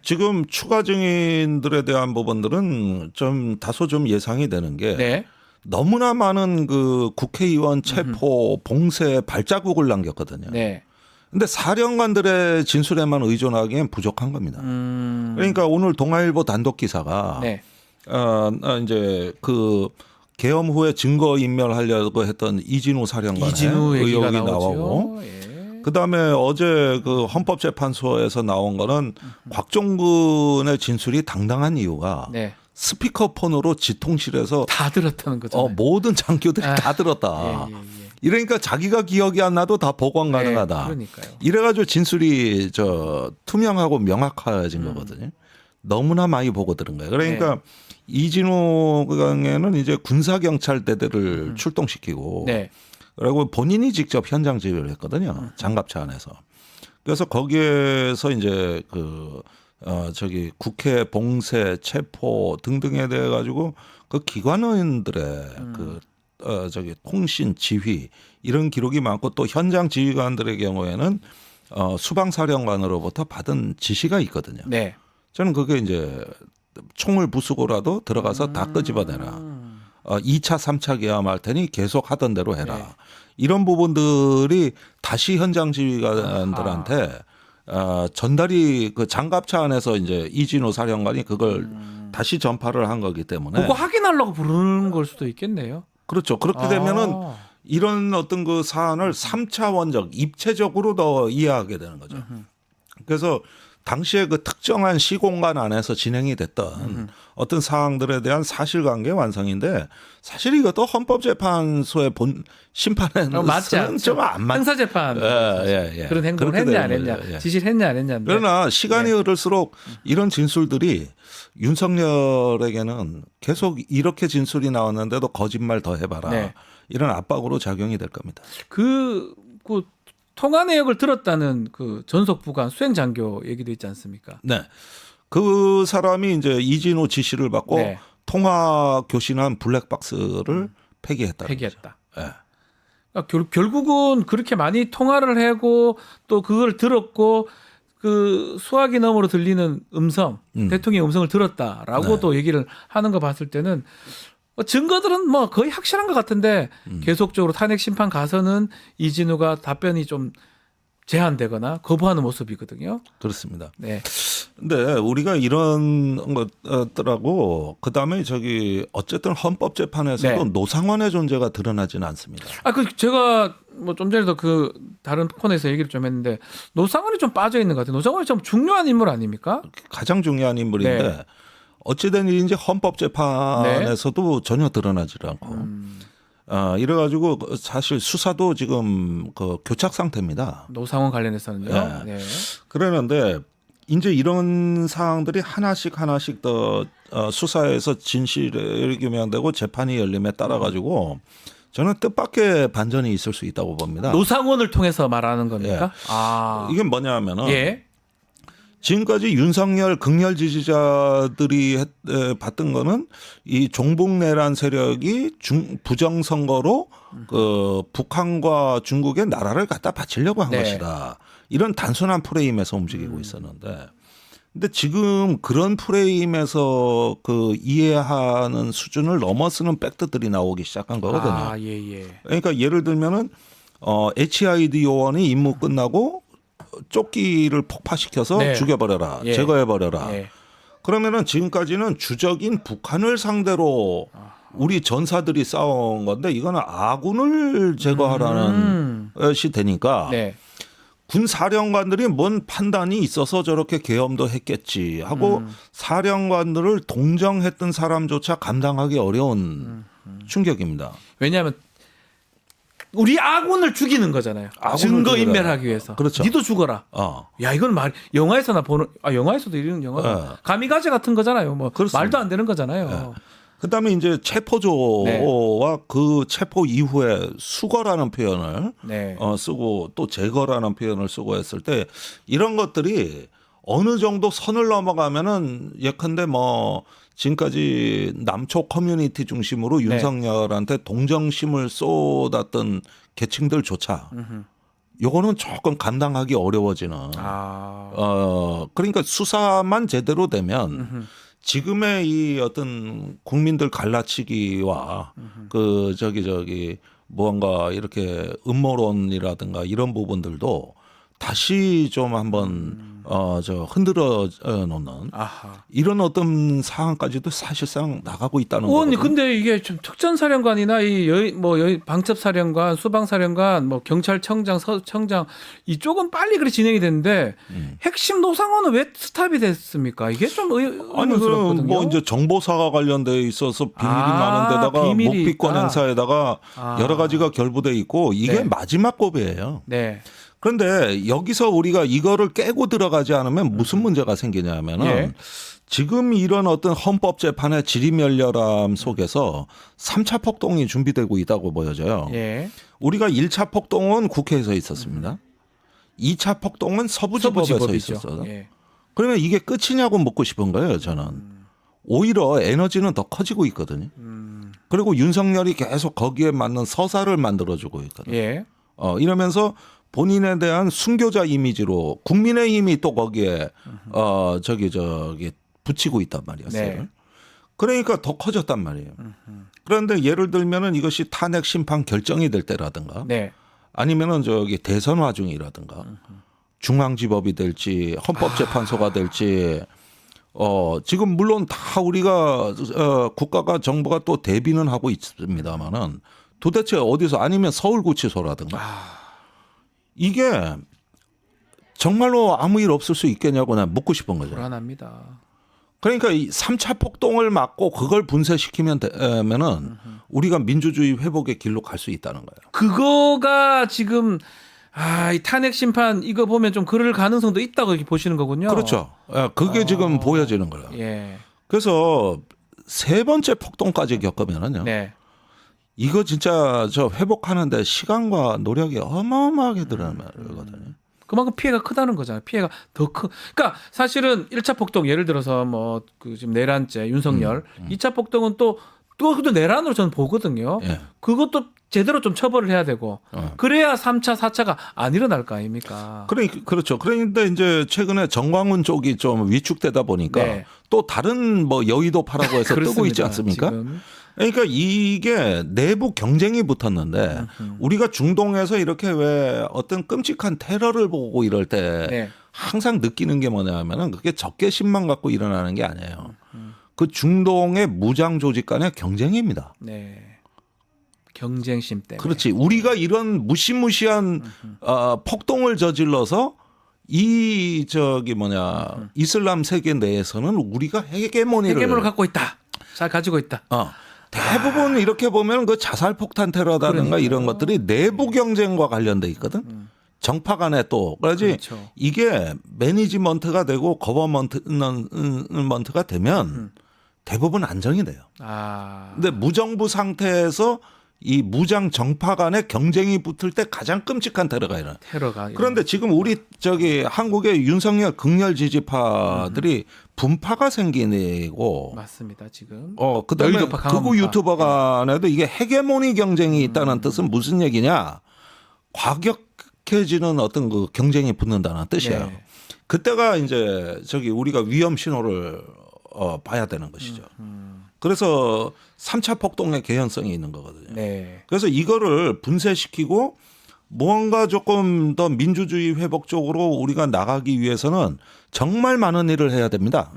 [SPEAKER 7] 지금 추가 증인들에 대한 부분들은 좀 다소 좀 예상이 되는 게
[SPEAKER 1] 네.
[SPEAKER 7] 너무나 많은 그 국회의원 체포 봉쇄 발자국을 남겼거든요.
[SPEAKER 1] 네.
[SPEAKER 7] 근데 사령관들의 진술에만 의존하기엔 부족한 겁니다. 그러니까 오늘 동아일보 단독 기사가
[SPEAKER 1] 네.
[SPEAKER 7] 이제 그 계엄 후에 증거 인멸하려고 했던 이진우 사령관의
[SPEAKER 1] 이진우 얘기가
[SPEAKER 7] 의혹이
[SPEAKER 1] 나오죠.
[SPEAKER 7] 나오고
[SPEAKER 1] 예.
[SPEAKER 7] 그다음에 어제 그 헌법재판소에서 나온 거는 곽종근의 진술이 당당한 이유가
[SPEAKER 1] 네.
[SPEAKER 7] 스피커폰으로 지통실에서
[SPEAKER 1] 다 들었다는 거죠.
[SPEAKER 7] 모든 장교들이 다 들었다.
[SPEAKER 1] 예, 예, 예.
[SPEAKER 7] 이러니까 자기가 기억이 안 나도 다 보관 가능하다.
[SPEAKER 1] 그러니까요.
[SPEAKER 7] 이래가지고 진술이 투명하고 명확해진 거거든요. 너무나 많이 보고 들은 거예요. 그러니까 이진우 강에는 이제 군사경찰대들을 출동시키고
[SPEAKER 1] 네.
[SPEAKER 7] 그리고 본인이 직접 현장 지휘를 했거든요. 장갑차 안에서. 그래서 거기에서 이제 국회 봉쇄, 체포 등등에 대해 가지고 그 기관원들의 통신 지휘 이런 기록이 많고 또 현장 지휘관들의 경우에는 수방사령관으로부터 받은 지시가 있거든요.
[SPEAKER 1] 네.
[SPEAKER 7] 저는 그게 이제 총을 부수고라도 들어가서 다 끄집어내라. 2차, 3차 계엄할 테니 계속 하던 대로 해라.
[SPEAKER 1] 네.
[SPEAKER 7] 이런 부분들이 다시 현장 지휘관들한테 전달이 그 장갑차 안에서 이제 이진우 사령관이 그걸 다시 전파를 한 거기 때문에.
[SPEAKER 1] 그거 확인하려고 부르는 걸 수도 있겠네요.
[SPEAKER 7] 그렇죠. 그렇게 되면은 이런 어떤 그 사안을 3차원적, 입체적으로 더 이해하게 되는 거죠. 그래서 당시에 그 특정한 시공간 안에서 진행이 됐던 어떤 사항들에 대한 사실관계 완성인데 사실 이것도 헌법재판소의 심판에는
[SPEAKER 1] 맞지 않죠.
[SPEAKER 7] 좀 안 맞.
[SPEAKER 1] 형사재판
[SPEAKER 7] 예.
[SPEAKER 1] 그런 행동을
[SPEAKER 7] 그렇게
[SPEAKER 1] 했냐 안
[SPEAKER 7] 되는
[SPEAKER 1] 했냐,
[SPEAKER 7] 거죠. 예.
[SPEAKER 1] 지시를 했냐 안 했냐인데.
[SPEAKER 7] 그러나 시간이 흐를수록 이런 진술들이 윤석열에게는 계속 이렇게 진술이 나왔는데도 거짓말 더 해봐라.
[SPEAKER 1] 네.
[SPEAKER 7] 이런 압박으로 작용이 될 겁니다.
[SPEAKER 1] 그 통화 내역을 들었다는 그 전속부관 수행장교 얘기도 있지 않습니까?
[SPEAKER 7] 네. 그 사람이 이제 이진우 지시를 받고
[SPEAKER 1] 네.
[SPEAKER 7] 통화 교신한 블랙박스를 폐기했다.
[SPEAKER 1] 폐기했다.
[SPEAKER 7] 네.
[SPEAKER 1] 그러니까 결국은 그렇게 많이 통화를 하고 또 그걸 들었고 그 수화기 너머로 들리는 음성, 대통령의 음성을 들었다라고
[SPEAKER 7] 네.
[SPEAKER 1] 또 얘기를 하는 거 봤을 때는 증거들은 뭐 거의 확실한 것 같은데 계속적으로 탄핵 심판 가서는 이진우가 답변이 좀 제한되거나 거부하는 모습이거든요.
[SPEAKER 7] 그렇습니다.
[SPEAKER 1] 네.
[SPEAKER 7] 근데 우리가 이런 것들하고 그다음에 어쨌든 헌법재판에서도
[SPEAKER 1] 네.
[SPEAKER 7] 노상원의 존재가 드러나지는 않습니다.
[SPEAKER 1] 제가 뭐 좀 전에도 그 다른 코너에서 얘기를 좀 했는데 노상원이 좀 빠져 있는 것 같아요. 노상원이 좀 중요한 인물 아닙니까?
[SPEAKER 7] 가장 중요한 인물인데
[SPEAKER 1] 네.
[SPEAKER 7] 어찌된 일인지 헌법재판에서도 전혀 드러나지 않고 이래가지고 사실 수사도 지금 그 교착 상태입니다.
[SPEAKER 1] 노상원 관련해서는요.
[SPEAKER 7] 네.
[SPEAKER 1] 네.
[SPEAKER 7] 그러는데 이제 이런 사항들이 하나씩 더 수사에서 진실이 규명되고 재판이 열림에 따라 가지고 저는 뜻밖의 반전이 있을 수 있다고 봅니다.
[SPEAKER 1] 노상원을 통해서 말하는 겁니까?
[SPEAKER 7] 예. 이게 뭐냐면은
[SPEAKER 1] 예.
[SPEAKER 7] 지금까지 윤석열 극렬 지지자들이 봤던 거는 이 종북내란 세력이 부정선거로 그 북한과 중국의 나라를 갖다 바치려고 한
[SPEAKER 1] 네.
[SPEAKER 7] 것이다. 이런 단순한 프레임에서 움직이고 있었는데 근데 지금 그런 프레임에서 그 이해하는 수준을 넘어서는 팩트들이 나오기 시작한 거거든요.
[SPEAKER 1] 예.
[SPEAKER 7] 그러니까 예를 들면은 HID 요원이 임무 끝나고 조끼를 폭파시켜서
[SPEAKER 1] 네.
[SPEAKER 7] 죽여버려라,
[SPEAKER 1] 예.
[SPEAKER 7] 제거해버려라.
[SPEAKER 1] 예.
[SPEAKER 7] 그러면은 지금까지는 주적인 북한을 상대로 우리 전사들이 싸운 건데 이거는 아군을 제거하라는 것이 되니까
[SPEAKER 1] 네.
[SPEAKER 7] 군 사령관들이 뭔 판단이 있어서 저렇게 계엄도 했겠지 하고 사령관들을 동정했던 사람조차 감당하기 어려운 충격입니다.
[SPEAKER 1] 왜냐하면 우리 아군을 죽이는 거잖아요.
[SPEAKER 7] 아군을
[SPEAKER 1] 증거
[SPEAKER 7] 죽여라.
[SPEAKER 1] 인멸하기 위해서.
[SPEAKER 7] 그렇죠.
[SPEAKER 1] 니도 죽어라. 야 이건 영화에서나 보는 영화에서도 이런 영화
[SPEAKER 7] 네.
[SPEAKER 1] 가미가제 같은 거잖아요. 뭐
[SPEAKER 7] 그렇습니다.
[SPEAKER 1] 말도 안 되는 거잖아요.
[SPEAKER 7] 그다음에 이제 체포조와
[SPEAKER 1] 네.
[SPEAKER 7] 그 체포 이후에 수거라는 표현을
[SPEAKER 1] 네.
[SPEAKER 7] 쓰고 또 제거라는 표현을 쓰고 했을 때 이런 것들이 어느 정도 선을 넘어가면은 예컨대 뭐 지금까지 남초 커뮤니티 중심으로
[SPEAKER 1] 네.
[SPEAKER 7] 윤석열한테 동정심을 쏟았던 계층들조차 요거는 조금 감당하기 어려워지는 그러니까 수사만 제대로 되면 지금의 이 어떤 국민들 갈라치기와 그 무언가 이렇게 음모론이라든가 이런 부분들도 다시 좀 한번 흔들어 놓는 이런 어떤 상황까지도 사실상 나가고 있다는
[SPEAKER 1] 의원님
[SPEAKER 7] 거거든요.
[SPEAKER 1] 근데 이게 좀 특전사령관이나 이 방첩사령관, 수방사령관, 뭐 경찰청장, 서청장 이쪽은 빨리 그렇게 진행이 됐는데 핵심 노상원은 왜 스탑이 됐습니까? 이게 좀
[SPEAKER 7] 아니
[SPEAKER 1] 의문스럽거든요.
[SPEAKER 7] 뭐 이제 정보사가 관련돼 있어서 비밀이 많은 데다가
[SPEAKER 1] 비밀이
[SPEAKER 7] 묵비권
[SPEAKER 1] 있다.
[SPEAKER 7] 행사에다가 여러 가지가 결부돼 있고 이게
[SPEAKER 1] 네.
[SPEAKER 7] 마지막 고비예요.
[SPEAKER 1] 네.
[SPEAKER 7] 그런데 여기서 우리가 이거를 깨고 들어가지 않으면 무슨 문제가 생기냐면은
[SPEAKER 1] 예.
[SPEAKER 7] 지금 이런 어떤 헌법재판의 지리멸렬함 속에서 3차 폭동이 준비되고 있다고 보여져요.
[SPEAKER 1] 예.
[SPEAKER 7] 우리가 1차 폭동은 국회에서 있었습니다. 2차 폭동은 서부지법에서
[SPEAKER 1] 서부지법이죠.
[SPEAKER 7] 있었어요.
[SPEAKER 1] 예.
[SPEAKER 7] 그러면 이게 끝이냐고 묻고 싶은 거예요, 저는. 오히려 에너지는 더 커지고 있거든요. 그리고 윤석열이 계속 거기에 맞는 서사를 만들어주고 있거든요.
[SPEAKER 1] 예.
[SPEAKER 7] 이러면서 본인에 대한 순교자 이미지로 국민의힘이 또 거기에 붙이고 있단 말이었어요.
[SPEAKER 1] 네.
[SPEAKER 7] 그러니까 더 커졌단 말이에요. 그런데 예를 들면은 이것이 탄핵 심판 결정이 될 때라든가
[SPEAKER 1] 네.
[SPEAKER 7] 아니면은 대선 와중이라든가 중앙지법이 될지 헌법재판소가 될지 지금 물론 다 우리가 국가가 정부가 또 대비는 하고 있습니다만은 도대체 어디서 아니면 서울구치소라든가 이게 정말로 아무 일 없을 수 있겠냐고 난 묻고 싶은 거죠.
[SPEAKER 1] 불안합니다.
[SPEAKER 7] 그러니까 이 3차 폭동을 막고 그걸 분쇄시키면 되면은 우리가 민주주의 회복의 길로 갈 수 있다는 거예요.
[SPEAKER 1] 그거가 지금 이 탄핵 심판 이거 보면 좀 그럴 가능성도 있다고 이렇게 보시는 거군요.
[SPEAKER 7] 그렇죠. 그게 지금 보여지는 거예요.
[SPEAKER 1] 예.
[SPEAKER 7] 그래서 세 번째 폭동까지 겪으면은요.
[SPEAKER 1] 네.
[SPEAKER 7] 이거 진짜 회복하는데 시간과 노력이 어마어마하게 들어가거든요.
[SPEAKER 1] 그만큼 피해가 크다는 거잖아요. 피해가 더 크. 그러니까 사실은 1차 폭동 예를 들어서 뭐 그 지금 내란죄 윤석열, 2차 폭동은 또 그것도 내란으로 저는 보거든요.
[SPEAKER 7] 예.
[SPEAKER 1] 그것도 제대로 좀 처벌을 해야 되고 그래야 3차, 4차가 안 일어날 거 아닙니까?
[SPEAKER 7] 그렇죠. 그런데 이제 최근에 정광훈 쪽이 좀 위축되다 보니까
[SPEAKER 1] 네.
[SPEAKER 7] 또 다른 뭐 여의도 파라고 해서 뜨고 있지
[SPEAKER 1] 그렇습니다,
[SPEAKER 7] 않습니까?
[SPEAKER 1] 지금.
[SPEAKER 7] 그러니까 이게 내부 경쟁이 붙었는데 우리가 중동에서 이렇게 왜 어떤 끔찍한 테러를 보고 이럴 때
[SPEAKER 1] 네.
[SPEAKER 7] 항상 느끼는 게 뭐냐면은 그게 적개심만 갖고 일어나는 게 아니에요. 그 중동의 무장 조직 간의 경쟁입니다.
[SPEAKER 1] 네. 경쟁심 때문에.
[SPEAKER 7] 그렇지. 우리가 이런 무시무시한 폭동을 저질러서 이 이슬람 세계 내에서는 우리가
[SPEAKER 1] 헤게몬을 갖고 있다. 잘 가지고 있다.
[SPEAKER 7] 대부분 이렇게 보면 그 자살폭탄 테러라든가
[SPEAKER 1] 그러니까요.
[SPEAKER 7] 이런 것들이 내부 경쟁과 관련돼 있거든. 정파 간에 또 그러지
[SPEAKER 1] 그렇죠.
[SPEAKER 7] 이게 매니지먼트가 되고 거버먼트가 되면 대부분 안정이 돼요.
[SPEAKER 1] 아.
[SPEAKER 7] 근데 무정부 상태에서 이 무장 정파 간의 경쟁이 붙을 때 가장 끔찍한 테러가 일어나.
[SPEAKER 1] 테러가.
[SPEAKER 7] 그런데 지금 우리 한국의 윤석열 극렬 지지파들이 분파가 생기고
[SPEAKER 1] 맞습니다. 지금.
[SPEAKER 7] 그다음에
[SPEAKER 1] 여의도파, 강화문파.
[SPEAKER 7] 극우 유튜버 간에도 이게 헤게모니 경쟁이 있다는 뜻은 무슨 얘기냐? 과격해지는 어떤 그 경쟁이 붙는다는 뜻이에요.
[SPEAKER 1] 네.
[SPEAKER 7] 그때가 이제 우리가 위험 신호를 봐야 되는 것이죠. 그래서 3차 폭동의 개연성이 있는 거거든요.
[SPEAKER 1] 네.
[SPEAKER 7] 그래서 이거를 분쇄시키고 무언가 조금 더 민주주의 회복 쪽으로 우리가 나가기 위해서는 정말 많은 일을 해야 됩니다.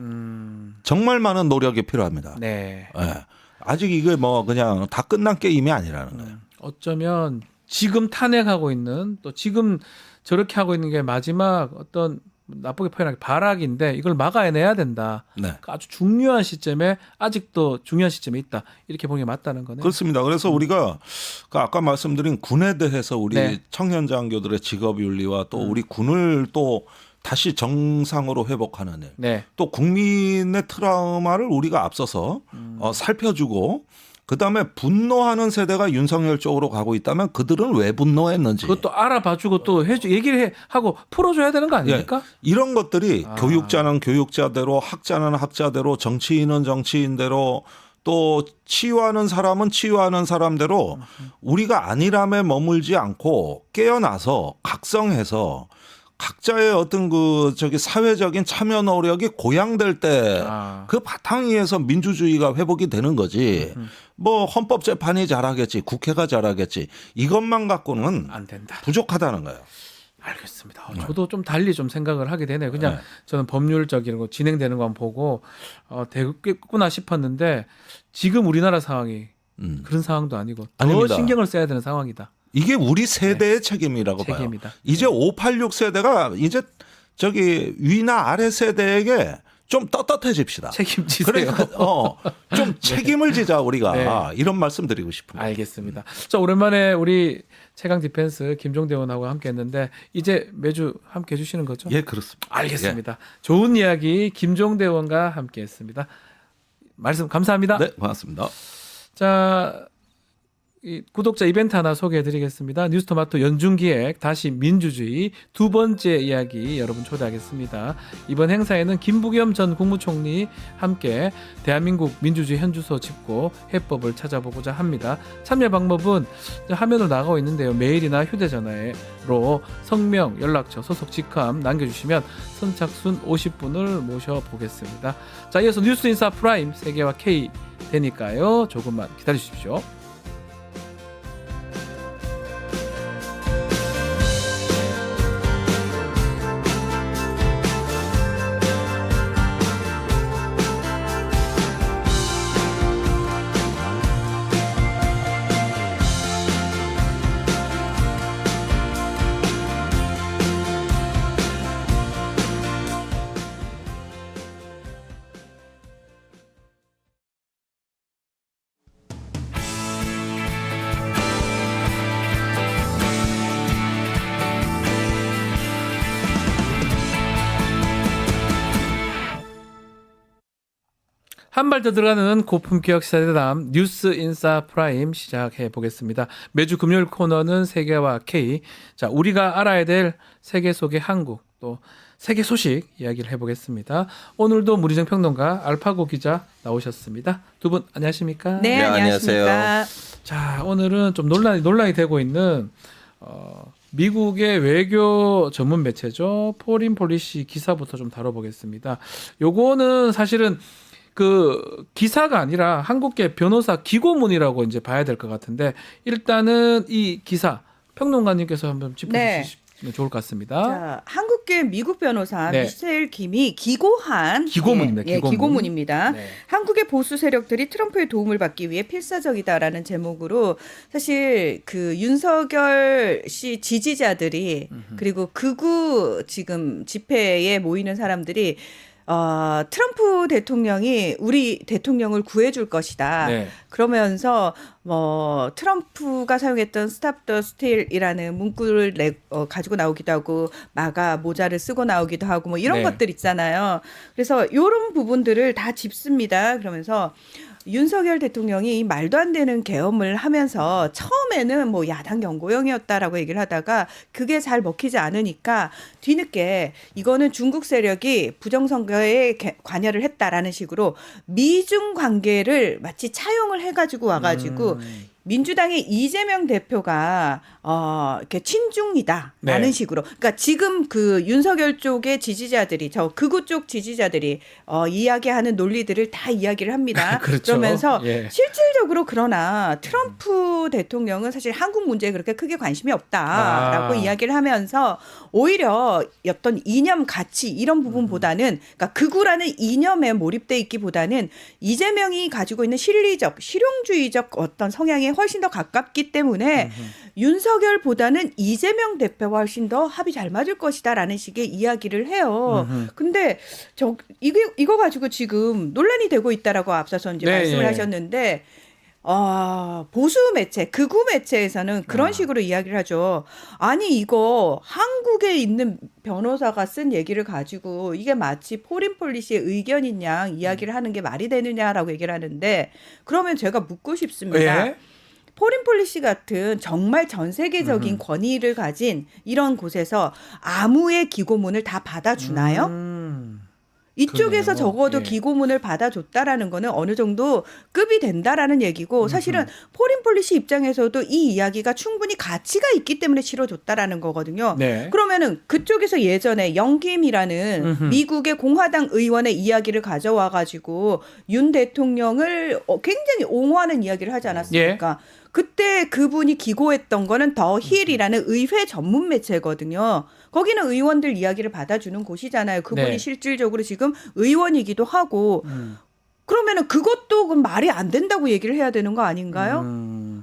[SPEAKER 7] 정말 많은 노력이 필요합니다.
[SPEAKER 1] 네.
[SPEAKER 7] 예. 아직 이게 그냥 다 끝난 게임이 아니라는 거예요.
[SPEAKER 1] 어쩌면 지금 탄핵하고 있는 또 지금 저렇게 하고 있는 게 마지막 어떤 나쁘게 표현하기 발악인데 이걸 막아내야 된다.
[SPEAKER 7] 네.
[SPEAKER 1] 아주 중요한 시점에 아직도 중요한 시점에 있다. 이렇게 보는 게 맞다는 거네요.
[SPEAKER 7] 그렇습니다. 그래서 우리가 아까 말씀드린 군에 대해서 우리
[SPEAKER 1] 네.
[SPEAKER 7] 청년 장교들의 직업 윤리와 또 우리 군을 또 다시 정상으로 회복하는 일.
[SPEAKER 1] 네.
[SPEAKER 7] 또 국민의 트라우마를 우리가 앞서서 살펴주고 그다음에 분노하는 세대가 윤석열 쪽으로 가고 있다면 그들은 왜 분노했는지.
[SPEAKER 1] 그것도 알아봐주고 또 얘기를 하고 풀어줘야 되는 거 아닙니까?
[SPEAKER 7] 예, 이런 것들이 교육자는 교육자대로 학자는 학자대로 정치인은 정치인대로 또 치유하는 사람은 치유하는 사람대로 우리가 안일함에 머물지 않고 깨어나서 각성해서 각자의 어떤 사회적인 참여 노력이 고양될 때 그 바탕 위에서 민주주의가 회복이 되는 거지. 헌법재판이 잘하겠지, 국회가 잘하겠지. 이것만 갖고는
[SPEAKER 1] 안 된다.
[SPEAKER 7] 부족하다는 거예요.
[SPEAKER 1] 알겠습니다. 저도 좀 달리 좀 생각을 하게 되네요. 그냥 저는 법률적인 거 진행되는 거 보고 되겠구나 싶었는데 지금 우리나라 상황이 그런 상황도 아니고 더
[SPEAKER 7] 아닙니다.
[SPEAKER 1] 신경을 써야 되는 상황이다.
[SPEAKER 7] 이게 우리 세대의 책임이라고 봐요.
[SPEAKER 1] 책임이다.
[SPEAKER 7] 이제 586 세대가 이제 위나 아래 세대에게 좀 떳떳해집시다.
[SPEAKER 1] 책임지세요.
[SPEAKER 7] 그러니까 좀 책임을 지자 우리가
[SPEAKER 1] 네.
[SPEAKER 7] 이런 말씀 드리고 싶습니다.
[SPEAKER 1] 알겠습니다. 자, 오랜만에 우리 최강 디펜스 김종대 의원하고 함께했는데 이제 매주 함께해 주시는 거죠?
[SPEAKER 7] 예, 그렇습니다.
[SPEAKER 1] 알겠습니다. 좋은 이야기 김종대 의원과 함께했습니다. 말씀 감사합니다.
[SPEAKER 7] 네, 고맙습니다.
[SPEAKER 1] 자, 이 구독자 이벤트 하나 소개해드리겠습니다. 뉴스토마토 연중기획 다시 민주주의 두 번째 이야기 여러분 초대하겠습니다. 이번 행사에는 김부겸 전 국무총리 함께 대한민국 민주주의 현주소 짚고 해법을 찾아보고자 합니다. 참여 방법은 화면으로 나가고 있는데요. 메일이나 휴대전화로 성명, 연락처, 소속 직함 남겨주시면 선착순 50분을 모셔보겠습니다. 자, 이어서 뉴스인사 프라임 세계와 K 되니까요. 조금만 기다려주십시오. 한 발 더 들어가는 고품격 시사대담 뉴스 인사 프라임 시작해 보겠습니다. 매주 금요일 코너는 세계와 K. 자, 우리가 알아야 될 세계 속의 한국 또 세계 소식 이야기를 해보겠습니다. 오늘도 무리정 평론가 알파고 기자 나오셨습니다. 두 분 안녕하십니까?
[SPEAKER 4] 네, 안녕하십니까.
[SPEAKER 1] 자, 오늘은 좀 논란이 되고 있는 미국의 외교 전문 매체죠. 포린 폴리시 기사부터 좀 다뤄보겠습니다. 요거는 사실은 그 기사가 아니라 한국계 변호사 기고문이라고 이제 봐야 될 것 같은데 일단은 이 기사 평론가님께서 한번 짚어주시면 좋을 것 같습니다.
[SPEAKER 8] 자, 한국계 미국 변호사
[SPEAKER 1] 네.
[SPEAKER 8] 미셸 김이 기고한
[SPEAKER 1] 기고문입니다. 기고문.
[SPEAKER 8] 기고문입니다.
[SPEAKER 1] 네.
[SPEAKER 8] 한국의 보수 세력들이 트럼프의 도움을 받기 위해 필사적이다라는 제목으로 사실 그 윤석열 씨 지지자들이 그리고 극우 지금 집회에 모이는 사람들이 트럼프 대통령이 우리 대통령을 구해줄 것이다.
[SPEAKER 1] 네.
[SPEAKER 8] 그러면서 뭐 트럼프가 사용했던 스탑 더 스틸이라는 문구를 가지고 나오기도 하고 마가 모자를 쓰고 나오기도 하고 뭐 이런
[SPEAKER 1] 네.
[SPEAKER 8] 것들 있잖아요. 그래서 이런 부분들을 다 짚습니다. 그러면서 윤석열 대통령이 이 말도 안 되는 계엄을 하면서 처음에는 뭐 야당 연고형이었다라고 얘기를 하다가 그게 잘 먹히지 않으니까 뒤늦게 이거는 중국 세력이 부정선거에 관여를 했다라는 식으로 미중 관계를 마치 차용을 해가지고 와가지고 민주당의 이재명 대표가 이렇게 친중이다라는
[SPEAKER 1] 네.
[SPEAKER 8] 식으로. 그러니까 지금 그 윤석열 쪽의 지지자들이 저 극우 쪽 지지자들이 이야기하는 논리들을 다 이야기를 합니다.
[SPEAKER 1] 그렇죠.
[SPEAKER 8] 그러면서
[SPEAKER 1] 예.
[SPEAKER 8] 실질적으로 그러나 트럼프 대통령은 사실 한국 문제에 그렇게 크게 관심이 없다라고 이야기를 하면서 오히려 어떤 이념 가치 이런 부분보다는 그러니까 극우라는 이념에 몰입돼 있기보다는 이재명이 가지고 있는 실리적 실용주의적 어떤 성향에 훨씬 더 가깝기 때문에 윤석열보다는 이재명 대표와 훨씬 더 합이 잘 맞을 것이다라는 식의 이야기를 해요. 근데 이거 가지고 지금 논란이 되고 있다라고 앞서서 이제
[SPEAKER 1] 네,
[SPEAKER 8] 말씀을
[SPEAKER 1] 예.
[SPEAKER 8] 하셨는데 보수 매체, 극우 매체에서는 그런 식으로 이야기를 하죠. 아니 이거 한국에 있는 변호사가 쓴 얘기를 가지고 이게 마치 포린 폴리시의 의견인 양 이야기를 하는 게 말이 되느냐라고 얘기를 하는데 그러면 제가 묻고 싶습니다.
[SPEAKER 1] 예.
[SPEAKER 8] 포린 폴리시 같은 정말 전 세계적인 권위를 가진 이런 곳에서 아무의 기고문을 다 받아주나요? 이쪽에서
[SPEAKER 1] 그러네요.
[SPEAKER 8] 적어도
[SPEAKER 1] 예.
[SPEAKER 8] 기고문을 받아줬다라는 거는 어느 정도 급이 된다라는 얘기고 사실은 포린 폴리시 입장에서도 이 이야기가 충분히 가치가 있기 때문에 실어줬다라는 거거든요.
[SPEAKER 1] 네.
[SPEAKER 8] 그러면은 그쪽에서 예전에 영김이라는 미국의 공화당 의원의 이야기를 가져와 가지고 윤 대통령을 굉장히 옹호하는 이야기를 하지 않았습니까? 그때 그분이 기고했던 거는 더 힐이라는 의회 전문 매체거든요. 거기는 의원들 이야기를 받아주는 곳이잖아요. 그분이
[SPEAKER 1] 네.
[SPEAKER 8] 실질적으로 지금 의원이기도 하고 그러면은 그것도 그럼 말이 안 된다고 얘기를 해야 되는 거 아닌가요?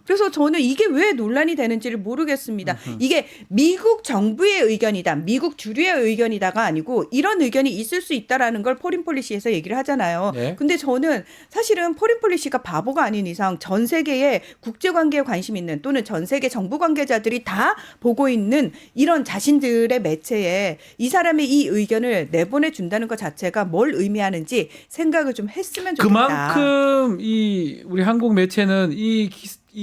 [SPEAKER 8] 그래서 저는 이게 왜 논란이 되는지를 모르겠습니다. 이게 미국 정부의 의견이다, 미국 주류의 의견이다가 아니고 이런 의견이 있을 수 있다라는 걸 포린 폴리시에서 얘기를 하잖아요.
[SPEAKER 1] 네.
[SPEAKER 8] 근데 저는 사실은 포린 폴리시가 바보가 아닌 이상 전 세계에 국제관계에 관심 있는 또는 전 세계 정부 관계자들이 다 보고 있는 이런 자신들의 매체에 이 사람의 이 의견을 내보내 준다는 것 자체가 뭘 의미하는지 생각을 좀 했으면 좋겠다.
[SPEAKER 1] 그만큼 이 우리 한국 매체는 이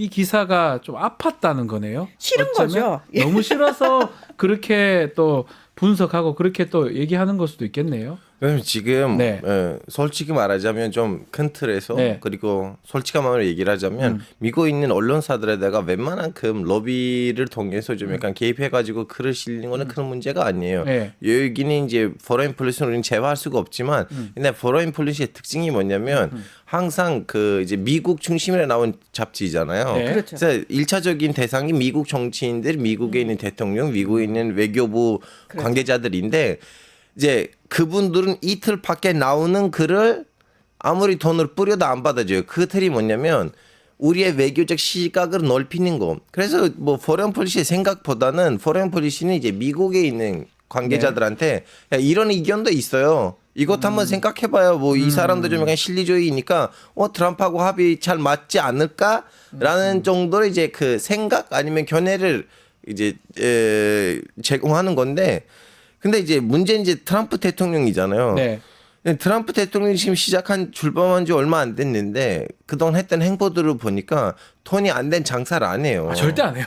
[SPEAKER 1] 기사가 좀 아팠다는 거네요.
[SPEAKER 8] 싫은
[SPEAKER 1] 어쩌면
[SPEAKER 8] 거죠.
[SPEAKER 1] 너무 싫어서 그렇게 또 분석하고 그렇게 또 얘기하는 걸 수도 있겠네요.
[SPEAKER 9] 왜냐면 지금
[SPEAKER 1] 네.
[SPEAKER 9] 솔직히 말하자면 좀 큰 틀에서
[SPEAKER 1] 네.
[SPEAKER 9] 그리고 솔직한 마음으로 얘기를 하자면 미국에 있는 언론사들에다가 웬만한큼 로비를 통해서 좀 약간 개입해가지고 글을 실리는 거는 큰 문제가 아니에요.
[SPEAKER 1] 네.
[SPEAKER 9] 여기는 이제 포레인 폴리시는 우리는 제어할 수가 없지만 근데 포레인 폴리시의 특징이 뭐냐면 항상 그 이제 미국 중심으로 나온 잡지잖아요.
[SPEAKER 1] 네.
[SPEAKER 8] 그렇죠.
[SPEAKER 9] 그래서 1차적인 대상이 미국 정치인들, 미국에 있는 대통령, 미국에 있는 외교부 관계자들인데 이제 그분들은 이틀 밖에 나오는 글을 아무리 돈을 뿌려도 안 받아줘요. 그 틀이 뭐냐면 우리의 외교적 시각을 넓히는 거. 그래서 뭐 포레인 폴리시의 생각보다는 포레인 폴리시는 이제 미국에 있는 관계자들한테 야, 이런 의견도 있어요. 이것 한번 생각해봐요. 뭐 이 사람들 좀 약간 실리주의니까 트럼프하고 합이 잘 맞지 않을까라는 정도로 이제 그 생각 아니면 견해를 이제 제공하는 건데. 근데 이제 문제는 이제 트럼프 대통령이잖아요.
[SPEAKER 1] 네.
[SPEAKER 9] 트럼프 대통령이 지금 시작한 출범한 지 얼마 안 됐는데 그동안 했던 행보들을 보니까 돈이 안 된 장사를 안 해요.
[SPEAKER 1] 절대 안 해요.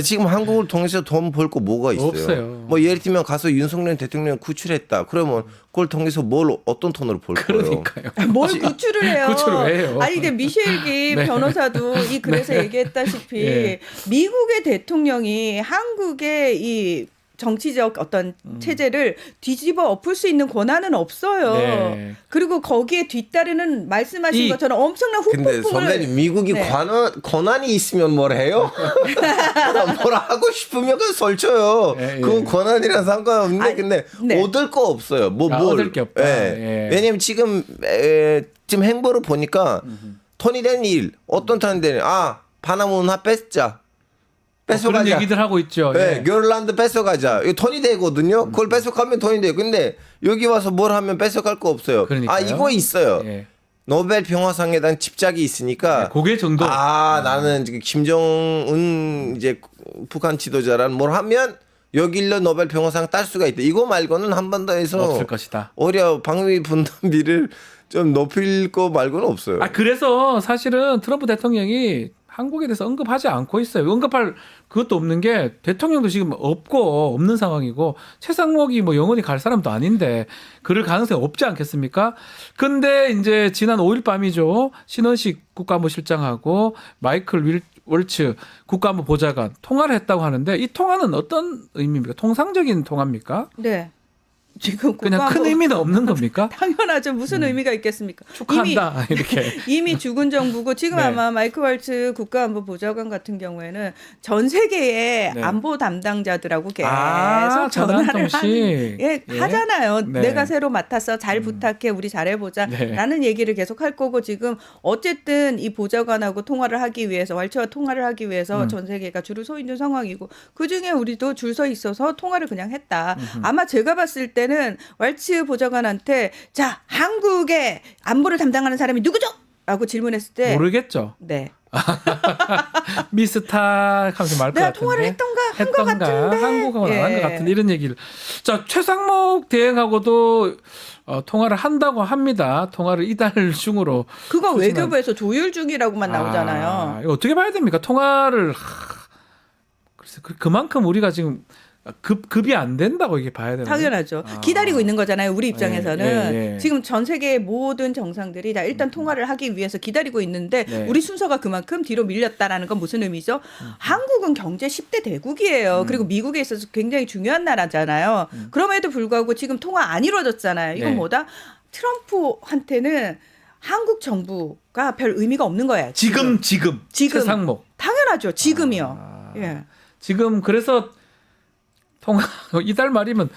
[SPEAKER 9] 지금 한국을 통해서 돈 벌 거 뭐가 있어요?
[SPEAKER 1] 없어요.
[SPEAKER 9] 뭐 예를 들면 가서 윤석열 대통령 구출했다. 그러면 그걸 통해서 어떤 돈으로 벌 거예요?
[SPEAKER 1] 그러니까요.
[SPEAKER 8] 뭘 구출을 해요?
[SPEAKER 1] 구출을 해요.
[SPEAKER 8] 아니 근데 미셸 김
[SPEAKER 1] 네.
[SPEAKER 8] 변호사도 이 글에서 얘기했다시피
[SPEAKER 1] 예.
[SPEAKER 8] 미국의 대통령이 한국의 이 정치적 어떤 체제를 뒤집어 엎을 수 있는 권한은 없어요.
[SPEAKER 1] 네.
[SPEAKER 8] 그리고 거기에 뒤따르는 말씀하신 것처럼 엄청난
[SPEAKER 9] 근데
[SPEAKER 8] 후폭풍을
[SPEAKER 9] 선배님 미국이
[SPEAKER 8] 네.
[SPEAKER 9] 권한이 있으면 뭘 해요? 뭘 하고 싶으면 그냥 설쳐요.
[SPEAKER 1] 예, 예.
[SPEAKER 9] 그건 권한이랑 상관없는데
[SPEAKER 8] 아니,
[SPEAKER 9] 근데
[SPEAKER 8] 네.
[SPEAKER 9] 얻을 거 없어요. 뭘
[SPEAKER 1] 얻을 게 없다.
[SPEAKER 9] 예.
[SPEAKER 1] 예.
[SPEAKER 9] 왜냐면 지금 행보를 보니까 돈이 된 일 어떤 돈이 되는 바나무나 뺏자.
[SPEAKER 1] 그런
[SPEAKER 9] 뺏어가자.
[SPEAKER 1] 얘기들 하고 있죠.
[SPEAKER 9] 네,
[SPEAKER 1] 예.
[SPEAKER 9] 겨울란드 뺏어가자. 이거 돈이 되거든요. 그걸 뺏어가면 돈이 돼요. 근데 여기 와서 뭘 하면 뺏어갈 거 없어요.
[SPEAKER 1] 그러니까요.
[SPEAKER 9] 이거 있어요.
[SPEAKER 1] 예.
[SPEAKER 9] 노벨 평화상에 대한 집착이 있으니까.
[SPEAKER 1] 고개 정도.
[SPEAKER 9] 나는 지금 김정은 이제 북한 지도자란 뭘 하면 여길로 노벨 평화상 딸 수가 있다. 이거 말고는 한 번 더 해서
[SPEAKER 1] 없을 것이다.
[SPEAKER 9] 오히려 방위 분담비를 좀 높일 거 말고는 없어요.
[SPEAKER 1] 그래서 사실은 트럼프 대통령이 한국에 대해서 언급하지 않고 있어요. 언급할 그것도 없는 게 대통령도 지금 없는 상황이고 최상목이 뭐 영원히 갈 사람도 아닌데 그럴 가능성이 없지 않겠습니까? 근데 이제 지난 5일 밤이죠. 신원식 국가안보실장하고 마이클 월츠 국가안보 보좌관 통화를 했다고 하는데 이 통화는 어떤 의미입니까? 통상적인 통화입니까?
[SPEAKER 8] 네. 지금
[SPEAKER 1] 그냥 큰 의미는 없는 겁니까?
[SPEAKER 8] 당연하죠. 무슨 의미가 있겠습니까?
[SPEAKER 1] 축하한다 이렇게.
[SPEAKER 8] 이미 죽은 정부고 지금
[SPEAKER 1] 네.
[SPEAKER 8] 아마 마이크 월츠 국가안보보좌관 같은 경우에는 전 세계의
[SPEAKER 1] 네.
[SPEAKER 8] 안보 담당자들하고 계속
[SPEAKER 1] 전화
[SPEAKER 8] 전화를
[SPEAKER 1] 한 통씩.
[SPEAKER 8] 하잖아요.
[SPEAKER 1] 네.
[SPEAKER 8] 내가 새로 맡아서 잘 부탁해 우리 잘해보자라는 얘기를 계속 할 거고 지금 어쨌든 이 보좌관하고 통화를 하기 위해서 월츠와 통화를 하기 위해서 전 세계가 줄을 서 있는 상황이고 그중에 우리도 줄 서 있어서 통화를 그냥 했다. 아마 제가 봤을 때는 월츠 보좌관한테 자 한국의 안보를 담당하는 사람이 누구죠? 라고 질문했을 때
[SPEAKER 1] 모르겠죠.
[SPEAKER 8] 네.
[SPEAKER 1] 미스탁 하면서 말 것 같은데.
[SPEAKER 8] 내가 통화를 했던가 한 것 같은데.
[SPEAKER 1] 한국하고는 안 한 것
[SPEAKER 8] 예.
[SPEAKER 1] 같은데 이런 얘기를. 자 최상목 대행하고도 통화를 한다고 합니다. 통화를 이달 중으로.
[SPEAKER 8] 그거
[SPEAKER 1] 소신한-
[SPEAKER 8] 외교부에서 조율 중이라고만 나오잖아요.
[SPEAKER 1] 이거 어떻게 봐야 됩니까? 통화를 글쎄 그만큼 우리가 지금 급이 안 된다고 이게 봐야 되나요?
[SPEAKER 8] 당연하죠. 기다리고 있는 거잖아요. 우리 입장에서는
[SPEAKER 1] 예.
[SPEAKER 8] 지금 전 세계의 모든 정상들이 다 일단 통화를 하기 위해서 기다리고 있는데
[SPEAKER 1] 네.
[SPEAKER 8] 우리 순서가 그만큼 뒤로 밀렸다라는 건 무슨 의미죠? 한국은 경제 10대 대국이에요. 그리고 미국에 있어서 굉장히 중요한 나라잖아요. 그럼에도 불구하고 지금 통화 안 이루어졌잖아요. 이건
[SPEAKER 1] 네.
[SPEAKER 8] 뭐다? 트럼프한테는 한국 정부가 별 의미가 없는 거예요.
[SPEAKER 1] 지금 최상목.
[SPEAKER 8] 당연하죠. 지금이요. 예.
[SPEAKER 1] 지금 그래서 통화 이달 말이면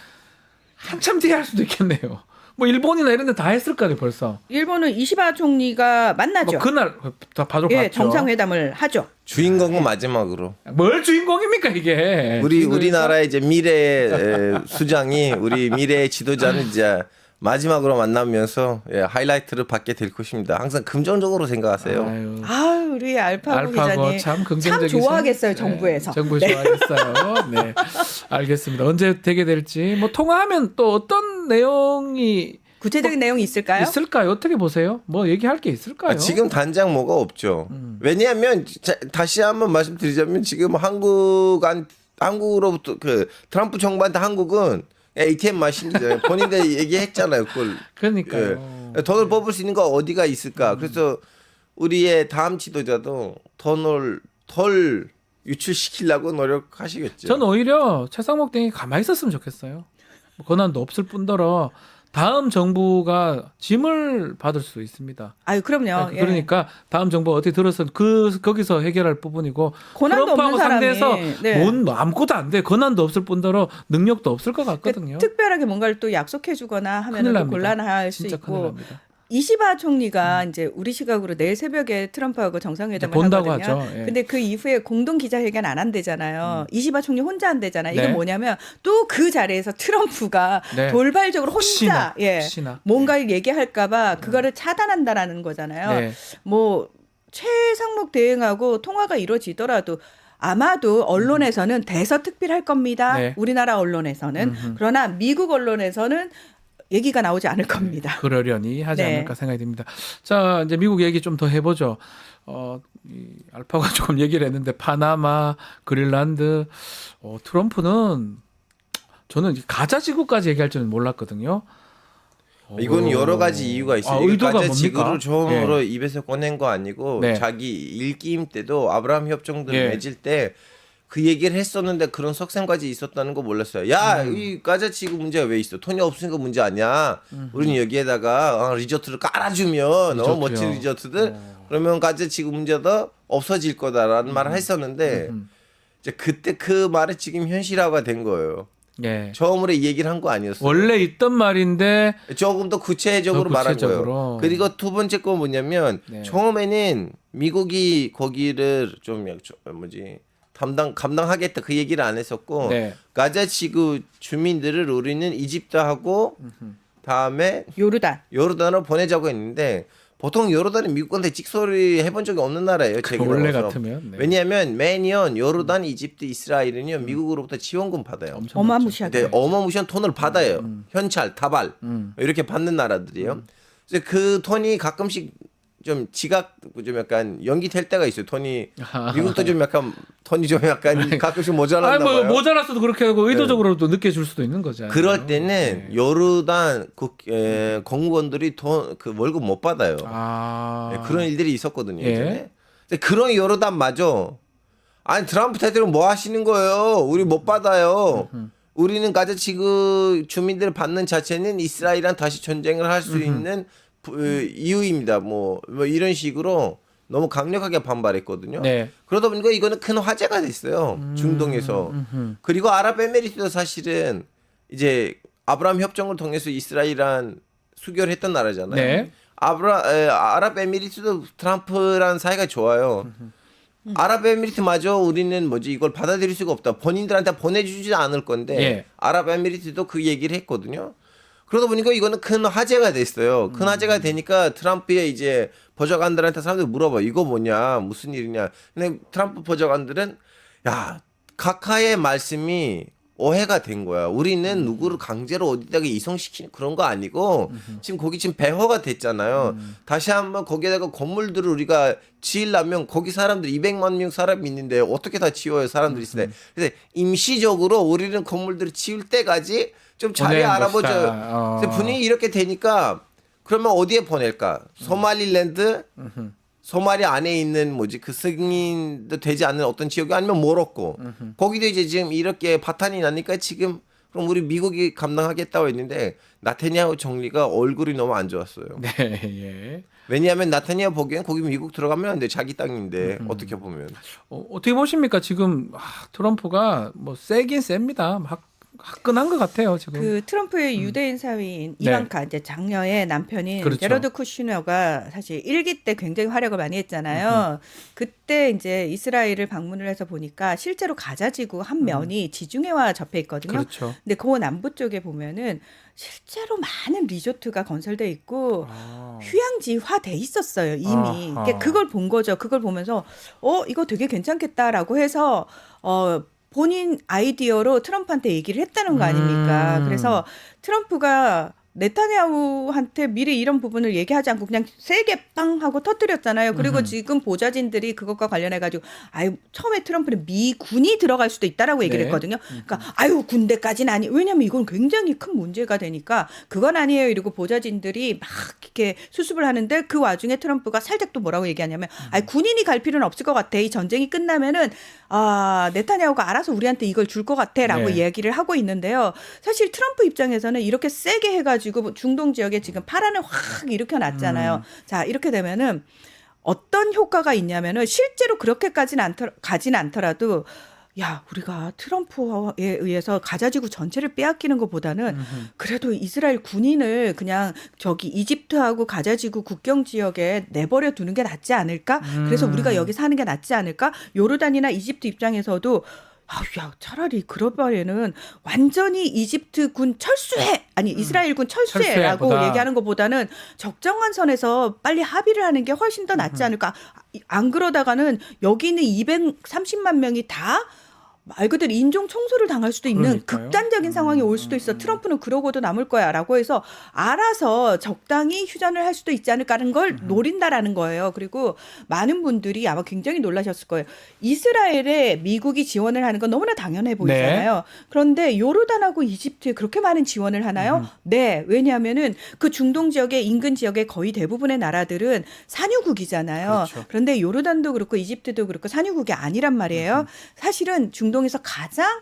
[SPEAKER 1] 한참 뒤에 할 수도 있겠네요. 뭐 일본이나 이런 데 다 했을 거아요 벌써.
[SPEAKER 8] 일본은 이시바 총리가 만나죠.
[SPEAKER 1] 뭐 그날 다 봐줘 봤죠.
[SPEAKER 8] 예, 정상회담을 하죠.
[SPEAKER 9] 주인공은 마지막으로.
[SPEAKER 1] 뭘 주인공입니까 이게?
[SPEAKER 9] 우리나라의 이제 미래 수장이 우리 미래의 지도자는 이제 마지막으로 만나면서 하이라이트를 받게 될 것입니다. 항상 긍정적으로 생각하세요.
[SPEAKER 8] 아유, 우리 알파고 기자님
[SPEAKER 1] 참 긍정적이세요.
[SPEAKER 8] 참 좋아하겠어요, 정부에서.
[SPEAKER 1] 정부 좋아하겠어요. 네, 알겠습니다. 언제 되게 될지 뭐 통화하면 또 어떤 내용이
[SPEAKER 8] 구체적인 내용이 있을까요?
[SPEAKER 1] 있을까요? 어떻게 보세요? 뭐 얘기할 게 있을까요?
[SPEAKER 9] 지금 당장 뭐가 없죠. 왜냐하면 다시 한번 말씀드리자면 지금 한국으로부터 그 트럼프 정부한테 한국은 ATM 마신이잖아요. 본인들 얘기했잖아요. 그걸.
[SPEAKER 1] 그러니까요.
[SPEAKER 9] 돈을 뽑을 수 있는 거 어디가 있을까? 그래서 우리의 다음 지도자도 돈을 덜 유출시키려고 노력하시겠죠.
[SPEAKER 1] 전 오히려 최상목 대행이 가만히 있었으면 좋겠어요. 뭐 권한도 없을 뿐더러 다음 정부가 짐을 받을 수 있습니다.
[SPEAKER 8] 아유, 그럼요. 예.
[SPEAKER 1] 그러니까 다음 정부가 어떻게 들어서 거기서 해결할 부분이고
[SPEAKER 8] 권한도
[SPEAKER 1] 트럼프하고
[SPEAKER 8] 없는 사람이,
[SPEAKER 1] 상대해서
[SPEAKER 8] 네.
[SPEAKER 1] 뭔 아무것도 안 돼. 권한도 없을 뿐더러 능력도 없을 것 같거든요.
[SPEAKER 8] 특별하게 뭔가를 또 약속해주거나
[SPEAKER 1] 큰일
[SPEAKER 8] 하면 또
[SPEAKER 1] 납니다.
[SPEAKER 8] 곤란할 수
[SPEAKER 1] 진짜 큰일
[SPEAKER 8] 있고.
[SPEAKER 1] 납니다.
[SPEAKER 8] 이시바 총리가 이제 우리 시각으로 내일 새벽에 트럼프하고 정상회담을
[SPEAKER 1] 본다고
[SPEAKER 8] 하거든요.
[SPEAKER 1] 하죠. 예.
[SPEAKER 8] 근데 그 이후에 공동 기자회견 안 한대잖아요. 이시바 총리 혼자 한대잖아요.
[SPEAKER 1] 네.
[SPEAKER 8] 이건 뭐냐면 또 그 자리에서 트럼프가
[SPEAKER 1] 네.
[SPEAKER 8] 돌발적으로
[SPEAKER 1] 혹시나,
[SPEAKER 8] 혼자
[SPEAKER 1] 혹시나.
[SPEAKER 8] 뭔가를 얘기할까봐 그거를 차단한다라는 거잖아요.
[SPEAKER 1] 네.
[SPEAKER 8] 뭐 최상목 대행하고 통화가 이루어지더라도 아마도 언론에서는 대서특필할 겁니다.
[SPEAKER 1] 네.
[SPEAKER 8] 우리나라 언론에서는. 그러나 미국 언론에서는 얘기가 나오지 않을 겁니다.
[SPEAKER 1] 그러려니 하지
[SPEAKER 8] 네.
[SPEAKER 1] 않을까 생각이 듭니다. 자, 이제 미국 얘기 좀 더 해보죠. 이 알파가 조금 얘기를 했는데 파나마, 그린란드, 트럼프는 저는 가자 지구까지 얘기할 줄은 몰랐거든요.
[SPEAKER 9] 이건 여러 가지 이유가 있어요.
[SPEAKER 1] 의도가
[SPEAKER 9] 가짜
[SPEAKER 1] 뭡니까?
[SPEAKER 9] 지구를 처음으로 입에서 꺼낸 거 아니고
[SPEAKER 1] 네.
[SPEAKER 9] 자기 일기임 때도 아브라함 협정들
[SPEAKER 1] 예.
[SPEAKER 9] 맺을 때 그 얘기를 했었는데 그런 속셈까지 있었다는 거 몰랐어요. 야, 이 가자 지구 문제가 왜 있어? 돈이 없으니까 문제 아니야. 우리는 여기에다가 리조트를 깔아주면
[SPEAKER 1] 리조트요.
[SPEAKER 9] 멋진 리조트들 그러면 가자 지구 문제도 없어질 거다라는 말을 했었는데 이제 그때 그 말이 지금 현실화가 된 거예요.
[SPEAKER 1] 예.
[SPEAKER 9] 처음으로 이 얘기를 한 거 아니었어요.
[SPEAKER 1] 원래 있던 말인데
[SPEAKER 9] 조금 더 구체적으로 말한
[SPEAKER 1] 구체적으로.
[SPEAKER 9] 거예요. 그리고 두 번째 건 뭐냐면
[SPEAKER 1] 네.
[SPEAKER 9] 처음에는 미국이 거기를 좀 감당하겠다 그 얘기를 안 했었고
[SPEAKER 1] 네.
[SPEAKER 9] 가자 지구 주민들을 우리는 이집트하고 다음에 요르단으로 보내자고 했는데 보통 요르단이 미국한테 찍소리 해본 적이 없는 나라예요. 제
[SPEAKER 1] 원래
[SPEAKER 9] 기억으로서.
[SPEAKER 1] 같으면 네.
[SPEAKER 9] 왜냐하면 매년 요르단, 이집트, 이스라엘은요 미국으로부터 지원금 받아요.
[SPEAKER 8] 어마무시하게.
[SPEAKER 9] 네, 어마무시한 돈을 받아요. 현찰, 다발 이렇게 받는 나라들이에요. 그래서 그 돈이 가끔씩 좀 지각 좀 약간 연기될 때가 있어요. 돈이 미국도 좀 약간 돈이 좀 약간 가끔씩 모자란다
[SPEAKER 1] 아니 뭐
[SPEAKER 9] 봐요.
[SPEAKER 1] 모자랐어도 그렇게 하고 의도적으로도 늦게 줄 수도 있는 거잖아요.
[SPEAKER 9] 그럴 때는
[SPEAKER 1] 네.
[SPEAKER 9] 요르단 공무원들이 돈 그 월급 못 받아요.
[SPEAKER 1] 아.
[SPEAKER 9] 네, 그런 일들이 있었거든요.
[SPEAKER 1] 예.
[SPEAKER 9] 예전에. 근데 그런 요르단마저 아니 트럼프 대통령 뭐 하시는 거예요? 우리 못 받아요. 우리는 가자 지구 주민들을 받는 자체는 이스라엘이랑 다시 전쟁을 할 수 있는 이유입니다. 뭐 이런 식으로 너무 강력하게 반발했거든요.
[SPEAKER 1] 네.
[SPEAKER 9] 그러다 보니까 이거는 큰 화제가 됐어요. 중동에서. 그리고 아랍에미리트도 사실은 이제 아브라함 협정을 통해서 이스라엘이랑 수교했던 나라잖아요.
[SPEAKER 1] 네.
[SPEAKER 9] 아랍에미리트도 트럼프랑 사이가 좋아요. 아랍에미리트마저 우리는 이걸 받아들일 수가 없다. 본인들한테 보내주지 않을 건데
[SPEAKER 1] 예.
[SPEAKER 9] 아랍에미리트도 그 얘기를 했거든요. 그러다 보니까 이거는 큰 화제가 됐어요. 큰 화제가 되니까 트럼프의 이제 보좌관들한테 사람들이 물어봐. 이거 뭐냐? 무슨 일이냐? 근데 트럼프 보좌관들은 야, 카카의 말씀이 오해가 된 거야. 우리는 누구를 강제로 어디다가 이송시키는 그런 거 아니고 지금 거기 지금 배허가 됐잖아요. 다시 한번 거기에다가 건물들을 우리가 지으려면 거기 사람들 200만 명 사람이 있는데 어떻게 다 지어요? 사람들이 있을 때. 그래서 임시적으로 우리는 건물들을 지을 때까지 좀 자리
[SPEAKER 1] 보내는
[SPEAKER 9] 알아보죠.
[SPEAKER 1] 것이다.
[SPEAKER 9] 근데 분위기 이렇게 되니까 그러면 어디에 보낼까? 소말리랜드? 소마리 안에 있는 그 승인도 되지 않는 어떤 지역이 아니면 모로코. 거기도 이제 지금 이렇게 파탄이 나니까 지금 그럼 우리 미국이 감당하겠다고 했는데 나타냐후 총리가 얼굴이 너무 안 좋았어요.
[SPEAKER 1] 네. 예.
[SPEAKER 9] 왜냐하면 나타냐후 보기엔 거기 미국 들어가면 안 돼. 자기 땅인데 어떻게 보면.
[SPEAKER 1] 어떻게 보십니까? 지금 트럼프가 뭐 세긴 셉니다. 화끈한 것 같아요 지금.
[SPEAKER 8] 그 트럼프의 유대인 사위인 이방카 이제 장녀의 남편인
[SPEAKER 1] 그렇죠.
[SPEAKER 8] 제러드 쿠슈너가 사실 일기 때 굉장히 활약을 많이 했잖아요. 그때 이제 이스라엘을 방문을 해서 보니까 실제로 가자지구 한 면이 지중해와 접해 있거든요.
[SPEAKER 1] 그렇죠.
[SPEAKER 8] 근데 그 남부 쪽에 보면은 실제로 많은 리조트가 건설돼 있고 휴양지화돼 있었어요 이미.
[SPEAKER 1] 아하.
[SPEAKER 8] 그러니까 그걸 본 거죠. 그걸 보면서 이거 되게 괜찮겠다라고 해서 본인 아이디어로 트럼프한테 얘기를 했다는 거 아닙니까? 그래서 트럼프가 네타냐후한테 미리 이런 부분을 얘기하지 않고 그냥 세게 빵 하고 터뜨렸잖아요. 그리고 지금 보좌진들이 그것과 관련해 가지고 처음에 트럼프는 미군이 들어갈 수도 있다라고 얘기를
[SPEAKER 1] 네.
[SPEAKER 8] 했거든요. 그러니까 군대까지는 아니. 왜냐면 이건 굉장히 큰 문제가 되니까 그건 아니에요. 이러고 보좌진들이 막 이렇게 수습을 하는데 그 와중에 트럼프가 살짝 또 뭐라고 얘기하냐면 군인이 갈 필요는 없을 것 같아. 이 전쟁이 끝나면은 네타냐후가 알아서 우리한테 이걸 줄 것 같아라고
[SPEAKER 1] 네.
[SPEAKER 8] 얘기를 하고 있는데요. 사실 트럼프 입장에서는 이렇게 세게 해가지고 중동 지역에 지금 파란을 확 일으켜놨잖아요. 자, 이렇게 되면은 어떤 효과가 있냐면은 실제로 그렇게까지는 가진 않더라도 야, 우리가 트럼프에 의해서 가자지구 전체를 빼앗기는 것보다는 그래도 이스라엘 군인을 그냥 저기 이집트하고 가자지구 국경 지역에 내버려 두는 게 낫지 않을까? 그래서 우리가 여기 사는 게 낫지 않을까? 요르단이나 이집트 입장에서도 야, 차라리 그럴 바에는 완전히 이집트 군 철수해! 아니, 이스라엘 군 철수해라고
[SPEAKER 1] 철수해보다.
[SPEAKER 8] 얘기하는 것보다는 적정한 선에서 빨리 합의를 하는 게 훨씬 더 낫지 않을까? 안 그러다가는 여기 있는 230만 명이 다 말 그대로 인종 청소를 당할 수도 있는
[SPEAKER 1] 그러니까요.
[SPEAKER 8] 극단적인 상황이 올 수도 있어. 트럼프는 그러고도 남을 거야라고 해서 알아서 적당히 휴전을 할 수도 있지 않을까라는 걸 노린다라는 거예요. 그리고 많은 분들이 아마 굉장히 놀라셨을 거예요. 이스라엘에 미국이 지원을 하는 건 너무나 당연해 보이잖아요. 그런데 요르단하고 이집트에 그렇게 많은 지원을 하나요? 네. 왜냐하면은 그 중동 지역의 인근 지역의 거의 대부분의 나라들은 산유국이잖아요.
[SPEAKER 1] 그렇죠.
[SPEAKER 8] 그런데 요르단도 그렇고 이집트도 그렇고 산유국이 아니란 말이에요. 사실은 중동에서 가장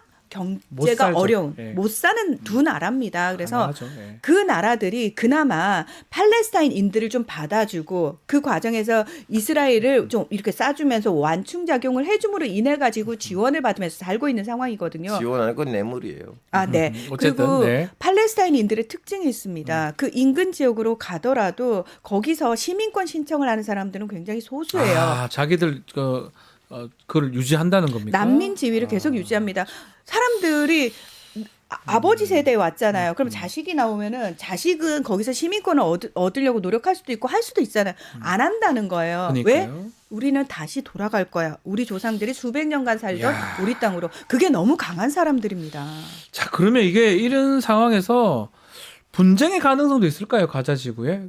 [SPEAKER 1] 못
[SPEAKER 8] 경제가
[SPEAKER 1] 살죠.
[SPEAKER 8] 어려운
[SPEAKER 1] 예.
[SPEAKER 8] 못 사는 두 나라입니다. 그래서
[SPEAKER 1] 가능하죠. 예.
[SPEAKER 8] 그 나라들이 그나마 팔레스타인인들을 좀 받아주고 그 과정에서 이스라엘을 좀 이렇게 싸주면서 완충 작용을 해줌으로 인해 가지고 지원을 받으면서 살고 있는 상황이거든요.
[SPEAKER 9] 지원하는 건 뇌물이에요.
[SPEAKER 8] 아, 네.
[SPEAKER 1] 어쨌든,
[SPEAKER 8] 그리고
[SPEAKER 1] 네.
[SPEAKER 8] 팔레스타인인들의 특징이 있습니다. 그 인근 지역으로 가더라도 거기서 시민권 신청을 하는 사람들은 굉장히 소수예요.
[SPEAKER 1] 아, 자기들 그걸 유지한다는 겁니까?
[SPEAKER 8] 난민 지위를 계속 유지합니다. 사람들이 아버지 세대에 왔잖아요. 그럼 자식이 나오면은 자식은 거기서 시민권을 얻으려고 노력할 수도 있고 할 수도 있잖아요. 안 한다는 거예요. 왜?
[SPEAKER 1] 그러니까요.
[SPEAKER 8] 우리는 다시 돌아갈 거야. 우리 조상들이 수백 년간 살던
[SPEAKER 1] 야.
[SPEAKER 8] 우리 땅으로. 그게 너무 강한 사람들입니다.
[SPEAKER 1] 자, 그러면 이게 이런 상황에서 분쟁의 가능성도 있을까요? 가자 지구에?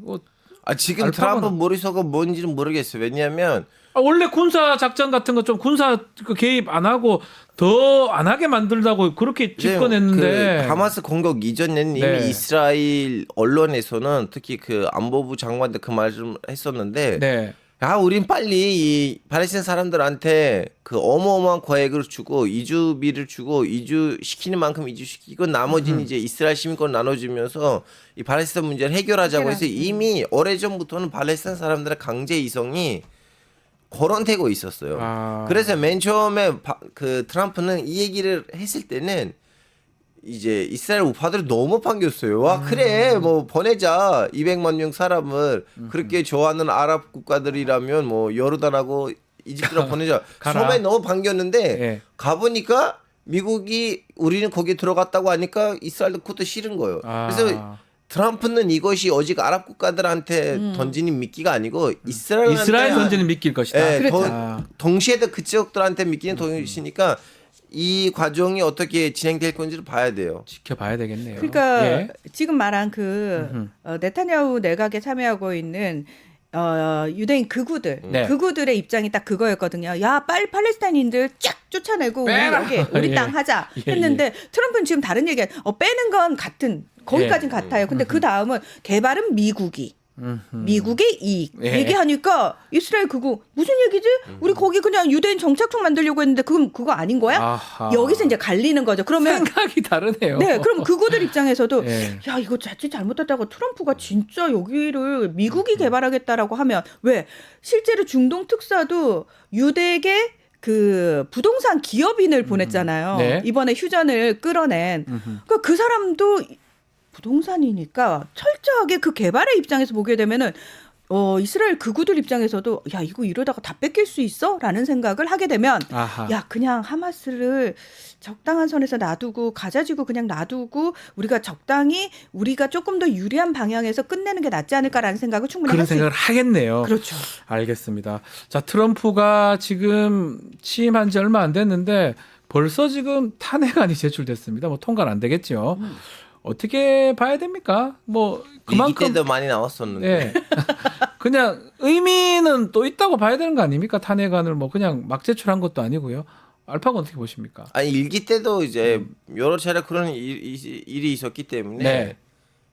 [SPEAKER 9] 지금
[SPEAKER 1] 알파고는-
[SPEAKER 9] 트럼프 머릿속은 뭔지는 모르겠어요. 왜냐하면
[SPEAKER 1] 원래 군사 작전 같은 거 좀 군사 개입 안 하고 더 안 하게 만들다고 그렇게 집권했는데
[SPEAKER 9] 그 하마스 공격 이전에는 이미
[SPEAKER 1] 네.
[SPEAKER 9] 이스라엘 언론에서는 특히 그 안보부 장관도 그 말을 했었는데
[SPEAKER 1] 네.
[SPEAKER 9] 야, 우린 빨리 이 팔레스타인 사람들한테 그 어마어마한 거액을 주고 이주비를 주고 이주시키는 만큼 이주시키고 나머지는 이제 이스라엘 시민권 나눠주면서 이 팔레스타인 문제를 해결하자고 해서 이미 오래전부터는 팔레스타인 사람들의 강제 이송이 거론되고 있었어요.
[SPEAKER 1] 아.
[SPEAKER 9] 그래서 맨 처음에 그 트럼프는 이 얘기를 했을 때는 이제 이스라엘 우파들이 너무 반겼어요. 와, 그래, 뭐 보내자 200만 명 사람을 그렇게 좋아하는 아랍 국가들이라면 뭐 요르단하고 이집트로 보내자.
[SPEAKER 1] 가라.
[SPEAKER 9] 처음에 너무 반겼는데
[SPEAKER 1] 예.
[SPEAKER 9] 가보니까 미국이 우리는 거기 들어갔다고 하니까 이스라엘도 그것도 싫은 거예요.
[SPEAKER 1] 아.
[SPEAKER 9] 그래서 트럼프는 이것이 오직 아랍 국가들한테 던지는 미끼가 아니고 이스라엘한테
[SPEAKER 1] 이스라엘 던지는 미끼일 것이다.
[SPEAKER 9] 예,
[SPEAKER 8] 그렇죠.
[SPEAKER 9] 동시에도 그쪽들한테 미끼는 동시니까 이 과정이 어떻게 진행될 건지를 봐야 돼요.
[SPEAKER 1] 지켜봐야 되겠네요.
[SPEAKER 8] 그러니까
[SPEAKER 1] 예.
[SPEAKER 8] 지금 말한 그 네타냐후 내각에 참여하고 있는 유대인 극우들,
[SPEAKER 1] 네.
[SPEAKER 8] 극우들의 입장이 딱 그거였거든요. 야, 빨리 팔레스타인인들 쫙 쫓아내고
[SPEAKER 1] 빼라!
[SPEAKER 8] 우리
[SPEAKER 1] 예.
[SPEAKER 8] 땅 하자
[SPEAKER 1] 예,
[SPEAKER 8] 했는데 트럼프는 지금 다른 얘기야. 빼는 건 같은 거기까지는
[SPEAKER 1] 예.
[SPEAKER 8] 같아요. 근데 그 다음은 개발은 미국이. 미국의 이익
[SPEAKER 1] 예.
[SPEAKER 8] 얘기하니까 이스라엘 그거 무슨 얘기지? 우리 거기 그냥 유대인 정착촌 만들려고 했는데 그건 그거 아닌 거야?
[SPEAKER 1] 아하.
[SPEAKER 8] 여기서 이제 갈리는 거죠. 그러면
[SPEAKER 1] 생각이 다르네요.
[SPEAKER 8] 네, 그럼 그거들 입장에서도
[SPEAKER 1] 예.
[SPEAKER 8] 야 이거 자칫 잘못했다고 트럼프가 진짜 여기를 미국이 개발하겠다라고 하면 왜 실제로 중동 특사도 유대계 그 부동산 기업인을 보냈잖아요.
[SPEAKER 1] 네.
[SPEAKER 8] 이번에 휴전을 끌어낸 그러니까 그 사람도 부동산이니까 철저하게 그 개발의 입장에서 보게 되면은 이스라엘 극우들 입장에서도 야 이거 이러다가 다 뺏길 수 있어라는 생각을 하게 되면
[SPEAKER 1] 아하.
[SPEAKER 8] 야 그냥 하마스를 적당한 선에서 놔두고 가자지구 그냥 놔두고 우리가 적당히 우리가 조금 더 유리한 방향에서 끝내는 게 낫지 않을까라는 생각을 충분히
[SPEAKER 1] 그런
[SPEAKER 8] 할 수
[SPEAKER 1] 생각을 하겠네요.
[SPEAKER 8] 그렇죠.
[SPEAKER 1] 알겠습니다. 자, 트럼프가 지금 취임한 지 얼마 안 됐는데 벌써 지금 탄핵안이 제출됐습니다. 뭐 통과는 안 되겠죠. 어떻게 봐야 됩니까? 뭐
[SPEAKER 9] 위기
[SPEAKER 1] 그만큼
[SPEAKER 9] 때도 많이 나왔었는데.
[SPEAKER 1] 예. 그냥 의미는 또 있다고 봐야 되는 거 아닙니까? 탄핵안을 뭐 그냥 막 제출한 것도 아니고요. 알파고 어떻게 보십니까?
[SPEAKER 9] 아니 일기 때도 이제 여러 차례 그런 일이 있었기 때문에
[SPEAKER 1] 네.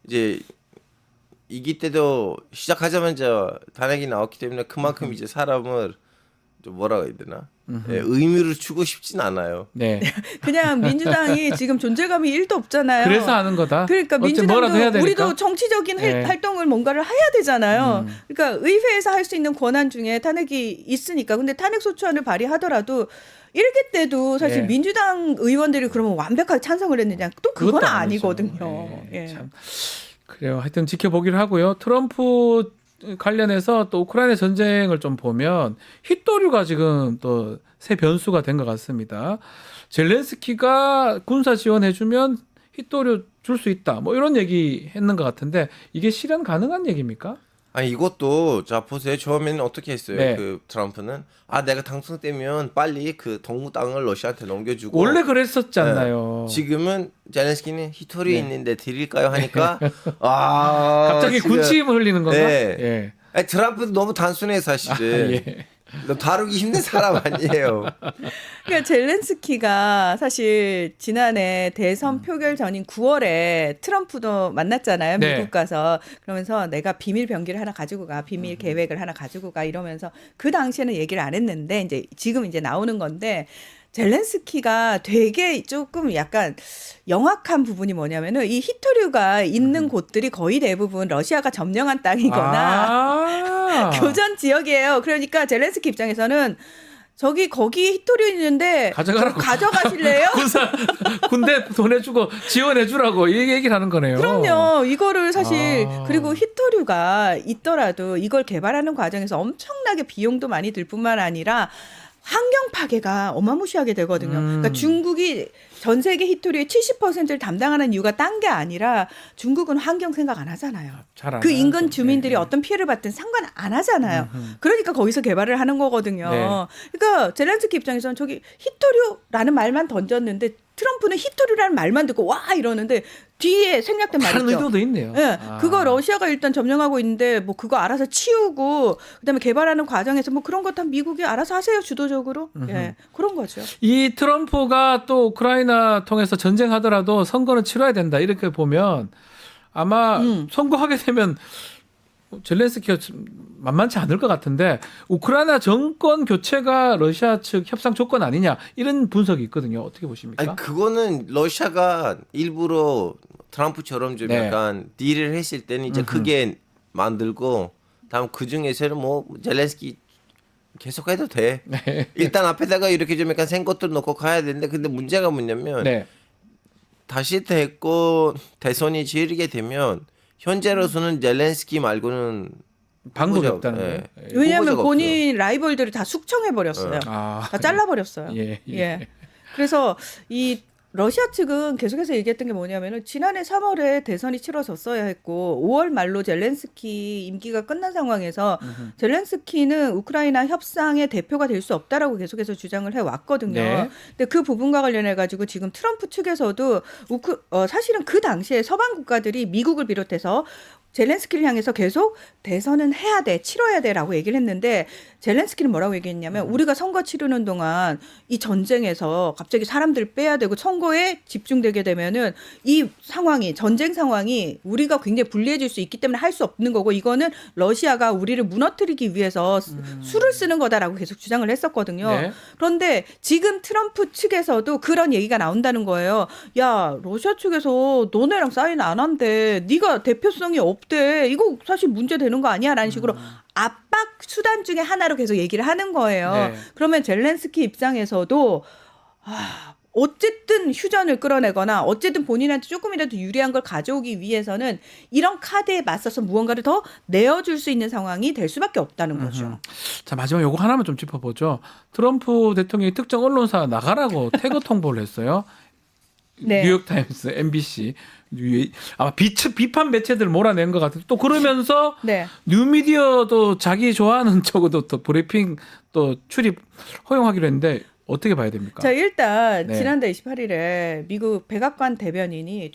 [SPEAKER 9] 이제 이기 때도 시작하자마자 탄핵이 나왔기 때문에 그만큼 이제 사람을 좀 뭐라고 해야 되나 의미를 주고 싶진 않아요.
[SPEAKER 1] 네.
[SPEAKER 8] 그냥 민주당이 지금 존재감이 1도 없잖아요.
[SPEAKER 1] 그래서 하는 거다.
[SPEAKER 8] 그러니까
[SPEAKER 1] 어째 뭐라도 해야
[SPEAKER 8] 민주당도
[SPEAKER 1] 되니까?
[SPEAKER 8] 우리도 정치적인
[SPEAKER 1] 네.
[SPEAKER 8] 활동을 뭔가를 해야 되잖아요. 그러니까 의회에서 할 수 있는 권한 중에 탄핵이 있으니까. 근데 탄핵 소추안을 발의하더라도 1기 때도 사실
[SPEAKER 1] 네.
[SPEAKER 8] 민주당 의원들이 그러면 완벽하게 찬성을 했느냐? 또 그건
[SPEAKER 1] 그것도 아니죠.
[SPEAKER 8] 아니거든요.
[SPEAKER 1] 예,
[SPEAKER 8] 예.
[SPEAKER 1] 참. 그래요. 하여튼 지켜보기를 하고요. 트럼프 관련해서 또 우크라이나 전쟁을 좀 보면 hit도류가 지금 또 새 변수가 된 것 같습니다. 젤렌스키가 군사 지원해주면 hit도류 줄 수 있다. 뭐 이런 얘기 했는 것 같은데 이게 실현 가능한 얘기입니까?
[SPEAKER 9] 아니 이것도 자 보세요. 처음에는 어떻게 했어요?
[SPEAKER 1] 네.
[SPEAKER 9] 그 트럼프는 내가 당선되면 빨리 그 동부 땅을 러시아한테 넘겨주고
[SPEAKER 1] 원래 그랬었잖아요.
[SPEAKER 9] 지금은 젤렌스키는 히토리
[SPEAKER 1] 네.
[SPEAKER 9] 있는데 드릴까요 하니까
[SPEAKER 1] 갑자기
[SPEAKER 9] 지금-
[SPEAKER 1] 군침을 흘리는 건가?
[SPEAKER 9] 네.
[SPEAKER 1] 예.
[SPEAKER 9] 아니, 트럼프도 너무 단순해 사실은.
[SPEAKER 1] 예.
[SPEAKER 9] 너 다루기 힘든 사람 아니에요.
[SPEAKER 8] 그러니까 젤렌스키가 사실 지난해 대선 표결 전인 9월에 트럼프도 만났잖아요.
[SPEAKER 1] 네.
[SPEAKER 8] 미국 가서. 그러면서 내가 비밀 병기를 하나 가지고 가, 비밀 계획을 하나 가지고 가 이러면서 그 당시에는 얘기를 안 했는데 이제 지금 이제 나오는 건데 젤렌스키가 되게 조금 약간 영악한 부분이 뭐냐면은 이 히토류가 있는 곳들이 거의 대부분 러시아가 점령한 땅이거나 교전 지역이에요. 그러니까 젤렌스키 입장에서는 거기 히토류 있는데
[SPEAKER 1] 가져가라고.
[SPEAKER 8] 가져가실래요?
[SPEAKER 1] 군대 보내주고 지원해주라고 이 얘기를 하는 거네요.
[SPEAKER 8] 그럼요. 이거를 사실
[SPEAKER 1] 아.
[SPEAKER 8] 그리고 히토류가 있더라도 이걸 개발하는 과정에서 엄청나게 비용도 많이 들 뿐만 아니라 환경 파괴가 어마무시하게 되거든요. 그러니까 중국이 전 세계 히토리의 70%를 담당하는 이유가 딴 게 아니라 중국은 환경 생각 안 하잖아요.
[SPEAKER 1] 잘 안
[SPEAKER 8] 그
[SPEAKER 1] 하죠.
[SPEAKER 8] 인근 주민들이
[SPEAKER 1] 네.
[SPEAKER 8] 어떤 피해를 받든 상관 안 하잖아요. 그러니까 거기서 개발을 하는 거거든요.
[SPEAKER 1] 네.
[SPEAKER 8] 그러니까 젤렌스키 입장에서는 저기 히토류라는 말만 던졌는데 트럼프는 히토류라는 말만 듣고 와 이러는데 뒤에 생략된
[SPEAKER 1] 다른
[SPEAKER 8] 말이죠.
[SPEAKER 1] 의도도 있네요.
[SPEAKER 8] 예,
[SPEAKER 1] 아.
[SPEAKER 8] 그거 러시아가 일단 점령하고 있는데 뭐 그거 알아서 치우고 그다음에 개발하는 과정에서 뭐 그런 거 다 미국이 알아서 하세요 주도적으로. 예, 그런 거죠.
[SPEAKER 1] 이 트럼프가 또 우크라이나 통해서 전쟁하더라도 선거는 치러야 된다 이렇게 보면 아마 선거하게 되면 젤렌스키가 좀 만만치 않을 것 같은데 우크라이나 정권 교체가 러시아 측 협상 조건 아니냐 이런 분석이 있거든요. 어떻게 보십니까?
[SPEAKER 9] 아니 그거는 러시아가 일부러 트럼프처럼 좀
[SPEAKER 1] 네.
[SPEAKER 9] 약간 딜을 했을 때는 이제 크게 만들고 다음 그 중에서는 뭐 젤렌스키 계속 해도 돼.
[SPEAKER 1] 네.
[SPEAKER 9] 일단 앞에다가 이렇게 좀 약간 생 것들 넣고 가야 되는데 근데 문제가 뭐냐면
[SPEAKER 1] 네.
[SPEAKER 9] 다시 대선이 지르게 되면 현재로서는 젤렌스키 말고는
[SPEAKER 1] 방법이
[SPEAKER 9] 후보자-
[SPEAKER 1] 없다는
[SPEAKER 9] 예.
[SPEAKER 1] 거예요.
[SPEAKER 8] 왜냐하면
[SPEAKER 9] 후보자가
[SPEAKER 8] 본인 라이벌들을 다 숙청해 버렸어요.
[SPEAKER 1] 아,
[SPEAKER 8] 다 잘라버렸어요.
[SPEAKER 1] 예, 예.
[SPEAKER 8] 예. 그래서 이 러시아 측은 계속해서 얘기했던 게 뭐냐면은 지난해 3월에 대선이 치러졌어야 했고 5월 말로 젤렌스키 임기가 끝난 상황에서 젤렌스키는 우크라이나 협상의 대표가 될 수 없다라고 계속해서 주장을 해왔거든요.
[SPEAKER 1] 네.
[SPEAKER 8] 근데 그 부분과 관련해 가지고 지금 트럼프 측에서도 사실은 그 당시에 서방 국가들이 미국을 비롯해서 젤렌스키를 향해서 계속 대선은 해야 돼, 치러야 돼라고 얘기를 했는데 젤렌스키는 뭐라고 얘기했냐면 우리가 선거 치르는 동안 이 전쟁에서 갑자기 사람들 빼야 되고 선거에 집중되게 되면은 이 상황이 전쟁 상황이 우리가 굉장히 불리해질 수 있기 때문에 할 수 없는 거고 이거는 러시아가 우리를 무너뜨리기 위해서 수를 쓰는 거다라고 계속 주장을 했었거든요.
[SPEAKER 1] 네.
[SPEAKER 8] 그런데 지금 트럼프 측에서도 그런 얘기가 나온다는 거예요. 야, 러시아 측에서 너네랑 사인 안 한대. 네가 대표성이 없대. 이거 사실 문제되는 거 아니야? 라는 식으로 압박 수단 중에 하나로 계속 얘기를 하는 거예요.
[SPEAKER 1] 네.
[SPEAKER 8] 그러면 젤렌스키 입장에서도 어쨌든 휴전을 끌어내거나 어쨌든 본인한테 조금이라도 유리한 걸 가져오기 위해서는 이런 카드에 맞서서 무언가를 더 내어줄 수 있는 상황이 될 수밖에 없다는 거죠.
[SPEAKER 1] 자 마지막 요거 하나만 좀 짚어보죠. 트럼프 대통령이 특정 언론사 나가라고 태거 통보를 했어요.
[SPEAKER 8] 네.
[SPEAKER 1] 뉴욕타임스, MBC 아마 비판 매체들 몰아낸 것 같아요. 또 그러면서
[SPEAKER 8] 네.
[SPEAKER 1] 뉴미디어도 자기 좋아하는 쪽으로 또 브리핑 또 출입 허용하기로 했는데 어떻게 봐야 됩니까?
[SPEAKER 8] 자, 일단
[SPEAKER 1] 네.
[SPEAKER 8] 지난달 28일에 미국 백악관 대변인이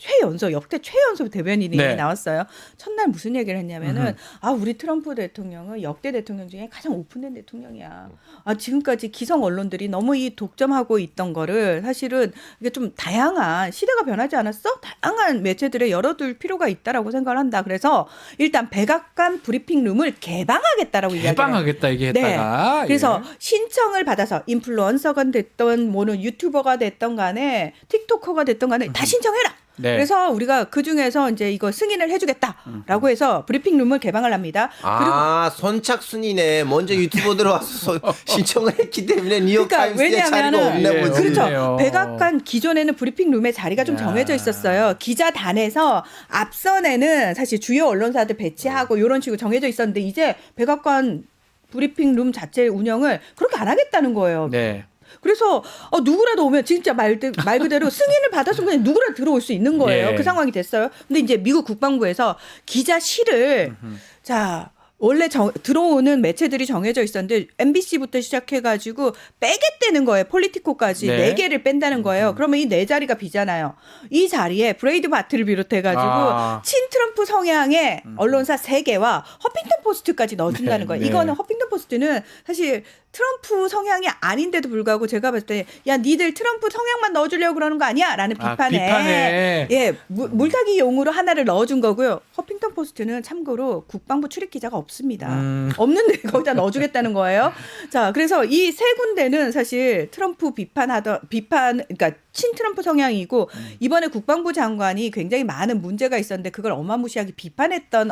[SPEAKER 8] 역대 최연소 대변인이
[SPEAKER 1] 네.
[SPEAKER 8] 나왔어요. 첫날 무슨 얘기를 했냐면은 우리 트럼프 대통령은 역대 대통령 중에 가장 오픈된 대통령이야. 지금까지 기성 언론들이 너무 이 독점하고 있던 거를 사실은 이게 좀 다양한 시대가 변하지 않았어? 다양한 매체들에 열어둘 필요가 있다라고 생각을 한다. 그래서 일단 백악관 브리핑룸을 개방하겠다라고 이야기해요.
[SPEAKER 1] 개방하겠다 얘기했다가
[SPEAKER 8] 네. 그래서
[SPEAKER 1] 예.
[SPEAKER 8] 신청을 받아서 인플루언서가 됐던 뭐는 유튜버가 됐던 간에 틱토커가 됐던 간에 다 신청해라.
[SPEAKER 1] 네.
[SPEAKER 8] 그래서 우리가 그 중에서 이제 이거 승인을 해주겠다라고 해서 브리핑룸을 개방을 합니다.
[SPEAKER 9] 선착순이네. 먼저 유튜버들 와서 신청을 했기 때문에 뉴욕타임스에
[SPEAKER 8] 그러니까
[SPEAKER 9] 자리가 없나
[SPEAKER 1] 예,
[SPEAKER 9] 보지.
[SPEAKER 8] 그렇죠.
[SPEAKER 1] 없네요.
[SPEAKER 8] 백악관 기존에는 브리핑룸에 자리가 좀
[SPEAKER 1] 야.
[SPEAKER 8] 정해져 있었어요. 기자단에서 앞선에는 사실 주요 언론사들 배치하고 이런 식으로 정해져 있었는데 이제 백악관 브리핑룸 자체 운영을 그렇게 안 하겠다는 거예요.
[SPEAKER 1] 네.
[SPEAKER 8] 그래서 누구라도 오면 진짜 말 그대로 승인을 받아서 그냥 누구라도 들어올 수 있는 거예요.
[SPEAKER 1] 예.
[SPEAKER 8] 그 상황이 됐어요. 근데 이제 미국 국방부에서 기자실을 원래 들어오는 매체들이 정해져 있었는데 MBC부터 시작해가지고 빼겠다는 거예요. 폴리티코까지
[SPEAKER 1] 네.
[SPEAKER 8] 4개를 뺀다는 거예요. 그러면 이 4자리가 비잖아요. 이 자리에 브레이드 바트를 비롯해가지고 친트럼프 성향의 언론사 3개와 허핑턴 포스트까지 넣어준다는
[SPEAKER 1] 네,
[SPEAKER 8] 거예요.
[SPEAKER 1] 네.
[SPEAKER 8] 이거는 허핑턴 포스트는 사실 트럼프 성향이 아닌데도 불구하고 제가 봤을 때 야 니들 트럼프 성향만 넣어주려고 그러는 거 아니야? 라는 비판에 예 물타기 용으로 하나를 넣어준 거고요. 허핑턴 포스트는 참고로 국방부 출입 기자가 없습니다. 없는데 거기다 넣어주겠다는 거예요. 자 그래서 이 세 군데는 사실 트럼프 그러니까 친트럼프 성향이고 이번에 국방부 장관이 굉장히 많은 문제가 있었는데 그걸 어마무시하게 비판했던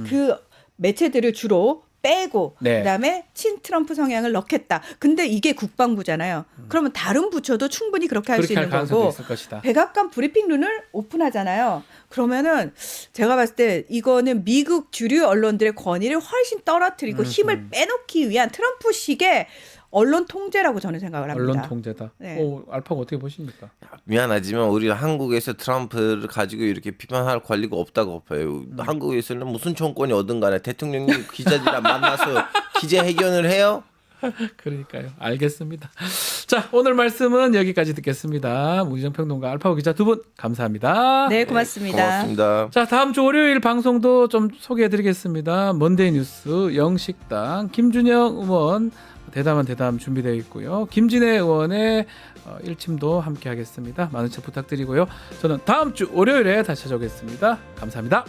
[SPEAKER 8] 그 매체들을 주로 빼고
[SPEAKER 1] 네.
[SPEAKER 8] 그다음에 친트럼프 성향을 넣겠다. 근데 이게 국방부잖아요. 그러면 다른 부처도 충분히 그렇게 할 수 있는 거고
[SPEAKER 1] 있을 것이다.
[SPEAKER 8] 백악관 브리핑룸을 오픈하잖아요. 그러면은 제가 봤을 때 이거는 미국 주류 언론들의 권위를 훨씬 떨어뜨리고 힘을 빼놓기 위한 트럼프식의 언론 통제라고 저는 생각을 합니다.
[SPEAKER 1] 언론 통제다.
[SPEAKER 8] 네.
[SPEAKER 1] 알파고 어떻게 보십니까?
[SPEAKER 9] 미안하지만 우리가 한국에서 트럼프를 가지고 이렇게 비판할 권리가 없다고 봐요. 한국에서는 무슨 정권이 오든 간에 대통령님 기자들이랑 만나서 기자회견을 해요?
[SPEAKER 1] 그러니까요. 알겠습니다. 자, 오늘 말씀은 여기까지 듣겠습니다. 문희정 평론가, 알파고 기자 두 분 감사합니다.
[SPEAKER 8] 네, 고맙습니다.
[SPEAKER 9] 고맙습니다.
[SPEAKER 1] 자, 다음 주 월요일 방송도 좀 소개해드리겠습니다. 먼데이 뉴스 영식당 김준영 의원 대담한 대담 준비되어 있고요. 김진애 의원의 일침도 함께 하겠습니다. 많은 책 부탁드리고요. 저는 다음 주 월요일에 다시 찾아오겠습니다. 감사합니다.